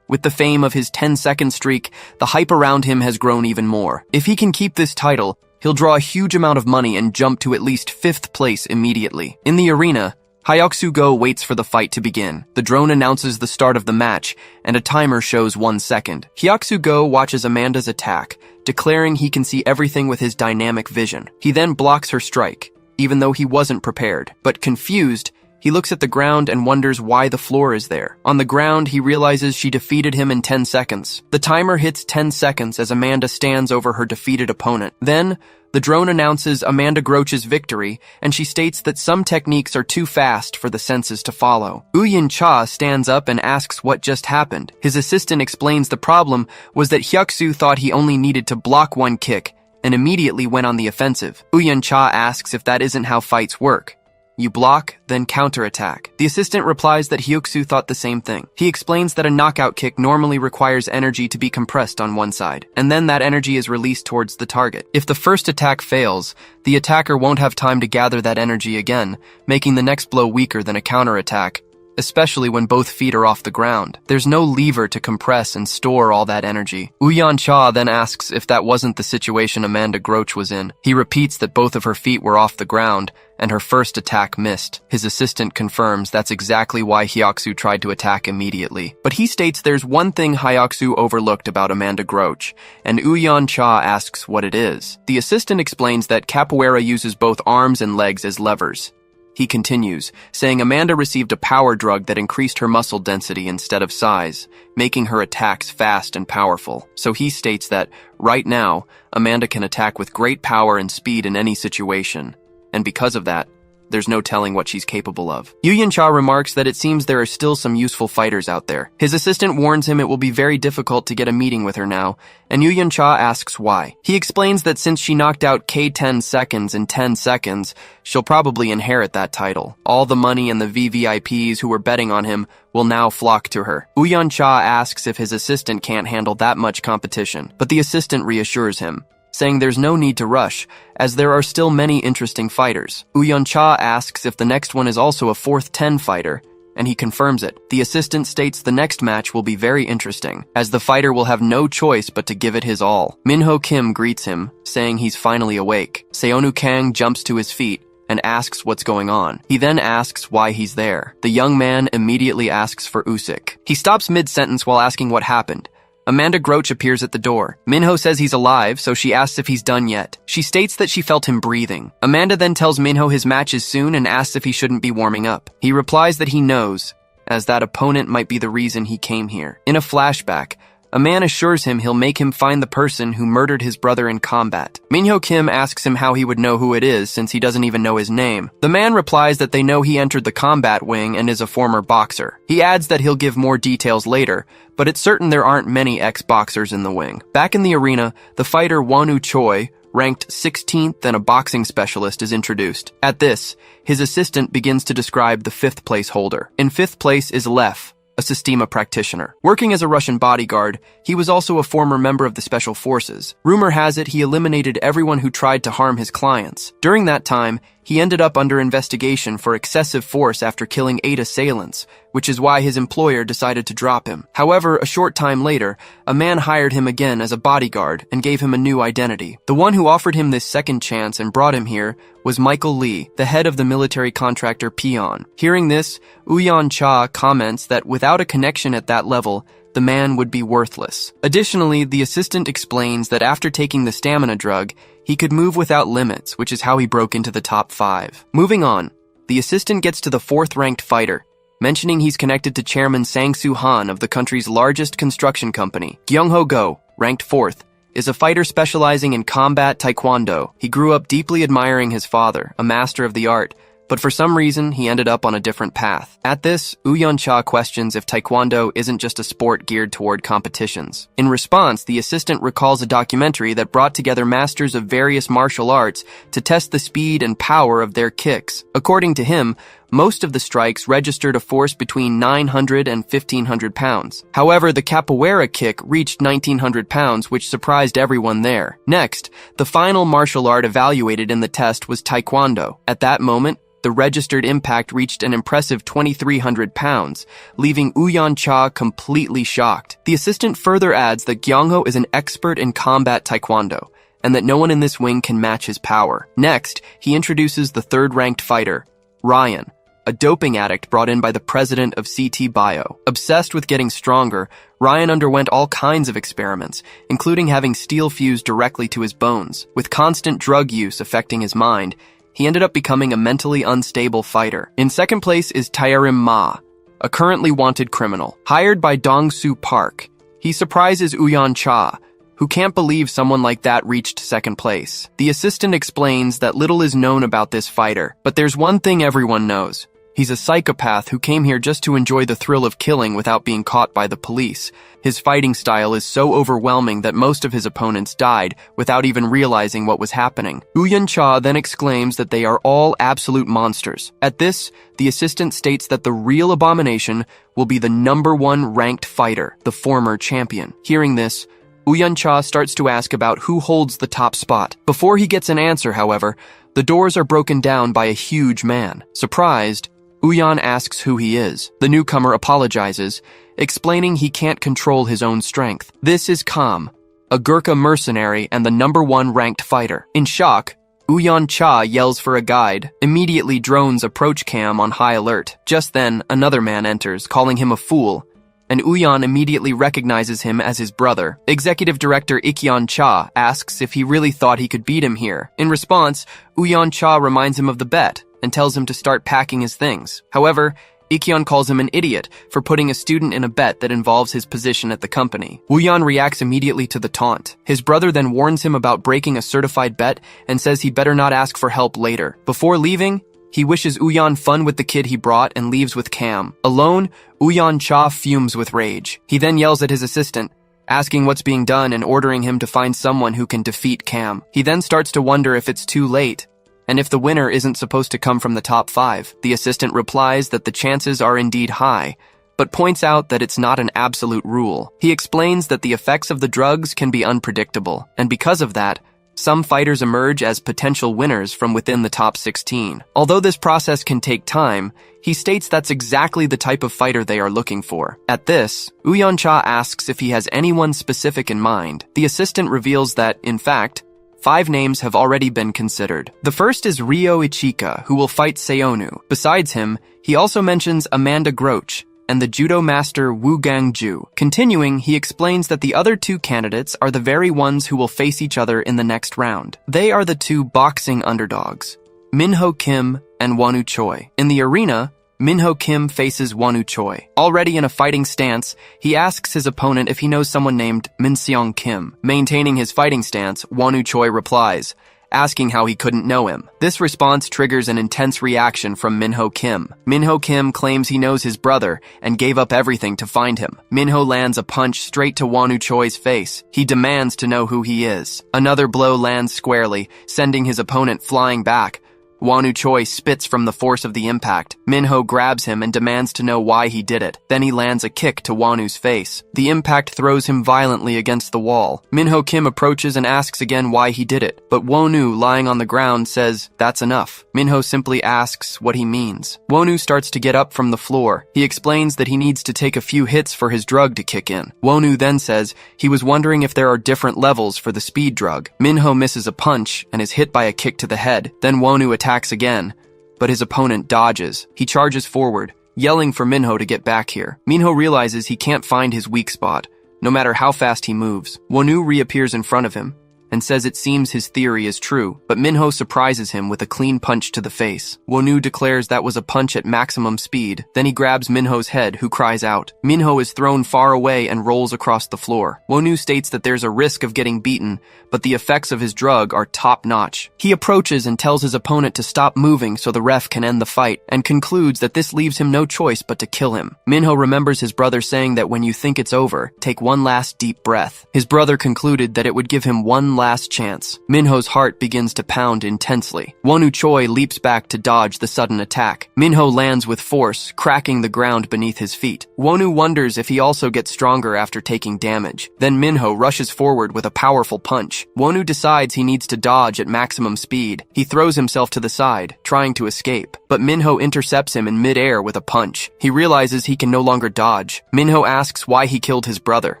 S1: With the fame of his 10-second streak, the hype around him has grown even more. If he can keep this title, he'll draw a huge amount of money and jump to at least 5th place immediately. In the arena, Hyoksu Go waits for the fight to begin. The drone announces the start of the match, and a timer shows 1 second. Hyoksu Go watches Amanda's attack, declaring he can see everything with his dynamic vision. He then blocks her strike, even though he wasn't prepared. But confused, he looks at the ground and wonders why the floor is there. On the ground, he realizes she defeated him in 10 seconds. The timer hits 10 seconds as Amanda stands over her defeated opponent. Then, the drone announces Amanda Groach's victory, and she states that some techniques are too fast for the senses to follow. Woo-yeon Cha stands up and asks what just happened. His assistant explains the problem was that Hyoksu thought he only needed to block one kick, and immediately went on the offensive. Woo-yeon Cha asks if that isn't how fights work. You block, then counterattack. The assistant replies that Hyoksu thought the same thing. He explains that a knockout kick normally requires energy to be compressed on one side, and then that energy is released towards the target. If the first attack fails, the attacker won't have time to gather that energy again, making the next blow weaker than a counterattack, especially when both feet are off the ground. There's no lever to compress and store all that energy. Woo-yeon Cha then asks if that wasn't the situation Amanda Groach was in. He repeats that both of her feet were off the ground, and her first attack missed. His assistant confirms that's exactly why Hyoksu tried to attack immediately. But he states there's one thing Hyoksu overlooked about Amanda Groach, and Woo-yeon Cha asks what it is. The assistant explains that capoeira uses both arms and legs as levers. He continues, saying Amanda received a power drug that increased her muscle density instead of size, making her attacks fast and powerful. So he states that, right now, Amanda can attack with great power and speed in any situation. And because of that, there's no telling what she's capable of. Woo-yeon Cha remarks that it seems there are still some useful fighters out there. His assistant warns him it will be very difficult to get a meeting with her now, and Woo-yeon Cha asks why. He explains that since she knocked out K10 Seconds in 10 seconds, she'll probably inherit that title. All the money and the VVIPs who were betting on him will now flock to her. Woo-yeon Cha asks if his assistant can't handle that much competition, but the assistant reassures him, saying there's no need to rush, as there are still many interesting fighters. Woo-yeon Cha asks if the next one is also a 4th 10 fighter, and he confirms it. The assistant states the next match will be very interesting, as the fighter will have no choice but to give it his all. Minho Kim greets him, saying he's finally awake. Seonu Kang jumps to his feet and asks what's going on. He then asks why he's there. The young man immediately asks for Usik. He stops mid-sentence while asking what happened. Amanda Groach appears at the door. Minho says he's alive, so she asks if he's done yet. She states that she felt him breathing. Amanda then tells Minho his match is soon and asks if he shouldn't be warming up. He replies that he knows, as that opponent might be the reason he came here. In a flashback, A man assures him he'll make him find the person who murdered his brother in combat. Minho Kim asks him how he would know who it is since he doesn't even know his name. The man replies that they know he entered the combat wing and is a former boxer. He adds that he'll give more details later, but it's certain there aren't many ex-boxers in the wing. Back in the arena, the fighter Wonu Choi, ranked 16th and a boxing specialist, is introduced. At this, his assistant begins to describe the 5th place holder. In 5th place is Lev, a Systema practitioner. Working as a Russian bodyguard, he was also a former member of the Special Forces. Rumor has it he eliminated everyone who tried to harm his clients. During that time, he ended up under investigation for excessive force after killing 8 assailants, which is why his employer decided to drop him. However, a short time later, a man hired him again as a bodyguard and gave him a new identity. The one who offered him this second chance and brought him here was Michael Lee, the head of the military contractor Peon. Hearing this, Uyan Cha comments that without a connection at that level, the man would be worthless. Additionally, the assistant explains that after taking the stamina drug, he could move without limits, which is how he broke into the top 5. Moving on, the assistant gets to the 4th-ranked fighter, mentioning he's connected to Chairman Sang-Soo Han of the country's largest construction company. Gyung-ho Go, ranked 4th, is a fighter specializing in combat taekwondo. He grew up deeply admiring his father, a master of the art, but for some reason, he ended up on a different path. At this, Uyan Cha questions if taekwondo isn't just a sport geared toward competitions. In response, the assistant recalls a documentary that brought together masters of various martial arts to test the speed and power of their kicks. According to him, most of the strikes registered a force between 900 and 1,500 pounds. However, the capoeira kick reached 1,900 pounds, which surprised everyone there. Next, the final martial art evaluated in the test was taekwondo. At that moment, the registered impact reached an impressive 2,300 pounds, leaving Uyan Cha completely shocked. The assistant further adds that Gyung-ho is an expert in combat taekwondo, and that no one in this wing can match his power. Next, he introduces the 3rd-ranked fighter, Ryan, a doping addict brought in by the president of CT Bio. Obsessed with getting stronger, Ryan underwent all kinds of experiments, including having steel fused directly to his bones. With constant drug use affecting his mind, he ended up becoming a mentally unstable fighter. In 2nd place is Taerim Ma, a currently wanted criminal. Hired by Dong-Soo Park, he surprises Uyan Cha, who can't believe someone like that reached 2nd place. The assistant explains that little is known about this fighter, but there's one thing everyone knows. He's a psychopath who came here just to enjoy the thrill of killing without being caught by the police. His fighting style is so overwhelming that most of his opponents died without even realizing what was happening. Uyan Cha then exclaims that they are all absolute monsters. At this, the assistant states that the real abomination will be the #1 ranked fighter, the former champion. Hearing this, Uyan Cha starts to ask about who holds the top spot. Before he gets an answer, however, the doors are broken down by a huge man. Surprised, Uyan asks who he is. The newcomer apologizes, explaining he can't control his own strength. This is Kam, a Gurkha mercenary and the #1 ranked fighter. In shock, Uyan Cha yells for a guide. Immediately, drones approach Kam on high alert. Just then, another man enters, calling him a fool, and Uyan immediately recognizes him as his brother. Executive Director Ikyan Cha asks if he really thought he could beat him here. In response, Uyan Cha reminds him of the bet and tells him to start packing his things. However, Ikyan calls him an idiot for putting a student in a bet that involves his position at the company. Uyan reacts immediately to the taunt. His brother then warns him about breaking a certified bet and says he better not ask for help later. Before leaving, he wishes Uyan fun with the kid he brought and leaves with Kam. Alone, Uyan Cha fumes with rage. He then yells at his assistant, asking what's being done and ordering him to find someone who can defeat Kam. He then starts to wonder if it's too late, and if the winner isn't supposed to come from the top 5. The assistant replies that the chances are indeed high, but points out that it's not an absolute rule. He explains that the effects of the drugs can be unpredictable, and because of that, some fighters emerge as potential winners from within the top 16. Although this process can take time, he states that's exactly the type of fighter they are looking for. At this, Uyan Cha asks if he has anyone specific in mind. The assistant reveals that, in fact, 5 names have already been considered. The first is Ryo Ichika, who will fight Seonu. Besides him, he also mentions Amanda Groach and the judo master Wu Gangju. Continuing, he explains that the other 2 candidates are the very ones who will face each other in the next round. They are the 2 boxing underdogs, Minho Kim and Wonu Choi. In the arena, Minho Kim faces Wonu Choi. Already in a fighting stance, he asks his opponent if he knows someone named Minseong Kim. Maintaining his fighting stance, Wonu Choi replies, asking how he couldn't know him. This response triggers an intense reaction from Minho Kim. Minho Kim claims he knows his brother and gave up everything to find him. Minho lands a punch straight to Wonu Choi's face. He demands to know who he is. Another blow lands squarely, sending his opponent flying back. Wonu Choi spits from the force of the impact. Minho grabs him and demands to know why he did it. Then he lands a kick to Wonu's face. The impact throws him violently against the wall. Minho Kim approaches and asks again why he did it, but Wonu, lying on the ground, says, "That's enough." Minho simply asks what he means. Wonu starts to get up from the floor. He explains that he needs to take a few hits for his drug to kick in. Wonu then says he was wondering if there are different levels for the speed drug. Minho misses a punch and is hit by a kick to the head. Then Wonu attacks again, but his opponent dodges. He charges forward, yelling for Minho to get back here. Minho realizes he can't find his weak spot, no matter how fast he moves. Wonu reappears in front of him and says it seems his theory is true, but Minho surprises him with a clean punch to the face. Wonu declares that was a punch at maximum speed. Then he grabs Minho's head, who cries out. Minho is thrown far away and rolls across the floor. Wonu states that there's a risk of getting beaten, but the effects of his drug are top-notch. He approaches and tells his opponent to stop moving so the ref can end the fight, and concludes that this leaves him no choice but to kill him. Minho remembers his brother saying that when you think it's over, take one last deep breath. His brother concluded that it would give him one last chance. Minho's heart begins to pound intensely. Wonu Choi leaps back to dodge the sudden attack. Minho lands with force, cracking the ground beneath his feet. Wonu wonders if he also gets stronger after taking damage. Then Minho rushes forward with a powerful punch. Wonu decides he needs to dodge at maximum speed. He throws himself to the side, trying to escape, but Minho intercepts him in midair with a punch. He realizes he can no longer dodge. Minho asks why he killed his brother.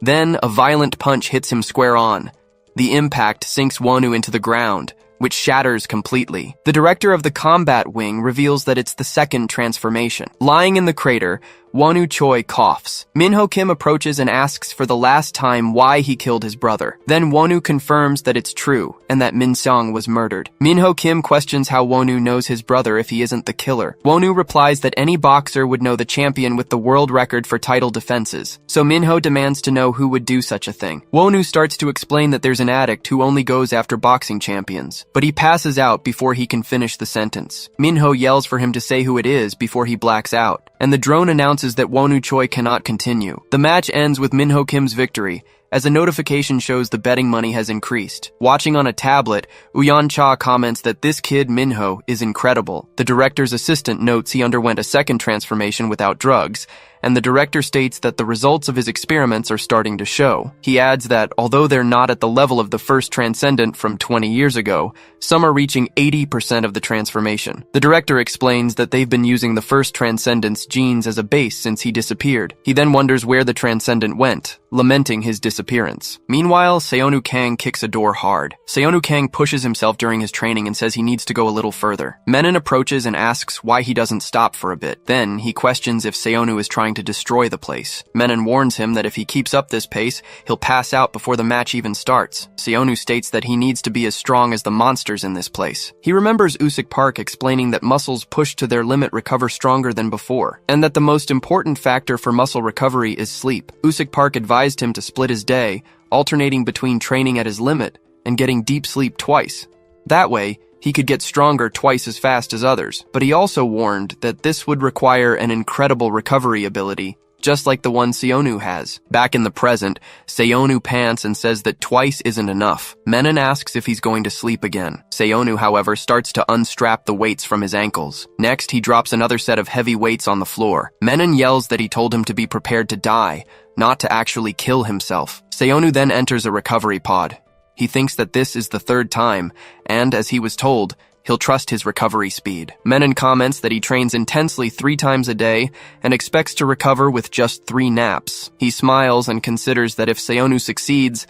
S1: Then a violent punch hits him square on. The impact sinks Wonu into the ground, which shatters completely. The director of the combat wing reveals that it's the second transformation. Lying in the crater, Wonu Choi coughs. Minho Kim approaches and asks for the last time why he killed his brother. Then Wonu confirms that it's true and that Min Seong was murdered. Minho Kim questions how Wonu knows his brother if he isn't the killer. Wonu replies that any boxer would know the champion with the world record for title defenses, so Minho demands to know who would do such a thing. Wonu starts to explain that there's an addict who only goes after boxing champions, but he passes out before he can finish the sentence. Minho yells for him to say who it is before he blacks out, and the drone announces that Wonu Choi cannot continue. The match ends with Minho Kim's victory, as a notification shows the betting money has increased. Watching on a tablet, Uyan Cha comments that this kid Minho is incredible. The director's assistant notes he underwent a second transformation without drugs, and the director states that the results of his experiments are starting to show. He adds that, although they're not at the level of the first transcendent from 20 years ago, some are reaching 80% of the transformation. The director explains that they've been using the first transcendent's genes as a base since he disappeared. He then wonders where the transcendent went, lamenting his disappearance. Meanwhile, Seonu Kang kicks a door hard. Seonu Kang pushes himself during his training and says he needs to go a little further. Menon approaches and asks why he doesn't stop for a bit. Then, he questions if Seonu is trying to destroy the place. Menon warns him that if he keeps up this pace, he'll pass out before the match even starts. Seonu states that he needs to be as strong as the monsters in this place. He remembers Usyk Park explaining that muscles pushed to their limit recover stronger than before, and that the most important factor for muscle recovery is sleep. Usyk Park advised him to split his day, alternating between training at his limit and getting deep sleep twice. That way, he could get stronger twice as fast as others. But he also warned that this would require an incredible recovery ability, just like the one Seonu has. Back in the present, Seonu pants and says that twice isn't enough. Menon asks if he's going to sleep again. Seonu, however, starts to unstrap the weights from his ankles. Next, he drops another set of heavy weights on the floor. Menon yells that he told him to be prepared to die, not to actually kill himself. Seonu then enters a recovery pod. He thinks that this is the third time, and as he was told, he'll trust his recovery speed. Menon comments that he trains intensely 3 times a day and expects to recover with just 3 naps. He smiles and considers that if Seonu succeeds,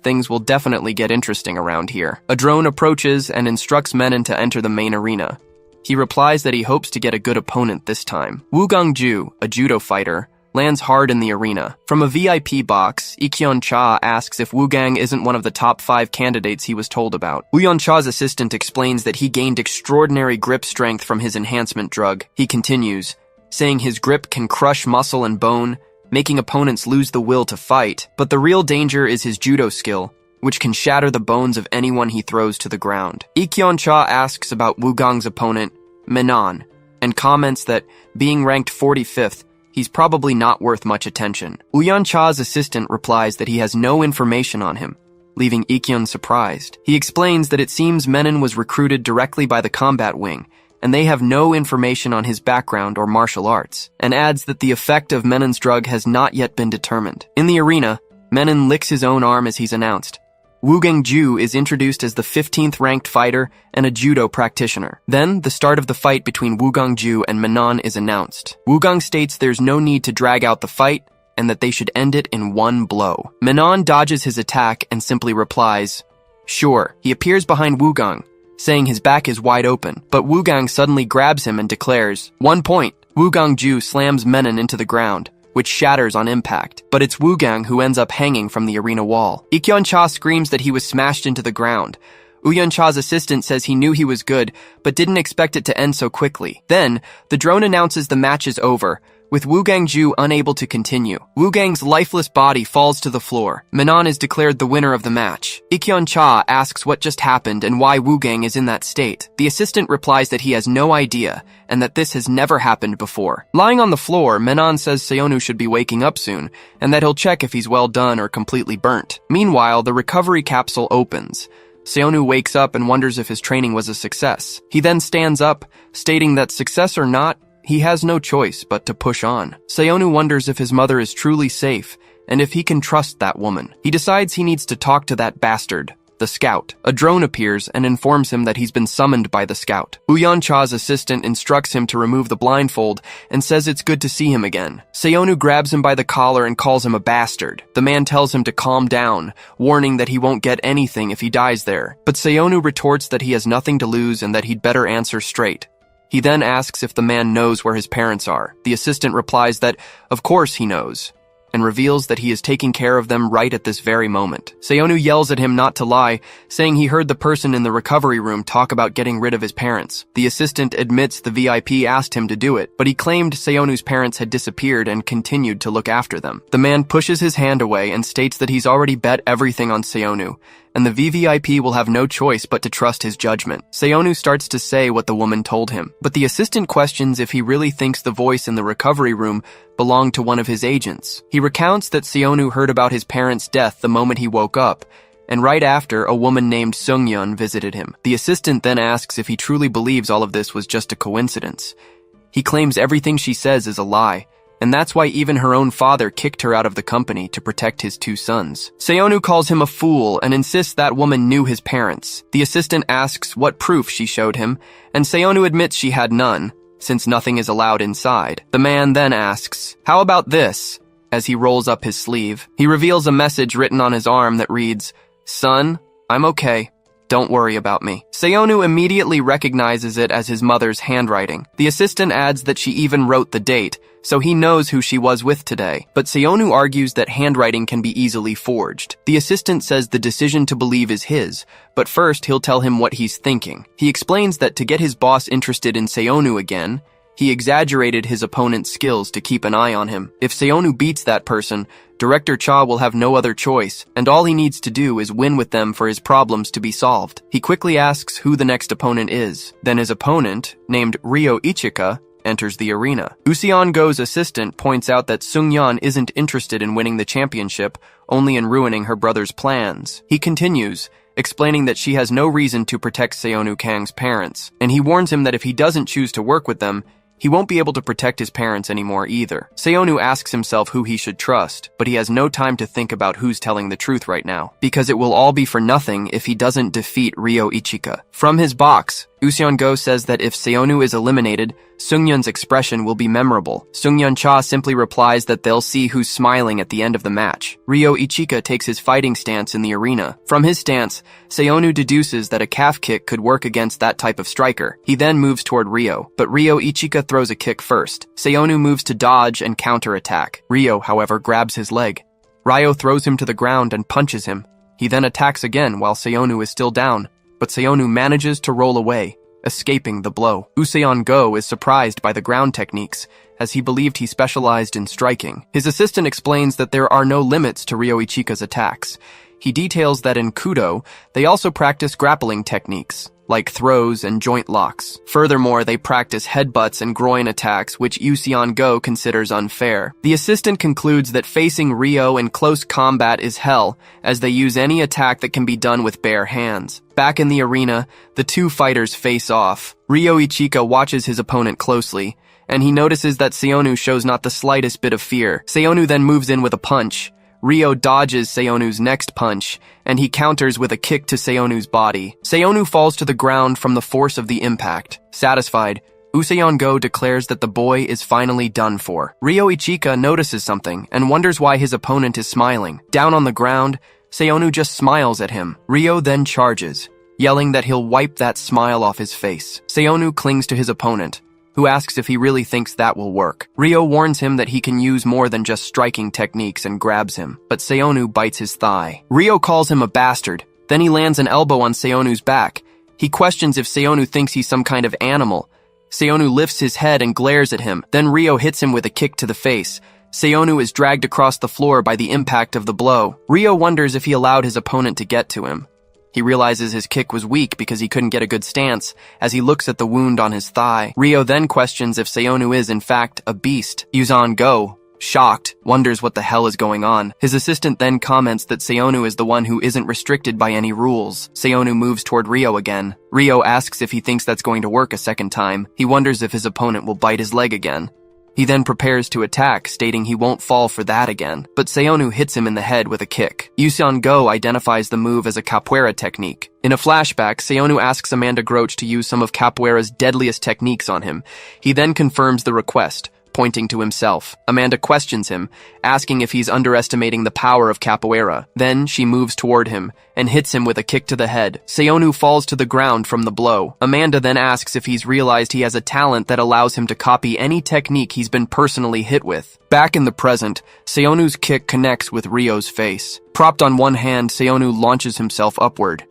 S1: things will definitely get interesting around here. A drone approaches and instructs Menon to enter the main arena. He replies that he hopes to get a good opponent this time. Woo Gong-ju, a judo fighter, lands hard in the arena. From a VIP box, Ikyeon Cha asks if Wu Gang isn't one of the top 5 candidates he was told about. Wooyeon Cha's assistant explains that he gained extraordinary grip strength from his enhancement drug. He continues, saying his grip can crush muscle and bone, making opponents lose the will to fight. But the real danger is his judo skill, which can shatter the bones of anyone he throws to the ground. Ikyon-cha asks about Wugong's opponent, Menon, and comments that, being ranked 45th, he's probably not worth much attention. Uyan-cha's assistant replies that he has no information on him, leaving Ikyon surprised. He explains that it seems Menon was recruited directly by the combat wing, and they have no information on his background or martial arts, and adds that the effect of Menon's drug has not yet been determined. In the arena, Menon licks his own arm as he's announced. Wugong-ju is introduced as the 15th ranked fighter and a judo practitioner. Then, the start of the fight between Wugong-ju and Menon is announced. Wugong states there's no need to drag out the fight, and that they should end it in one blow. Menon dodges his attack and simply replies, "Sure." He appears behind Wugong, saying his back is wide open, but Wugong suddenly grabs him and declares, "1 point." Wugong-ju slams Menon into the ground, which shatters on impact, but it's Wugong who ends up hanging from the arena wall. Ikyon-cha screams that he was smashed into the ground. Uyan-cha's assistant says he knew he was good, but didn't expect it to end so quickly. Then, the drone announces the match is over, with Wugong-ju unable to continue. Wugong's lifeless body falls to the floor. Menon is declared the winner of the match. Ikyon-cha asks what just happened and why Wugong is in that state. The assistant replies that he has no idea, and that this has never happened before. Lying on the floor, Menon says Seonu should be waking up soon, and that he'll check if he's well done or completely burnt. Meanwhile, the recovery capsule opens. Seonu wakes up and wonders if his training was a success. He then stands up, stating that success or not, he has no choice but to push on. Seonu wonders if his mother is truly safe, and if he can trust that woman. He decides he needs to talk to that bastard, the scout. A drone appears and informs him that he's been summoned by the scout. Uyan-cha's assistant instructs him to remove the blindfold and says it's good to see him again. Seonu grabs him by the collar and calls him a bastard. The man tells him to calm down, warning that he won't get anything if he dies there. But Seonu retorts that he has nothing to lose and that he'd better answer straight. He then asks if the man knows where his parents are. The assistant replies that, of course he knows, and reveals that he is taking care of them right at this very moment. Seonu yells at him not to lie, saying he heard the person in the recovery room talk about getting rid of his parents. The assistant admits the VIP asked him to do it, but he claimed Seonu's parents had disappeared and continued to look after them. The man pushes his hand away and states that he's already bet everything on Seonu, and the VVIP will have no choice but to trust his judgment. Seonu starts to say what the woman told him, but the assistant questions if he really thinks the voice in the recovery room belonged to one of his agents. He recounts that Seonu heard about his parents' death the moment he woke up, and right after, a woman named Sung-yeon visited him. The assistant then asks if he truly believes all of this was just a coincidence. He claims everything she says is a lie, and that's why even her own father kicked her out of the company to protect his 2 sons. Seonu calls him a fool and insists that woman knew his parents. The assistant asks what proof she showed him, and Seonu admits she had none, since nothing is allowed inside. The man then asks, "How about this?" As he rolls up his sleeve. He reveals a message written on his arm that reads, "Son, I'm okay. Don't worry about me." Seonu immediately recognizes it as his mother's handwriting. The assistant adds that she even wrote the date, so he knows who she was with today. But Seonu argues that handwriting can be easily forged. The assistant says the decision to believe is his, but first he'll tell him what he's thinking. He explains that to get his boss interested in Seonu again, he exaggerated his opponent's skills to keep an eye on him. If Seonu beats that person, Director Cha will have no other choice, and all he needs to do is win with them for his problems to be solved. He quickly asks who the next opponent is. Then his opponent, named Ryo Ichika, enters the arena. Useon-go's assistant points out that Sung-yeon isn't interested in winning the championship, only in ruining her brother's plans. He continues, explaining that she has no reason to protect Seonu Kang's parents, and he warns him that if he doesn't choose to work with them, he won't be able to protect his parents anymore either. Seonu asks himself who he should trust, but he has no time to think about who's telling the truth right now, because it will all be for nothing if he doesn't defeat Ryo Ichika. From his box, Useon-go says that if Seonu is eliminated, Sung-yeon's expression will be memorable. Sung-yeon-cha simply replies that they'll see who's smiling at the end of the match. Ryo Ichika takes his fighting stance in the arena. From his stance, Seonu deduces that a calf kick could work against that type of striker. He then moves toward Ryo, but Ryo Ichika throws a kick first. Seonu moves to dodge and counter-attack. Ryo, however, grabs his leg. Ryo throws him to the ground and punches him. He then attacks again while Seonu is still down, but Seonu manages to roll away, escaping the blow. Useon-go is surprised by the ground techniques, as he believed he specialized in striking. His assistant explains that there are no limits to Ryo Ichika's attacks. He details that in Kudo, they also practice grappling techniques, like throws and joint locks. Furthermore, they practice headbutts and groin attacks, which Go considers unfair. The assistant concludes that facing Ryo in close combat is hell, as they use any attack that can be done with bare hands. Back in the arena, the two fighters face off. Ryo Ichika watches his opponent closely, and he notices that Seonu shows not the slightest bit of fear. Seonu then moves in with a punch. Ryo dodges Seonu's next punch, and he counters with a kick to Seonu's body. Seonu falls to the ground from the force of the impact. Satisfied, Go declares that the boy is finally done for. Ryo Ichika notices something and wonders why his opponent is smiling. Down on the ground, Seonu just smiles at him. Ryo then charges, yelling that he'll wipe that smile off his face. Seonu clings to his opponent, who asks if he really thinks that will work. Ryo warns him that he can use more than just striking techniques and grabs him, but Seonu bites his thigh. Ryo calls him a bastard, then he lands an elbow on Seonu's back. He questions if Seonu thinks he's some kind of animal. Seonu lifts his head and glares at him, then Ryo hits him with a kick to the face. Seonu is dragged across the floor by the impact of the blow. Ryo wonders if he allowed his opponent to get to him. He realizes his kick was weak because he couldn't get a good stance as he looks at the wound on his thigh. Ryo then questions if Seonu is, in fact, a beast. Go, shocked, wonders what the hell is going on. His assistant then comments that Seonu is the one who isn't restricted by any rules. Seonu moves toward Ryo again. Ryo asks if he thinks that's going to work a second time. He wonders if his opponent will bite his leg again. He then prepares to attack, stating he won't fall for that again. But Seonu hits him in the head with a kick. Go identifies the move as a capoeira technique. In a flashback, Seonu asks Amanda Groach to use some of capoeira's deadliest techniques on him. He then confirms the request, pointing to himself. Amanda questions him, asking if he's underestimating the power of capoeira. Then she moves toward him and hits him with a kick to the head. Seonu falls to the ground from the blow. Amanda then asks if he's realized he has a talent that allows him to copy any technique he's been personally hit with. Back in the present, Seonu's kick connects with Ryo's face. Propped on one hand, Seonu launches himself upward.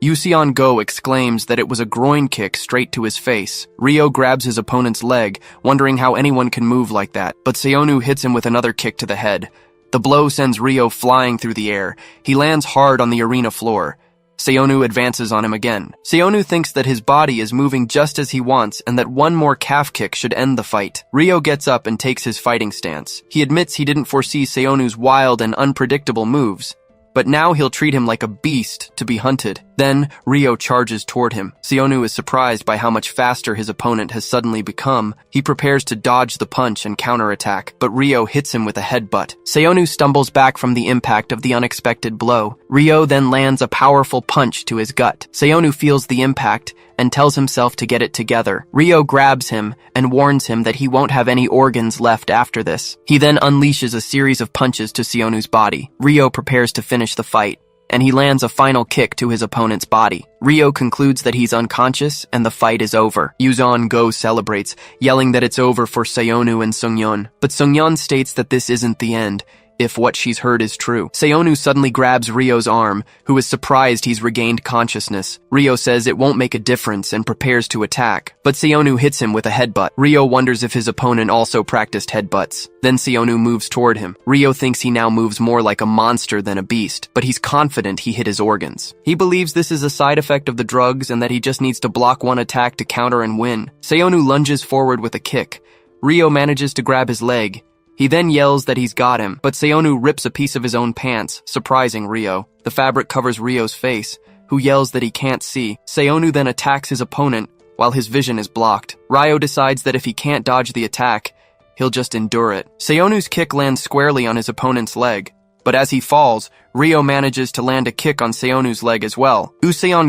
S1: Go exclaims that it was a groin kick straight to his face. Ryo grabs his opponent's leg, wondering how anyone can move like that, but Seonu hits him with another kick to the head. The blow sends Ryo flying through the air. He lands hard on the arena floor. Seonu advances on him again. Seonu thinks that his body is moving just as he wants and that one more calf kick should end the fight. Ryo gets up and takes his fighting stance. He admits he didn't foresee Seonu's wild and unpredictable moves, but now he'll treat him like a beast to be hunted. Then, Ryo charges toward him. Seonu is surprised by how much faster his opponent has suddenly become. He prepares to dodge the punch and counterattack, but Ryo hits him with a headbutt. Seonu stumbles back from the impact of the unexpected blow. Ryo then lands a powerful punch to his gut. Seonu feels the impact and tells himself to get it together. Ryo grabs him and warns him that he won't have any organs left after this. He then unleashes a series of punches to Seonu's body. Ryo prepares to finish the fight, and he lands a final kick to his opponent's body. Ryo concludes that he's unconscious and the fight is over. Go celebrates, yelling that it's over for Seonu and Seongyeon. But Seongyeon states that this isn't the end, if what she's heard is true. Seonu suddenly grabs Ryo's arm, who is surprised he's regained consciousness. Ryo says it won't make a difference and prepares to attack, but Seonu hits him with a headbutt. Ryo wonders if his opponent also practiced headbutts. Then Seonu moves toward him. Ryo thinks he now moves more like a monster than a beast, but he's confident he hit his organs. He believes this is a side effect of the drugs and that he just needs to block one attack to counter and win. Seonu lunges forward with a kick. Ryo manages to grab his leg. He then yells that he's got him, but Seonu rips a piece of his own pants, surprising Ryo. The fabric covers Ryo's face, who yells that he can't see. Seonu then attacks his opponent, while his vision is blocked. Ryo decides that if he can't dodge the attack, he'll just endure it. Seonu's kick lands squarely on his opponent's leg, but as he falls, Ryo manages to land a kick on Seonu's leg as well.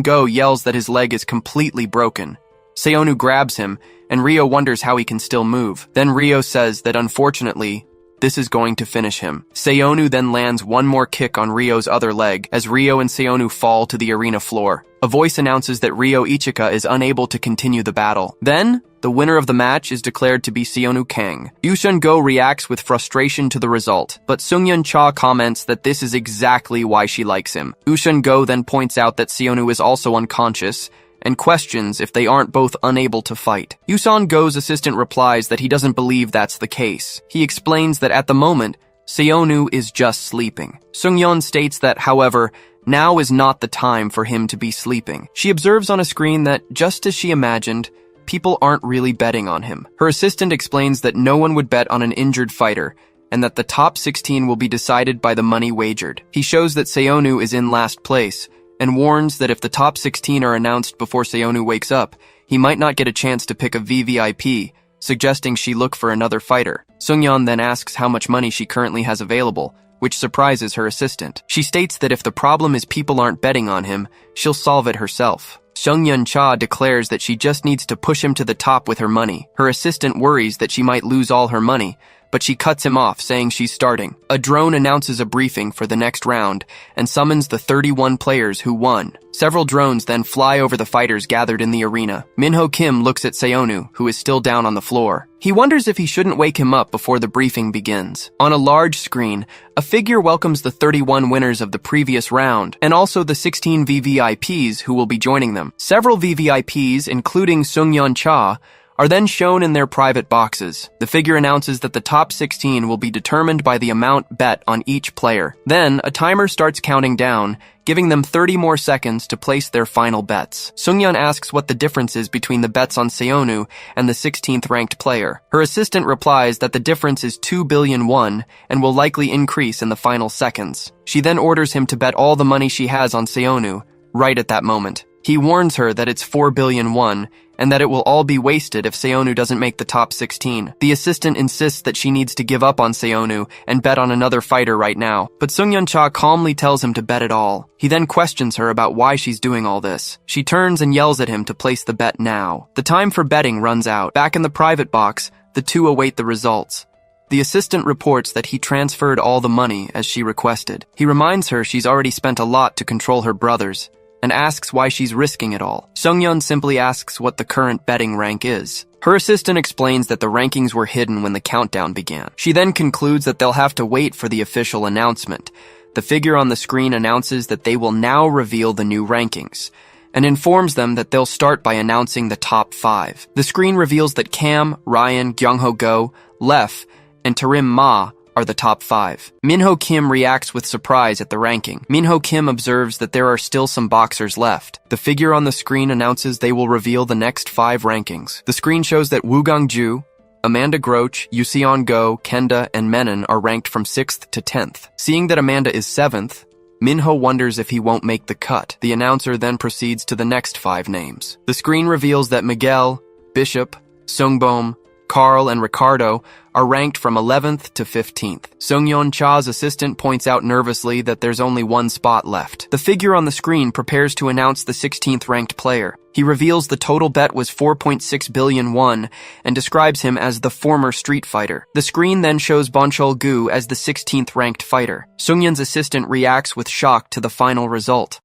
S1: Go yells that his leg is completely broken. Seonu grabs him, and Ryo wonders how he can still move. Then Ryo says that unfortunately, this is going to finish him. Seonu then lands one more kick on Ryo's other leg as Ryo and Seonu fall to the arena floor. A voice announces that Ryo Ichika is unable to continue the battle. Then, the winner of the match is declared to be Seonu Kang. Go reacts with frustration to the result, but Seungyeon Cha comments that this is exactly why she likes him. Go then points out that Seonu is also unconscious, and questions if they aren't both unable to fight. Yusan-go's assistant replies that he doesn't believe that's the case. He explains that at the moment, Seonu is just sleeping. Sungyeon states that, however, now is not the time for him to be sleeping. She observes on a screen that, just as she imagined, people aren't really betting on him. Her assistant explains that no one would bet on an injured fighter, and that the top 16 will be decided by the money wagered. He shows that Seonu is in last place, and warns that if the top 16 are announced before Seonu wakes up, he might not get a chance to pick a VVIP, suggesting she look for another fighter. Sungyeon then asks how much money she currently has available, which surprises her assistant. She states that if the problem is people aren't betting on him, she'll solve it herself. Seung-yeon-cha declares that she just needs to push him to the top with her money. Her assistant worries that she might lose all her money, but she cuts him off, saying she's starting. A drone announces a briefing for the next round and summons the 31 players who won. Several drones then fly over the fighters gathered in the arena. Minho Kim looks at Seonu, who is still down on the floor. He wonders if he shouldn't wake him up before the briefing begins. On a large screen, a figure welcomes the 31 winners of the previous round, and also the 16 VVIPs who will be joining them. Several VVIPs, including Sungyeon-cha, are then shown in their private boxes. The figure announces that the top 16 will be determined by the amount bet on each player. Then, a timer starts counting down, giving them 30 more seconds to place their final bets. Sungyeon asks what the difference is between the bets on Seonu and the 16th ranked player. Her assistant replies that the difference is 2 billion won and will likely increase in the final seconds. She then orders him to bet all the money she has on Seonu, right at that moment. He warns her that it's 4 billion won, and that it will all be wasted if Seonu doesn't make the top 16. The assistant insists that she needs to give up on Seonu and bet on another fighter right now, but Sungyeon-cha calmly tells him to bet it all. He then questions her about why she's doing all this. She turns and yells at him to place the bet now. The time for betting runs out. Back in the private box, the two await the results. The assistant reports that he transferred all the money as she requested. He reminds her she's already spent a lot to control her brothers, and asks why she's risking it all. Sungyeon simply asks what the current betting rank is. Her assistant explains that the rankings were hidden when the countdown began. She then concludes that they'll have to wait for the official announcement. The figure on the screen announces that they will now reveal the new rankings, and informs them that they'll start by announcing the top 5. The screen reveals that Cam, Ryan, Kyungho Go, Lef, and Tarim Ma are the top 5. Minho Kim reacts with surprise at the ranking. Minho Kim observes that there are still some boxers left. The figure on the screen announces they will reveal the next 5 rankings. The screen shows that Woo Gong-ju, Amanda Groach, Yuseon Go, Kenda, and Menon are ranked from 6th to 10th. Seeing that Amanda is 7th, Minho wonders if he won't make the cut. The announcer then proceeds to the next 5 names. The screen reveals that Miguel, Bishop, Sungbom, Carl, and Ricardo are ranked from 11th to 15th. Sungyeon-cha's assistant points out nervously that there's only one spot left. The figure on the screen prepares to announce the 16th ranked player. He reveals the total bet was 4.6 billion won and describes him as the former street fighter. The screen then shows Bonchol-gu as the 16th ranked fighter. Sungyeon's assistant reacts with shock to the final result.